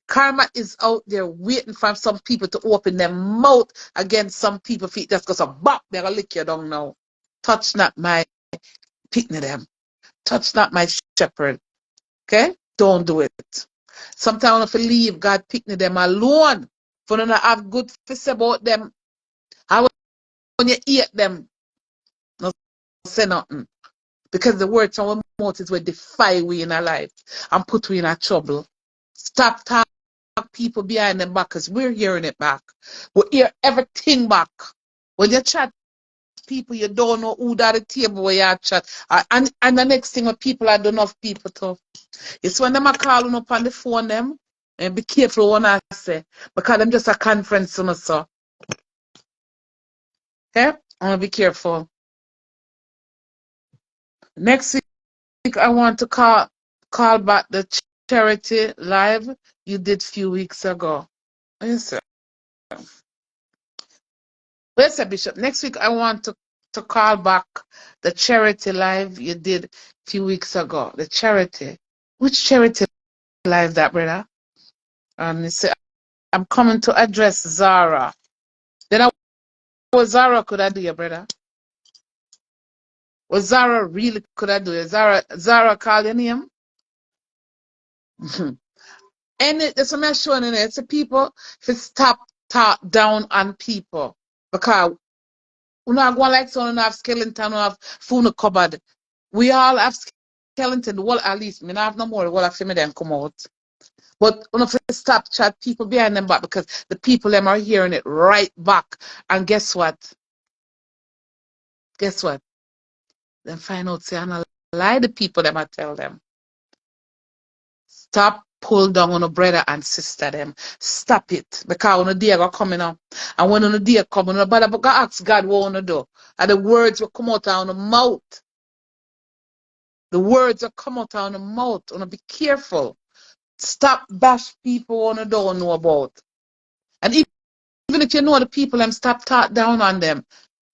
Karma is out there waiting for some people to open their mouth against some people feet just because of bop, they're gonna lick you down now. Touch not my picking them. touch not my shepherd. Okay? Don't do it. Sometimes if you leave, God pick them alone. For them to have good face about them. How when you eat them, no say nothing. Because the words from our mouth is what defy we in our life and put we in our trouble. Stop talking people behind them back because we're hearing it back. We hear everything back. When you chat people, you don't know who that the table where you chat. And the next thing when people are done enough people too. It's when them are calling up on the phone them and be careful what I say. Because them just a conference on us. So. Okay? I want to be careful. Next week I want to call back the charity live you did few weeks ago. Yes, sir. Yes, sir, Bishop. Next week I want to call back the charity live you did few weeks ago. The charity. Which charity live that, brother? And he said, I'm coming to address Zara. Then what Zara could I do, your brother? What Zara really could I do? Zara called your name? And it's a showing in it. It's a people to stop talk down on people. Because we not going like someone have skeleton, we have food in the cupboard. We all have skeleton. Well, at least me not have no more. Well, I feel me then come out. But we have to stop chat people behind them back because the people them are hearing it right back. And guess what? Guess what? Then find out say and lie the people them I tell them. Stop pull down on a brother and sister them. Stop it. Because on the day are coming up. And when on the day come, on the bother go ask God what on to do. And the words will come out of the mouth. The words will come out of the mouth. And be careful. Stop bash people on the don't know about. And even if you know the people, them stop talk down on them.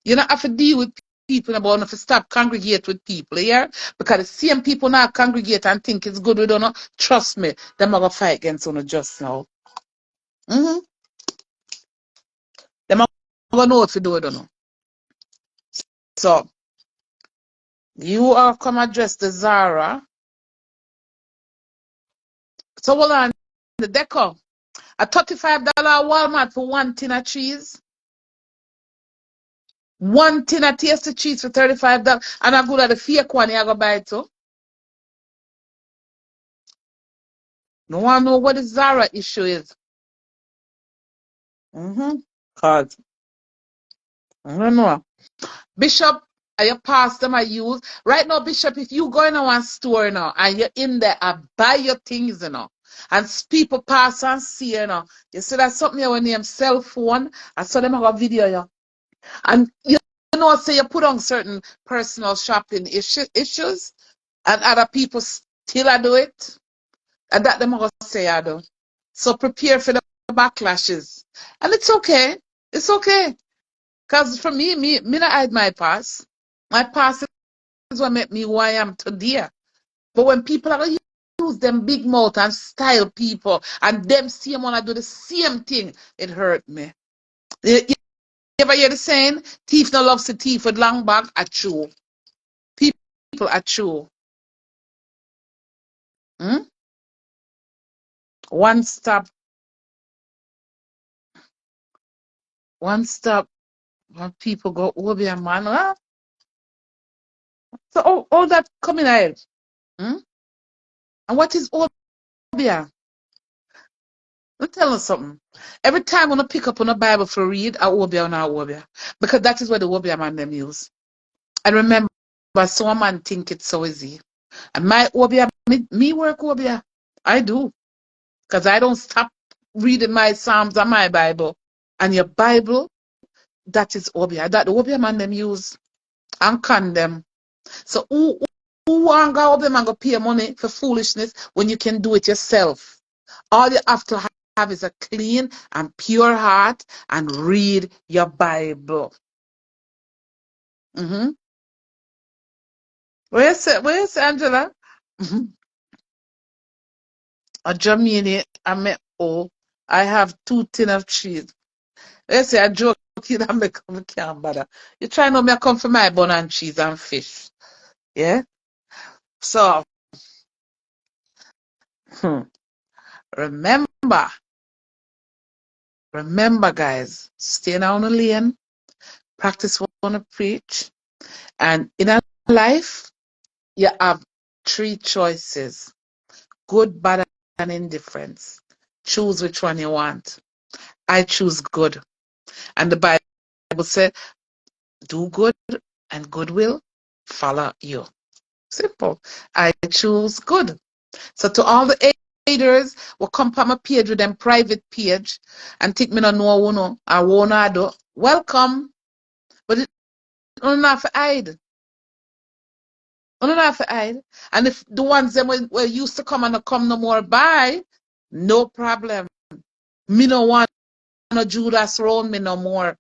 You don't have to deal with people about if you stop congregate with people, yeah? Because the same people now congregate and think it's good we don't know. Trust me, them are gonna fight against you just now. Mm-hmm. Them are gonna know what to do, I don't know. So you are come address the Zara. So hold on, the deco. A $35 Walmart for one tin of cheese. One tin of tasty cheese for $35. And I go to the fake one, you go buy it too. No one know what the Zara issue is. Mm-hmm. Cause I don't know. Bishop, are your pastor I use? Right now, Bishop, if you go in a one store now and you're in there and buy your things, and people pass and see, you see that something you name cell phone, I saw them have a video, and you know, say you put on certain personal shopping issues, and other people still do it, and that them gonna say I do. So prepare for the backlashes, and it's okay. It's okay. Because for me not hide my past. My past is what make me who I am today. But when people are going to use them big mouth and style people and them same want to do the same thing, it hurt me. You ever hear the saying, thief no loves the thief with long bag? A true. People are true. Hmm? One stop. When people go over your man. Huh? So all that coming out. Hmm? And what is obia? Let me tell you something. Every time when I pick up on a Bible for read, I obia and I obia. Because that is what the obia man them use. And remember, some man think it's so easy. And my obia, me work obia. I do. Because I don't stop reading my Psalms and my Bible. And your Bible, that is obia. That the obia man them use and condemn. So who want to go obia man go pay money for foolishness when you can do it yourself? All you have to have is a clean and pure heart and read your Bible. Mm-hmm. Where's Angela? Mm-hmm. A Germany, I have 2 tin of cheese. Let's say I joke I me can't bother. You try to me come for my bun and cheese and fish. Yeah? So, remember, guys, stay down the lane, practice what you want to preach, and in a life, you have 3 choices: good, bad, and indifference. Choose which one you want. I choose good. And the Bible said, do good, and good will follow you. Simple. I choose good. So to all the haters will come on my page with them private page and think me no know who know or who do, welcome. But it don't have to hide. You don't have to hide. And if the ones them were used to come and not come no more by, no problem. Me no want no Judas round me no more.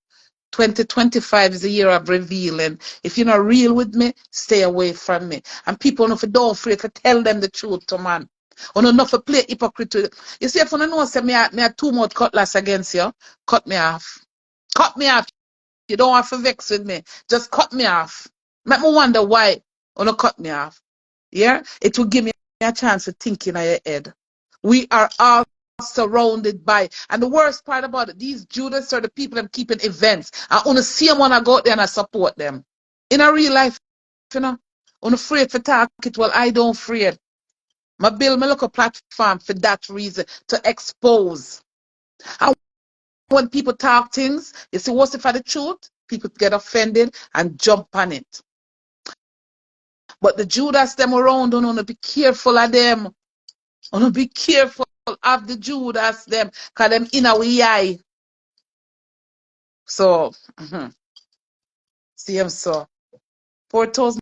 2025 is the year of revealing. If you're not real with me, stay away from me. And people don't afraid to tell them the truth to man. Or not for play hypocrite. You see, if you know say me have too much cutlass against you, cut me off. Cut me off. You don't have to vex with me. Just cut me off. Make me wonder why you not cut me off. Yeah? It will give me a chance to think in your head. We are all surrounded by, and the worst part about it, these Judas are the people that keeping events. I want to see them when I go out there and I support them. In a real life, you know, I'm afraid to talk it. Well, I don't afraid. I build my local platform for that reason, to expose. And when people talk things, you see, what's if I the truth? People get offended and jump on it. But the Judas them around, don't want to be careful of them. Want to be careful of the Judas them, because them in our eye. So, see him so. $4,000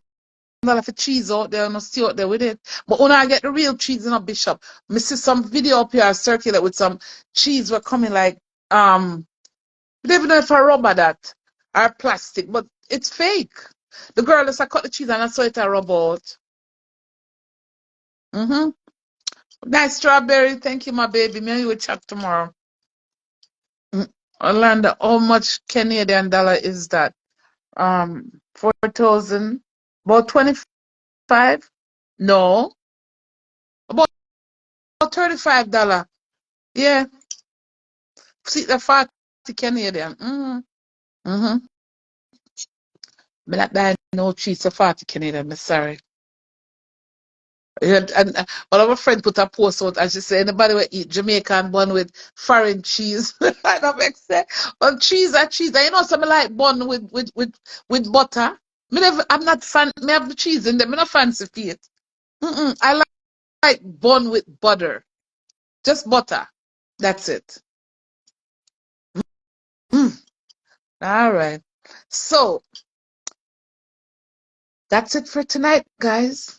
for cheese out there, no stay out there with it. But when I get the real cheese in a Bishop, I see some video up here circulate with some cheese were coming like, they even know if I rubber that or plastic, but it's fake. The girl just cut the cheese and I saw it a rub out. Nice strawberry. Thank you, my baby. Maybe we'll chat tomorrow. Orlando, how much Canadian dollar is that? 4,000, about 25? No, about $35. Yeah, see the 40 Canadian. Me not buying no cheese for 40 Canadian. I'm sorry. And one of my friends put a post out and she said, anybody will eat Jamaican bun with foreign cheese. I don't make sense. Well, cheese are cheese. And you know, something like bun with butter. I'm not fan. Me have the cheese in there. Me not fancy for it. I like bun with butter. Just butter. That's it. All right. So that's it for tonight, guys.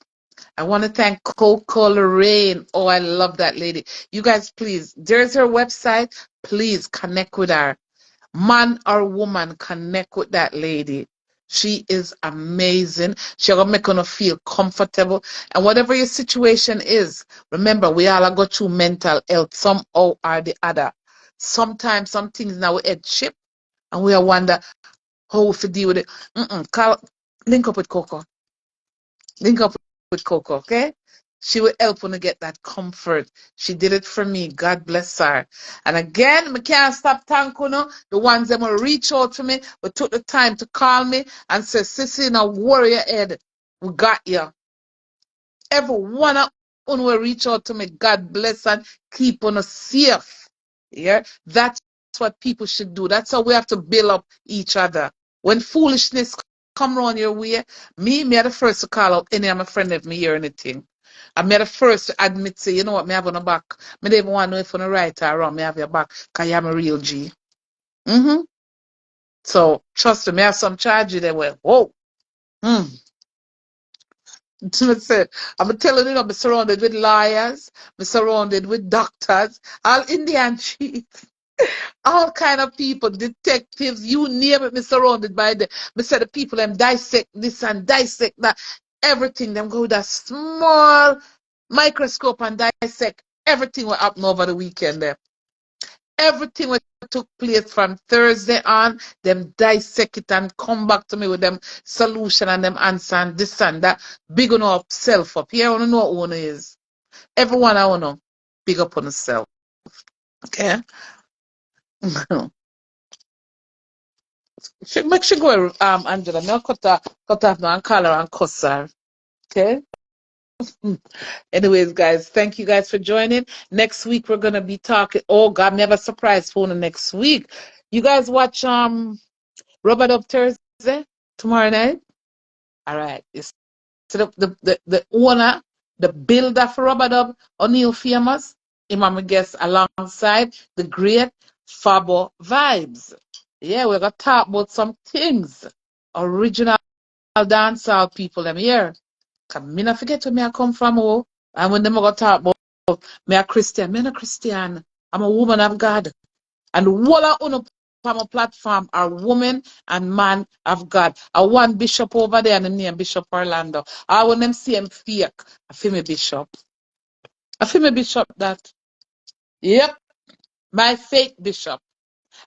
I want to thank Coco Lorraine. Oh, I love that lady. You guys, please, there's her website. Please connect with her. Man or woman, connect with that lady. She is amazing. She'll make you feel comfortable. And whatever your situation is, remember, we all go through mental health somehow or the other. Sometimes some things now we head chip and we wonder how we deal with it. Link up with Coco. Link up with Coco, okay? She will help when you get that comfort. She did it for me. God bless her. And again, I can't stop thanking you. The ones that will reach out to me, but took the time to call me and say, Sissy, now warrior head, we got you. Every one of you will reach out to me. God bless and keep on us safe. Yeah, that's what people should do. That's how we have to build up each other. When foolishness come around your way, me are the first to call out any of my friend if me hear anything. I'm the first to admit, say, you know what, me have on the back. Me don't even want to know if on the right or wrong, me have your back, because I'm a real G. So, trust me, I have some charges that were, whoa. I'm telling you, I'm surrounded with lawyers, I'm surrounded with doctors, all Indian chiefs, all kind of people, detectives, you name it, I'm surrounded by them. I said the people them dissect this and dissect that, everything. Them go with a small microscope and dissect everything what happened over the weekend there. everything that took place from Thursday on, them dissect it and come back to me with them solution and them answer and this and that. Big on up, self up. Yeah, I want to know what one is. Everyone I want to big up on yourself. Okay? Make sure go, Angela. Me cut off now and call her and cuss her. Okay? Anyways, guys, thank you guys for joining. Next week we're gonna be talking. Oh God, me have a surprise for next week. You guys watch Robert Up Thursday tomorrow night. All right. It's the owner, the builder for Robert Up, O'Neill Famous. Him and my guest alongside the great Fabo Vibes. Yeah, we're gonna talk about some things. Original dancehall people them here. Cause me not forget where me I come from, oh. And when them go talk about me a Christian, me not Christian. I'm a woman of God. And all I own on my platform are women and man of God. I want bishop over there and the name Bishop Orlando. I want them see him fake. I feel me bishop. I feel me bishop that. Yep. My fake bishop.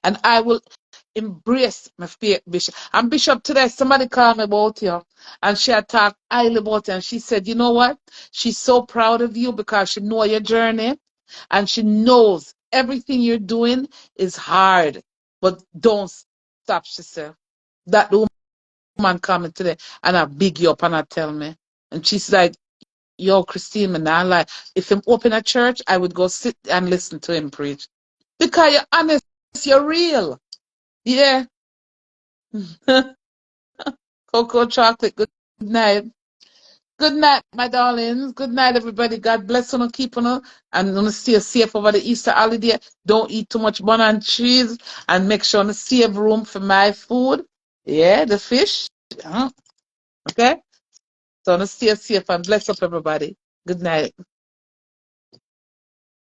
And I will embrace my fake bishop. And bishop today, somebody called me about you. And she had talked highly about you. And she said, you know what? She's so proud of you because she know your journey. And she knows everything you're doing is hard. But don't stop, she said. That the woman coming today and I big you up and I tell me. And she's like, yo, Christine, man, I like, if him open a church, I would go sit and listen to him preach. Because you're honest, you're real. Yeah. Cocoa chocolate, good night. Good night, my darlings. Good night, everybody. God bless you and keep on. And gonna stay safe over the Easter holiday. Don't eat too much bun and cheese. And make sure to save room for my food. Yeah, the fish. Okay? So stay safe and bless up everybody. Good night.